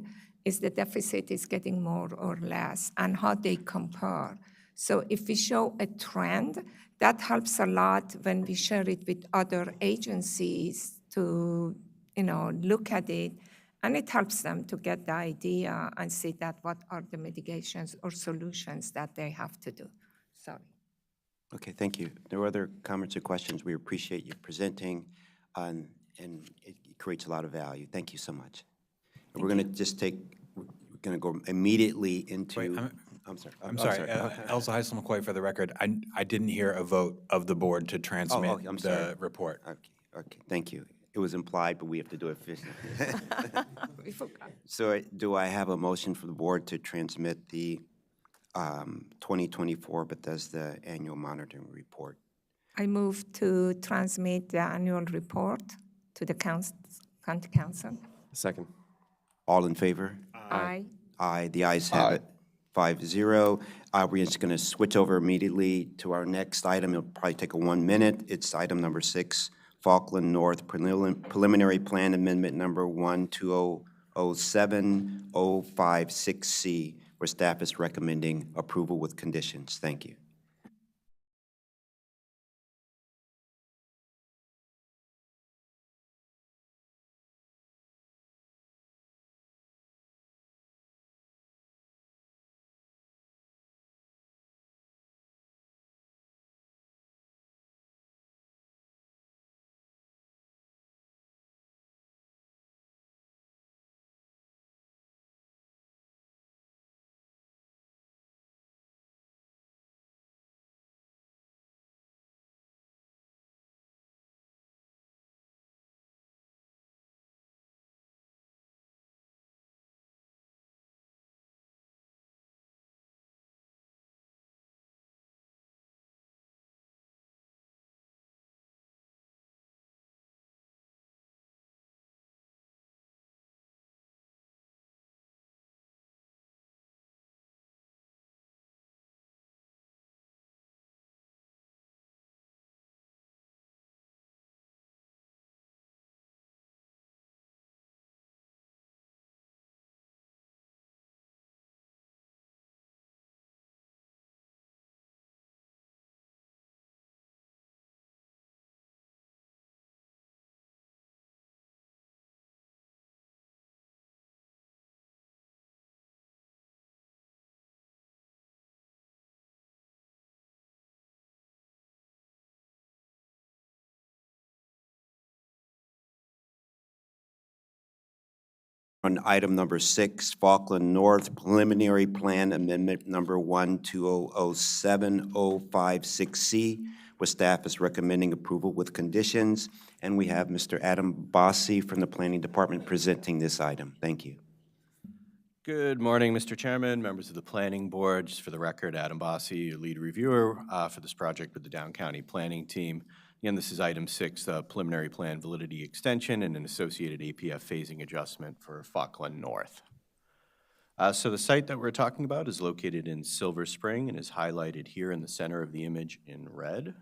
is the deficit is getting more or less, and how they compare? So if we show a trend, that helps a lot when we share it with other agencies to, look at it, and it helps them to get the idea and see that what are the mitigations or solutions that they have to do. Sorry. okay, thank you. No other comments or questions. We appreciate you presenting, and it creates a lot of value. Thank you so much. And we're going to just we're going to go immediately into. Wait, I'm sorry. I'm sorry. Elsa Heisel McCoy for the record. I didn't hear a vote of the board to transmit I'm sorry. the report. Okay, thank you. It was implied, but we have to do it officially. We forgot. So do I have a motion for the board to transmit the 2024 Bethesda Annual Monitoring Report? I move to transmit the annual report to the county council. Second. All in favor? Aye. Aye, the ayes have it, 5-0. We're just going to switch over immediately to our next item. It'll probably take 1 minute. It's item number 6, Falkland North Preliminary Plan Amendment number 12007-056C, where staff is recommending approval with conditions. Thank you. On item number 6, Falkland North Preliminary Plan Amendment number 12007-056C, where staff is recommending approval with conditions. And we have Mr. Adam Bossi from the Planning Department presenting this item. Thank you. Good morning, Mr. Chairman, members of the Planning Board. Just for the record, Adam Bossi, your lead reviewer for this project with the Down County Planning Team. Again, this is item 6, preliminary plan validity extension and an associated APF phasing adjustment for Falkland North. So the site that we're talking about is located in Silver Spring and is highlighted here in the center of the image in red.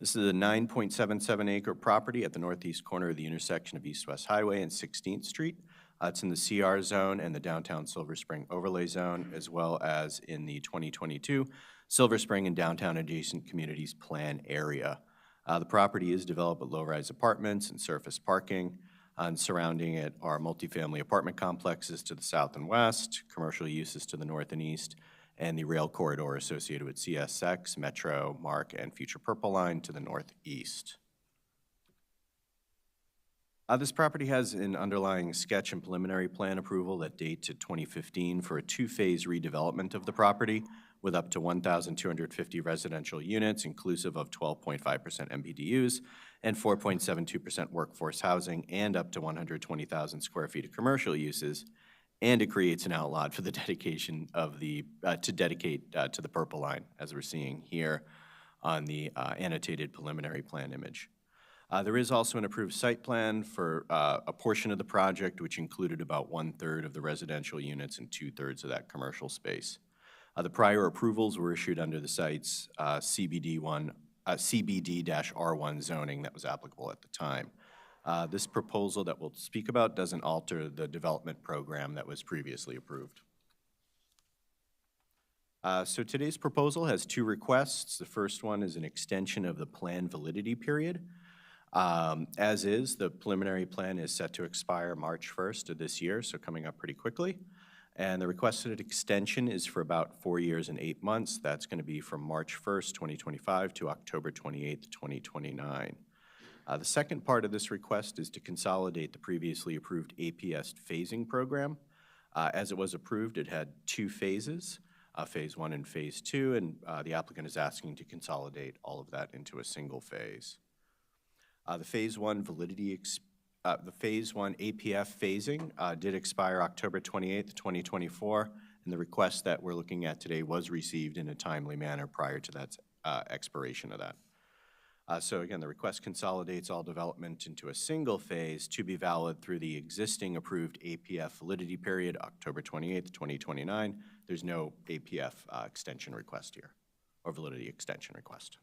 This is a 9.77 acre property at the northeast corner of the intersection of East-West Highway and 16th Street. It's in the CR zone and the downtown Silver Spring overlay zone, as well as in the 2022 Silver Spring and downtown adjacent communities plan area. The property is developed with low-rise apartments and surface parking. And surrounding it are multifamily apartment complexes to the south and west, commercial uses to the north and east, and the rail corridor associated with CSX, Metro, MARC, and Future Purple Line to the northeast. This property has an underlying sketch and preliminary plan approval that date to 2015 for a two-phase redevelopment of the property with up to 1,250 residential units, inclusive of 12.5% MPDUs and 4.72% workforce housing, and up to 120,000 square feet of commercial uses. And it creates an outlot for the dedication of the, to dedicate to the Purple Line, as we're seeing here on the annotated preliminary plan image. There is also an approved site plan for a portion of the project, which included about 1/3 of the residential units and 2/3 of that commercial space. The prior approvals were issued under the site's CBD-R1 zoning that was applicable at the time. This proposal that we'll speak about doesn't alter the development program that was previously approved. So today's proposal has two requests. The first one is an extension of the plan validity period. As is, the preliminary plan is set to expire March 1st of this year, so coming up pretty quickly. And the requested extension is for about 4 years and 8 months. That's going to be from March 1st, 2025 to October 28th, 2029. The second part of this request is to consolidate the previously approved APS phasing program. As it was approved, it had two phases, Phase 1 and Phase 2, and the applicant is asking to consolidate all of that into a single phase. The Phase 1 APF phasing did expire October 28th, 2024, and the request that we're looking at today was received in a timely manner prior to that expiration of that. So again, the request consolidates all development into a single phase to be valid through the existing approved APF validity period, October 28th, 2029. There's no APF extension request here, or validity extension request.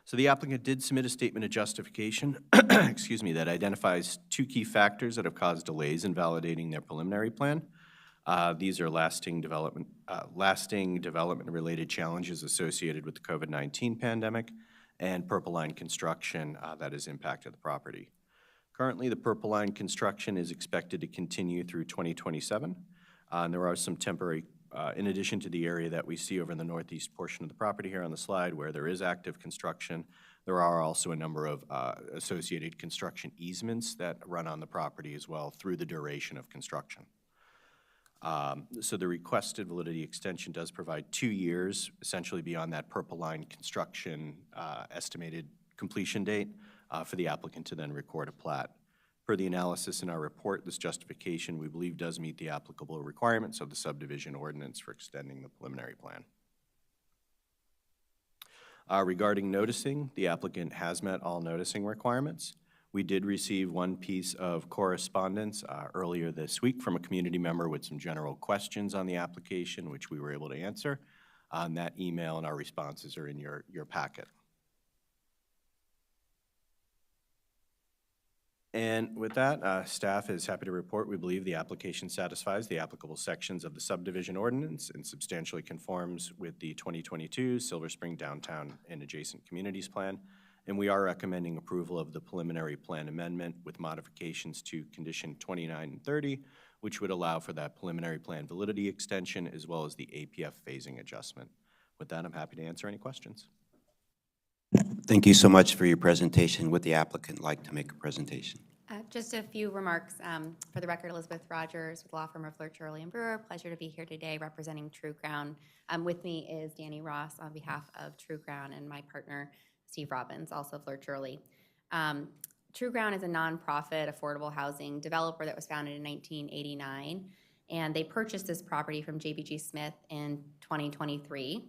So the applicant did submit a statement of justification, excuse me, that identifies two key factors that have caused delays in validating their preliminary plan. These are lasting development-related challenges associated with the COVID-19 pandemic and Purple Line construction that has impacted the property. Currently, the Purple Line construction is expected to continue through 2027, and there are some temporary in addition to the area that we see over in the northeast portion of the property here on the slide where there is active construction, there are also a number of associated construction easements that run on the property as well through the duration of construction. So the requested validity extension does provide 2 years, essentially beyond that Purple Line construction estimated completion date for the applicant to then record a plat. Per the analysis in our report, this justification, we believe, does meet the applicable requirements of the subdivision ordinance for extending the preliminary plan. Regarding noticing, the applicant has met all noticing requirements. We did receive one piece of correspondence earlier this week from a community member with some general questions on the application, which we were able to answer. That email and our responses are in your packet. And with that, staff is happy to report we believe the application satisfies the applicable sections of the subdivision ordinance and substantially conforms with the 2022 Silver Spring Downtown and Adjacent Communities Plan. And we are recommending approval of the preliminary plan amendment with modifications to condition 29 and 30, which would allow for that preliminary plan validity extension as well as the APF phasing adjustment. With that, I'm happy to answer any questions. Thank you so much for your presentation. Would the applicant like to make a presentation? Just a few remarks. For the record, Elizabeth Rogers with law firm of Flirt, Shirley & Brewer. Pleasure to be here today representing True Ground. With me is Danny Ross on behalf of True Ground and my partner, Steve Robbins, also Flirt Shirley. True Ground is a nonprofit affordable housing developer that was founded in 1989, and they purchased this property from JBG Smith in 2023.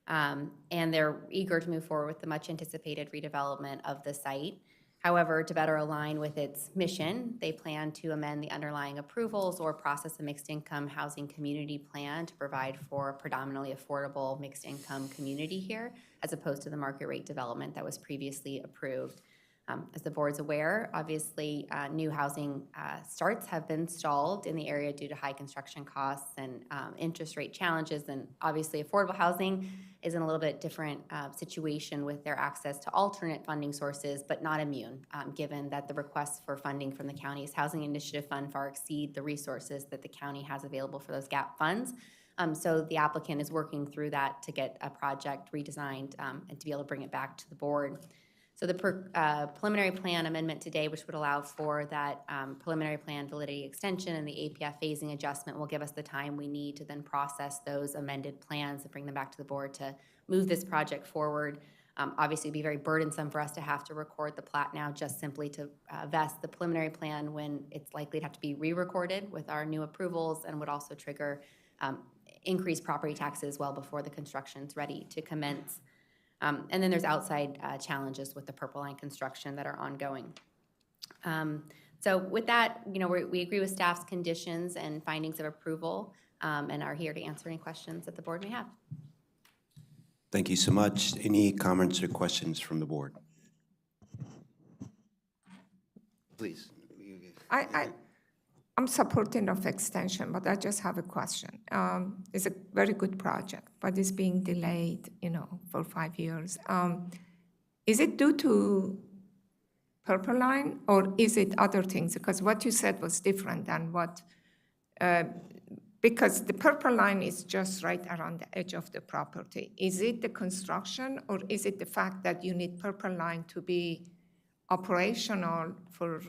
And they're eager to move forward with the much anticipated redevelopment of the site. However, to better align with its mission, they plan to amend the underlying approvals or process a mixed income housing community plan to provide for a predominantly affordable mixed income community here, as opposed to the market rate development that was previously approved. As the board's aware, obviously, new housing starts have been stalled in the area due to high construction costs and interest rate challenges. And obviously, affordable housing is in a little bit different situation with their access to alternate funding sources, but not immune, given that the requests for funding from the county's Housing Initiative Fund far exceed the resources that the county has available for those GAP funds. So the applicant is working through that to get a project redesigned and to be able to bring it back to the board. So the preliminary plan amendment today, which would allow for that preliminary plan validity extension and the APF phasing adjustment, will give us the time we need to then process those amended plans and bring them back to the board to move this project forward. Obviously, it'd be very burdensome for us to have to record the plat now just simply to vest the preliminary plan when it's likely to have to be re-recorded with our new approvals, and would also trigger increased property taxes well before the construction's ready to commence. And then there's outside challenges with the Purple Line construction that are ongoing. So with that, we agree with staff's conditions and findings of approval, and are here to answer any questions that the board may have. Thank you so much. Any comments or questions from the board? Please. I'm supporting of extension, but I just have a question. It's a very good project, but it's being delayed, for 5 years. Is it due to Purple Line, or is it other things? Because what you said was different than what, because the Purple Line is just right around the edge of the property. Is it the construction, or is it the fact that you need Purple Line to be operational for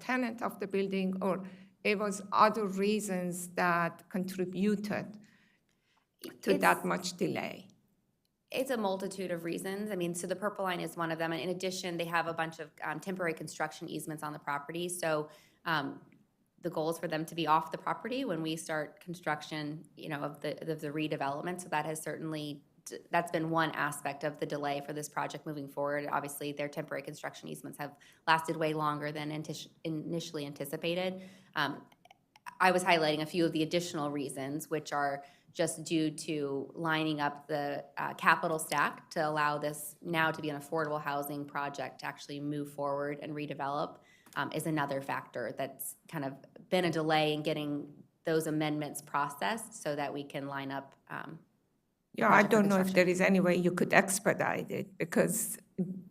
tenant of the building, or it was other reasons that contributed to that much delay? It's a multitude of reasons. So the Purple Line is one of them. And in addition, they have a bunch of temporary construction easements on the property. So the goal is for them to be off the property when we start construction, of the redevelopment. So that has certainly, that's been one aspect of the delay for this project moving forward. Obviously, their temporary construction easements have lasted way longer than initially anticipated. I was highlighting a few of the additional reasons, which are just due to lining up the capital stack to allow this now to be an affordable housing project to actually move forward and redevelop, is another factor that's kind of been a delay in getting those amendments processed so that we can line up. Yeah, I don't know if there is any way you could expedite it, because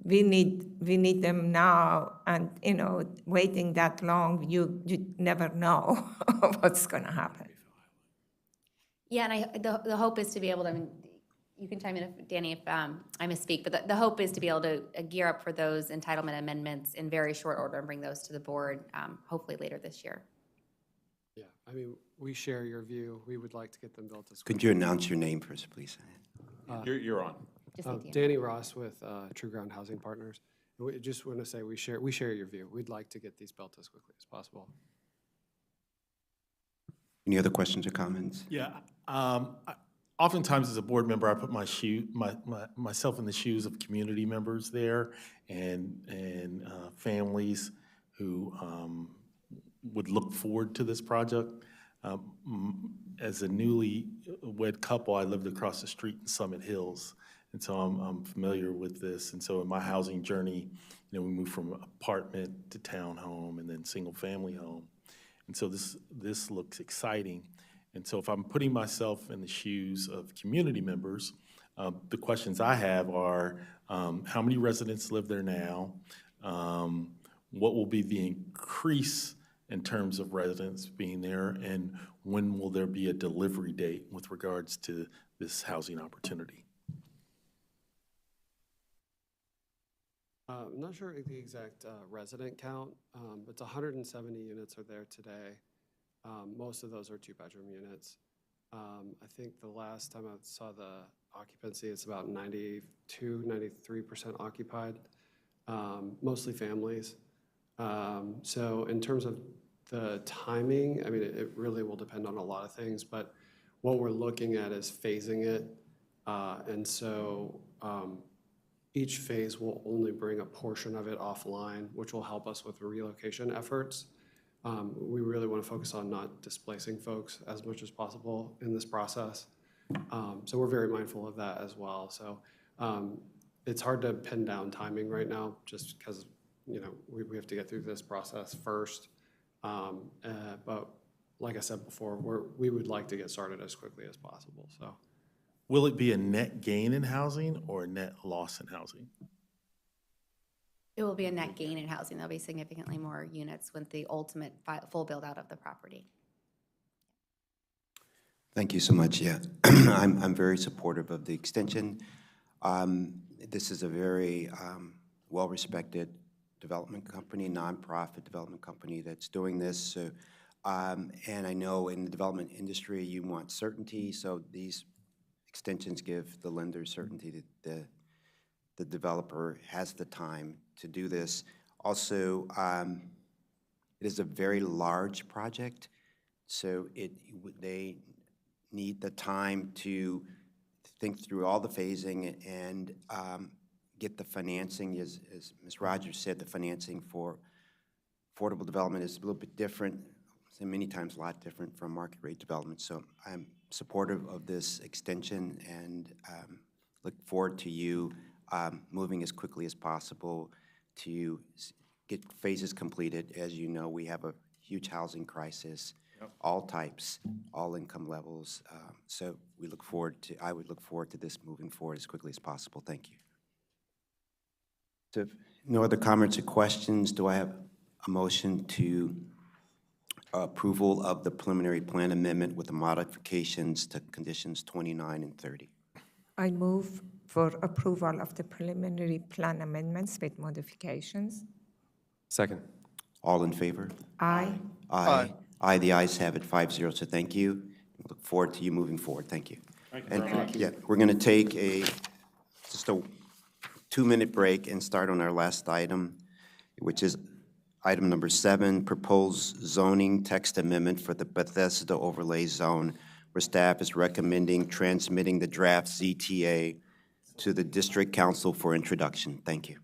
we need them now, and waiting that long, you never know what's going to happen. Yeah, and the hope is to be able to, you can chime in, Danny, if I misspeak, but the hope is to be able to gear up for those entitlement amendments in very short order and bring those to the board, hopefully later this year. Yeah, we share your view. We would like to get them built as Could you announce your name first, please? You're on. Danny Ross with True Ground Housing Partners. We just want to say we share your view. We'd like to get these built as quickly as possible. Any other questions or comments? Yeah. Oftentimes, as a board member, I put myself in the shoes of community members there and families who would look forward to this project. As a newly wed couple, I lived across the street in Summit Hills, and so I'm familiar with this. And so in my housing journey, we moved from apartment to townhome and then single-family home. And so this looks exciting. And so if I'm putting myself in the shoes of community members, the questions I have are, how many residents live there now? What will be the increase in terms of residents being there? And when will there be a delivery date with regards to this housing opportunity? I'm not sure the exact resident count, but it's 170 units are there today. Most of those are two-bedroom units. I think the last time I saw the occupancy, it's about 92, 93% occupied, mostly families. So in terms of the timing, it really will depend on a lot of things, but what we're looking at is phasing it. And so each phase will only bring a portion of it offline, which will help us with the relocation efforts. We really want to focus on not displacing folks as much as possible in this process. So we're very mindful of that as well. So it's hard to pin down timing right now, just because, we have to get through this process first. But like I said before, we would like to get started as quickly as possible, so. Will it be a net gain in housing or a net loss in housing? It will be a net gain in housing. There'll be significantly more units with the ultimate full build-out of the property. Thank you so much. Yeah, I'm very supportive of the extension. This is a very well-respected development company, nonprofit development company that's doing this. So, and I know in the development industry, you want certainty, so these extensions give the lenders certainty that the developer has the time to do this. Also, it is a very large project, so they need the time to think through all the phasing and get the financing. As Ms. Rogers said, the financing for affordable development is a little bit different, and many times a lot different from market rate development. So I'm supportive of this extension and look forward to you moving as quickly as possible to get phases completed. As you know, we have a huge housing crisis, all types, all income levels. So I would look forward to this moving forward as quickly as possible. Thank you. So if no other comments or questions, do I have a motion to approval of the preliminary plan amendment with the modifications to conditions 29 and 30? I move for approval of the preliminary plan amendments with modifications. Second. All in favor? Aye. Aye. Aye, the ayes have it, 5-0, so thank you. Look forward to you moving forward. Thank you. Thank you very much. Yeah, we're going to take just a 2-minute break and start on our last item, which is item number 7, proposed zoning text amendment for the Bethesda overlay zone, where staff is recommending transmitting the draft ZTA to the District Council for introduction. Thank you.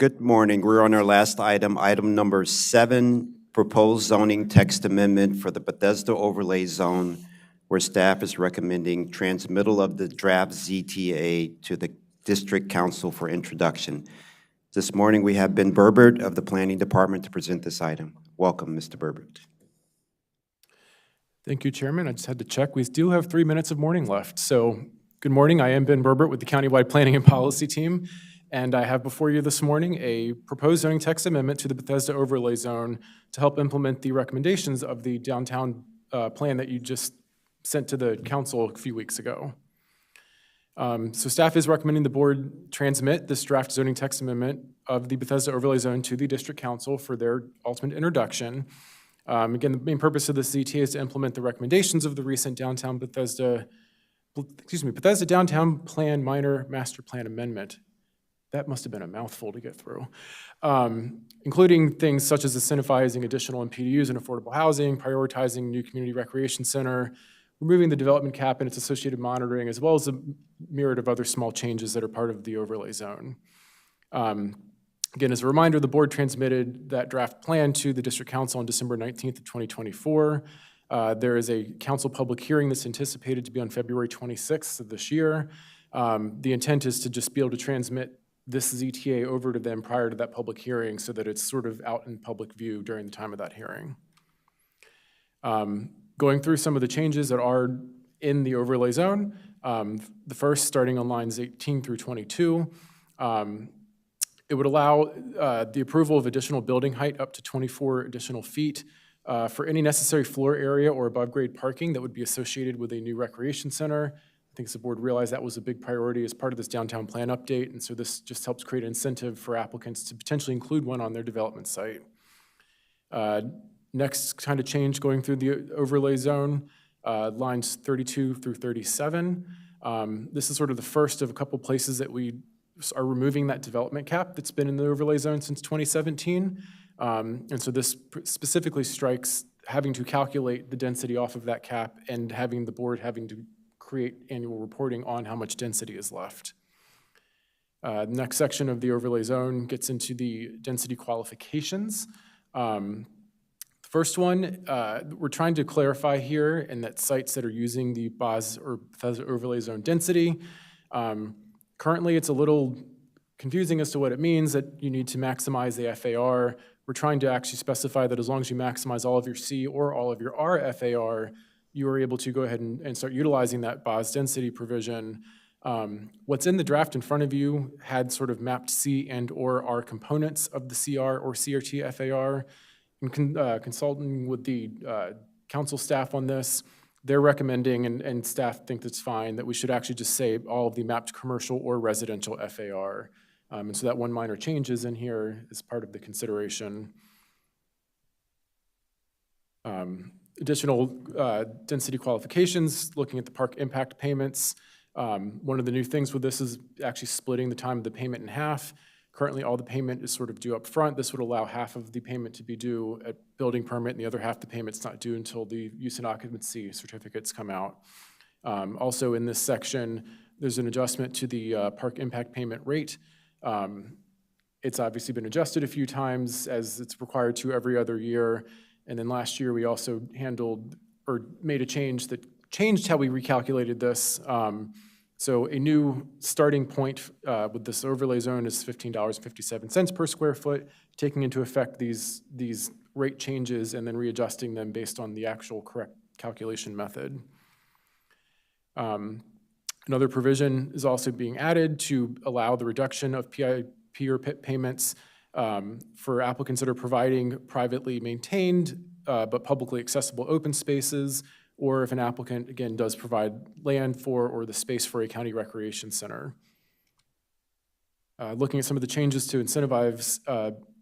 Good morning. We're on our last item, item number 7, proposed zoning text amendment for the Bethesda overlay zone, where staff is recommending transmittal of the draft ZTA to the District Council for introduction. This morning, we have Ben Berbert of the Planning Department to present this item. Welcome, Mr. Berbert. Thank you, Chairman. I just had to check. We do have 3 minutes of morning left. So good morning. I am Ben Berbert with the Countywide Planning and Policy Team, and I have before you this morning a proposed zoning text amendment to the Bethesda overlay zone to help implement the recommendations of the downtown plan that you just sent to the council a few weeks ago. So staff is recommending the board transmit this draft zoning text amendment of the Bethesda overlay zone to the district council for their ultimate introduction. Again, the main purpose of the ZTA is to implement the recommendations of the recent Bethesda Downtown Plan Minor Master Plan Amendment. That must have been a mouthful to get through. Including things such as incentivizing additional MPDUs and affordable housing, prioritizing new community recreation center, removing the development cap and its associated monitoring, as well as a myriad of other small changes that are part of the overlay zone. Again, as a reminder, the board transmitted that draft plan to the district council on December 19th of 2024. There is a council public hearing that's anticipated to be on February 26th of this year. The intent is to just be able to transmit this ZTA over to them prior to that public hearing so that it's sort of out in public view during the time of that hearing. Going through some of the changes that are in the overlay zone, the first starting on lines 18 through 22, it would allow the approval of additional building height up to 24 additional feet for any necessary floor area or above grade parking that would be associated with a new recreation center. I think the board realized that was a big priority as part of this downtown plan update, and so this just helps create an incentive for applicants to potentially include one on their development site. Next kind of change going through the overlay zone, lines 32 through 37. This is sort of the first of a couple places that we are removing that development cap that's been in the overlay zone since 2017. And so this specifically strikes having to calculate the density off of that cap and having the board having to create annual reporting on how much density is left. The next section of the overlay zone gets into the density qualifications. First one, we're trying to clarify here in that sites that are using the BOZ or Bethesda overlay zone density. Currently, it's a little confusing as to what it means that you need to maximize the FAR. We're trying to actually specify that as long as you maximize all of your C or all of your R FAR, you are able to go ahead and start utilizing that BOZ density provision. What's in the draft in front of you had sort of mapped C and or R components of the CR or CRT FAR. In consulting with the council staff on this, they're recommending, and staff think that's fine, that we should actually just say all of the mapped commercial or residential FAR. And so that one minor change is in here as part of the consideration. Additional density qualifications, looking at the park impact payments. One of the new things with this is actually splitting the time of the payment in half. Currently, all the payment is sort of due up front. This would allow half of the payment to be due at building permit, and the other half the payment's not due until the use and occupancy certificates come out. Also in this section, there's an adjustment to the park impact payment rate. It's obviously been adjusted a few times as it's required to every other year. And then last year, we also handled or made a change that changed how we recalculated this. So a new starting point with this overlay zone is $15.57 per square foot, taking into effect these rate changes and then readjusting them based on the actual correct calculation method. Another provision is also being added to allow the reduction of PIP or PIP payments for applicants that are providing privately maintained but publicly accessible open spaces, or if an applicant, again, does provide land for or the space for a county recreation center. Looking at some of the changes to incentivize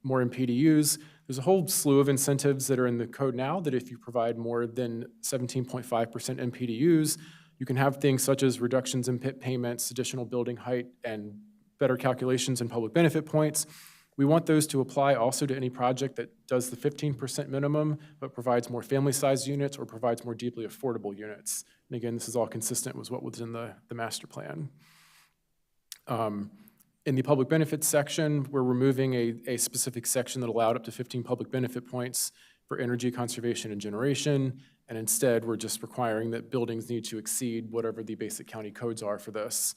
more MPDUs, there's a whole slew of incentives that are in the code now that if you provide more than 17.5% MPDUs, you can have things such as reductions in PIP payments, additional building height, and better calculations in public benefit points. We want those to apply also to any project that does the 15% minimum, but provides more family-sized units or provides more deeply affordable units. And again, this is all consistent with what was in the master plan. In the public benefits section, we're removing a specific section that allowed up to 15 public benefit points for energy conservation and generation, and instead, we're just requiring that buildings need to exceed whatever the basic county codes are for this.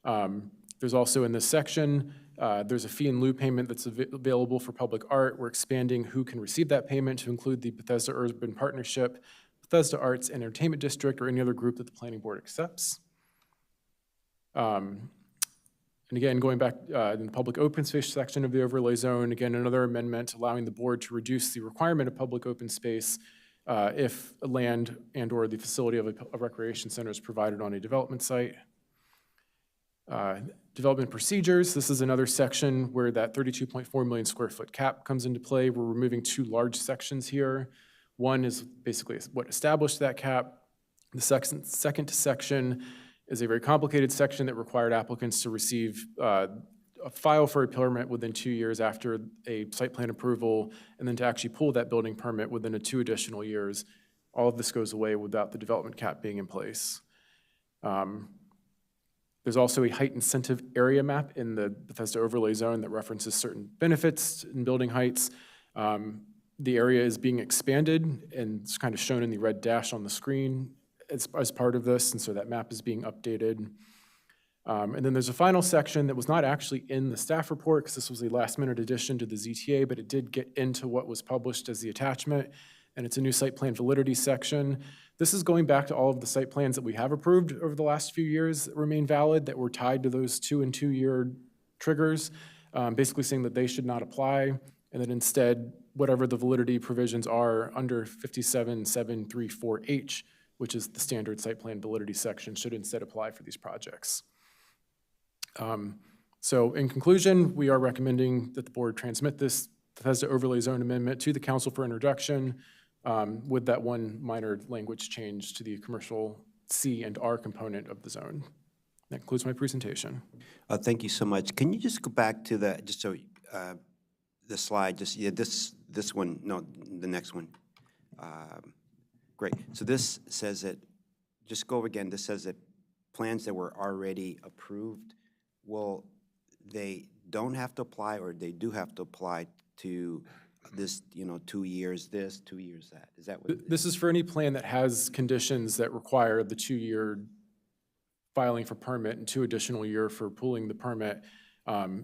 There's also in this section, there's a fee in lieu payment that's available for public art. We're expanding who can receive that payment to include the Bethesda Urban Partnership, Bethesda Arts and Entertainment District, or any other group that the planning board accepts. And again, going back in the public open space section of the overlay zone, again, another amendment allowing the board to reduce the requirement of public open space if land and/or the facility of a recreation center is provided on a development site. Development procedures, this is another section where that 32.4 million square foot cap comes into play. We're removing two large sections here. One is basically what established that cap. The second section is a very complicated section that required applicants to receive a file for a permit within 2 years after a site plan approval, and then to actually pull that building permit within 2 additional years. All of this goes away without the development cap being in place. There's also a height incentive area map in the Bethesda overlay zone that references certain benefits in building heights. The area is being expanded, and it's kind of shown in the red dash on the screen as part of this, and so that map is being updated. And then there's a final section that was not actually in the staff report because this was a last-minute addition to the ZTA, but it did get into what was published as the attachment, and it's a new site plan validity section. This is going back to all of the site plans that we have approved over the last few years that remain valid, that were tied to those 2 and 2 year triggers, basically saying that they should not apply, and that instead, whatever the validity provisions are under 57734H, which is the standard site plan validity section, should instead apply for these projects. So in conclusion, we are recommending that the board transmit this Bethesda overlay zone amendment to the council for introduction with that one minor language change to the commercial C and R component of the zone. That concludes my presentation. Thank you so much. Can you just go back to the, just so, the slide, just, yeah, this one, no, the next one. Great. So this says that, just go again, this says that plans that were already approved, well, they don't have to apply, or they do have to apply to this, 2 years this, 2 years that? Is that what? This is for any plan that has conditions that require the 2-year filing for permit and 2 additional year for pulling the permit.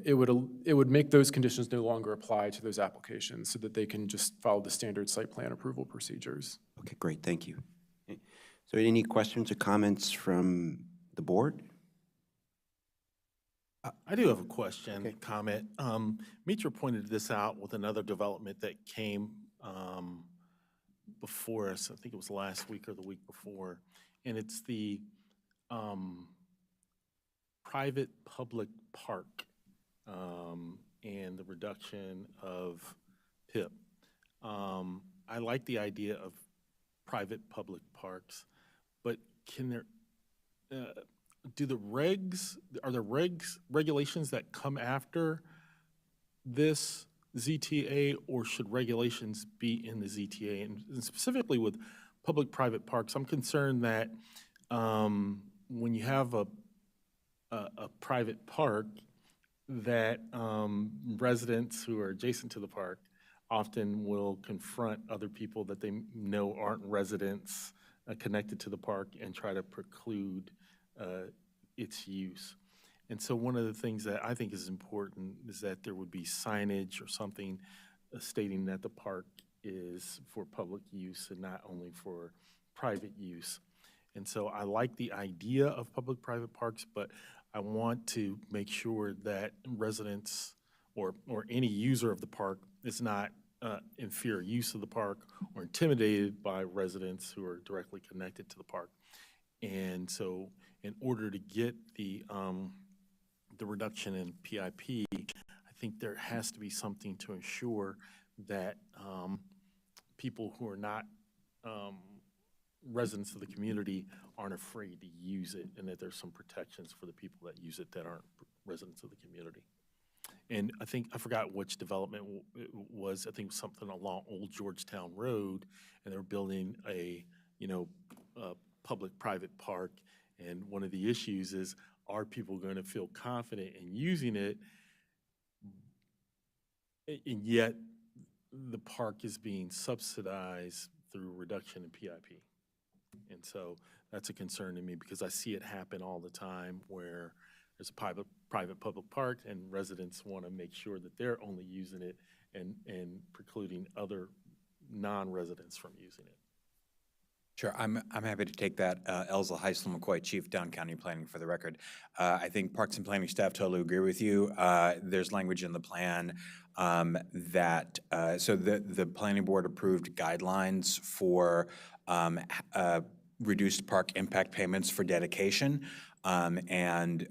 It would make those conditions no longer apply to those applications so that they can just follow the standard site plan approval procedures. Okay, great, thank you. So any questions or comments from the board? I do have a question, comment. Mitra pointed this out with another development that came before us. I think it was last week or the week before. And it's the private-public park and the reduction of PIP. I like the idea of private-public parks, but can there, are there regulations that come after this ZTA, or should regulations be in the ZTA? And specifically with public-private parks, I'm concerned that when you have a private park, that residents who are adjacent to the park often will confront other people that they know aren't residents connected to the park and try to preclude its use. And so one of the things that I think is important is that there would be signage or something stating that the park is for public use and not only for private use. And so I like the idea of public-private parks, but I want to make sure that residents or any user of the park is not in fear of use of the park or intimidated by residents who are directly connected to the park. And so in order to get the reduction in PIP, I think there has to be something to ensure that people who are not residents of the community aren't afraid to use it, and that there's some protections for the people that use it that aren't residents of the community. And I think, I forgot which development it was, I think something along Old Georgetown Road, and they're building a public-private park. And one of the issues is are people going to feel confident in using it? And yet, the park is being subsidized through reduction in PIP. And so that's a concern to me because I see it happen all the time where there's a private-public park and residents want to make sure that they're only using it and precluding other non-residents from using it. Sure, I'm happy to take that. Elza Heisel McCoy, Chief Down County Planning, for the record. I think Parks and Planning staff totally agree with you. There's language in the plan that, so the planning board approved guidelines for reduced park impact payments for dedication. And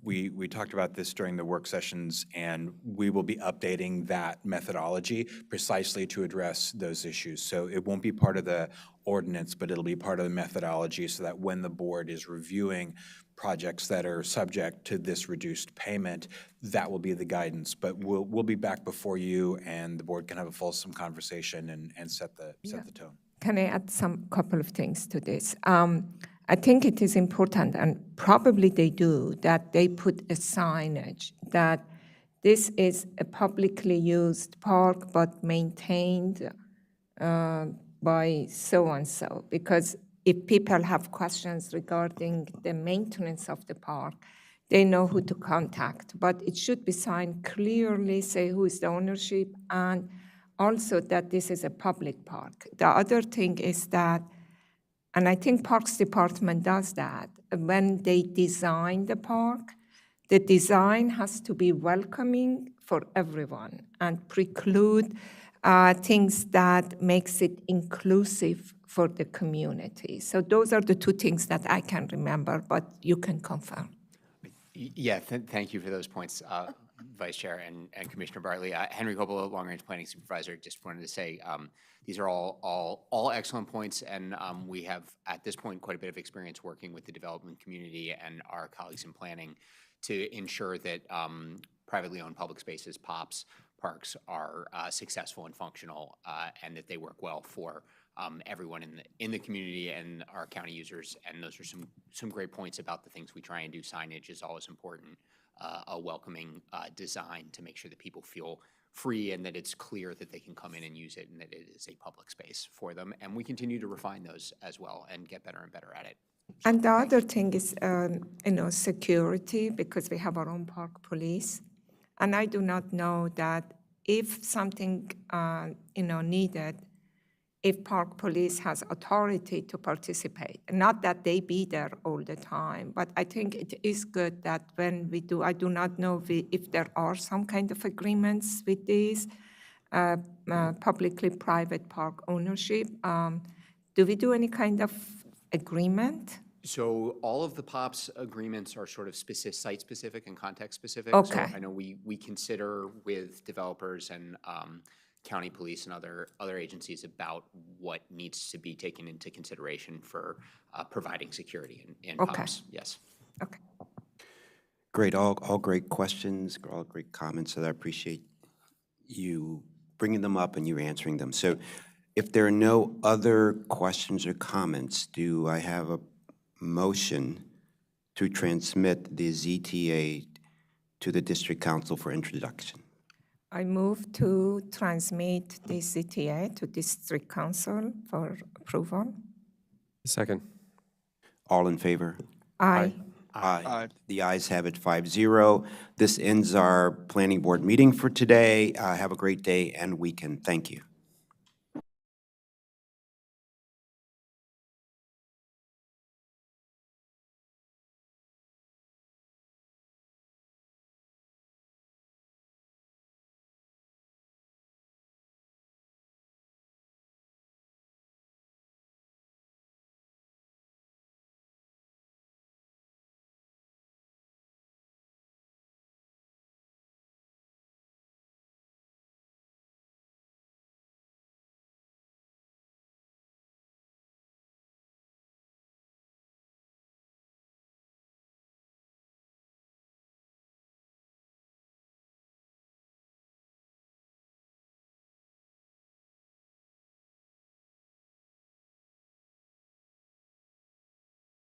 we talked about this during the work sessions, and we will be updating that methodology precisely to address those issues. So it won't be part of the ordinance, but it'll be part of the methodology so that when the board is reviewing projects that are subject to this reduced payment, that will be the guidance. But we'll be back before you, and the board can have a fulsome conversation and set the tone. Can I add some couple of things to this? I think it is important, and probably they do, that they put a signage that this is a publicly used park but maintained by so-and-so. Because if people have questions regarding the maintenance of the park, they know who to contact. But it should be signed clearly, say who is the ownership, and also that this is a public park. The other thing is that, and I think Parks Department does that, when they design the park, the design has to be welcoming for everyone and preclude things that makes it inclusive for the community. So those are the two things that I can remember, but you can confirm. Yeah, thank you for those points, Vice Chair and Commissioner Bartley. Henry Coppola, Long Range Planning Supervisor, just wanted to say these are all excellent points, and we have, at this point, quite a bit of experience working with the development community and our colleagues in planning to ensure that privately owned public spaces, POPs, parks, are successful and functional, and that they work well for everyone in the community and our county users. And those are some great points about the things we try and do. Signage is always important, a welcoming design to make sure that people feel free and that it's clear that they can come in and use it and that it is a public space for them. And we continue to refine those as well and get better and better at it. And the other thing is, security, because we have our own park police. And I do not know that if something, needed, if park police has authority to participate. Not that they be there all the time, but I think it is good that when we do, I do not know if there are some kind of agreements with these publicly private park ownership. Do we do any kind of agreement? So all of the POPs agreements are sort of site-specific and context-specific. Okay. So I know we consider with developers and county police and other agencies about what needs to be taken into consideration for providing security in POPs. Yes. Okay. Great, all great questions, all great comments, so I appreciate you bringing them up and you answering them. So if there are no other questions or comments, do I have a motion to transmit the ZTA to the District Council for introduction? I move to transmit the ZTA to District Council for approval. Second. All in favor? Aye. Aye. The ayes have it 5-0. This ends our planning board meeting for today. Have a great day and weekend. Thank you.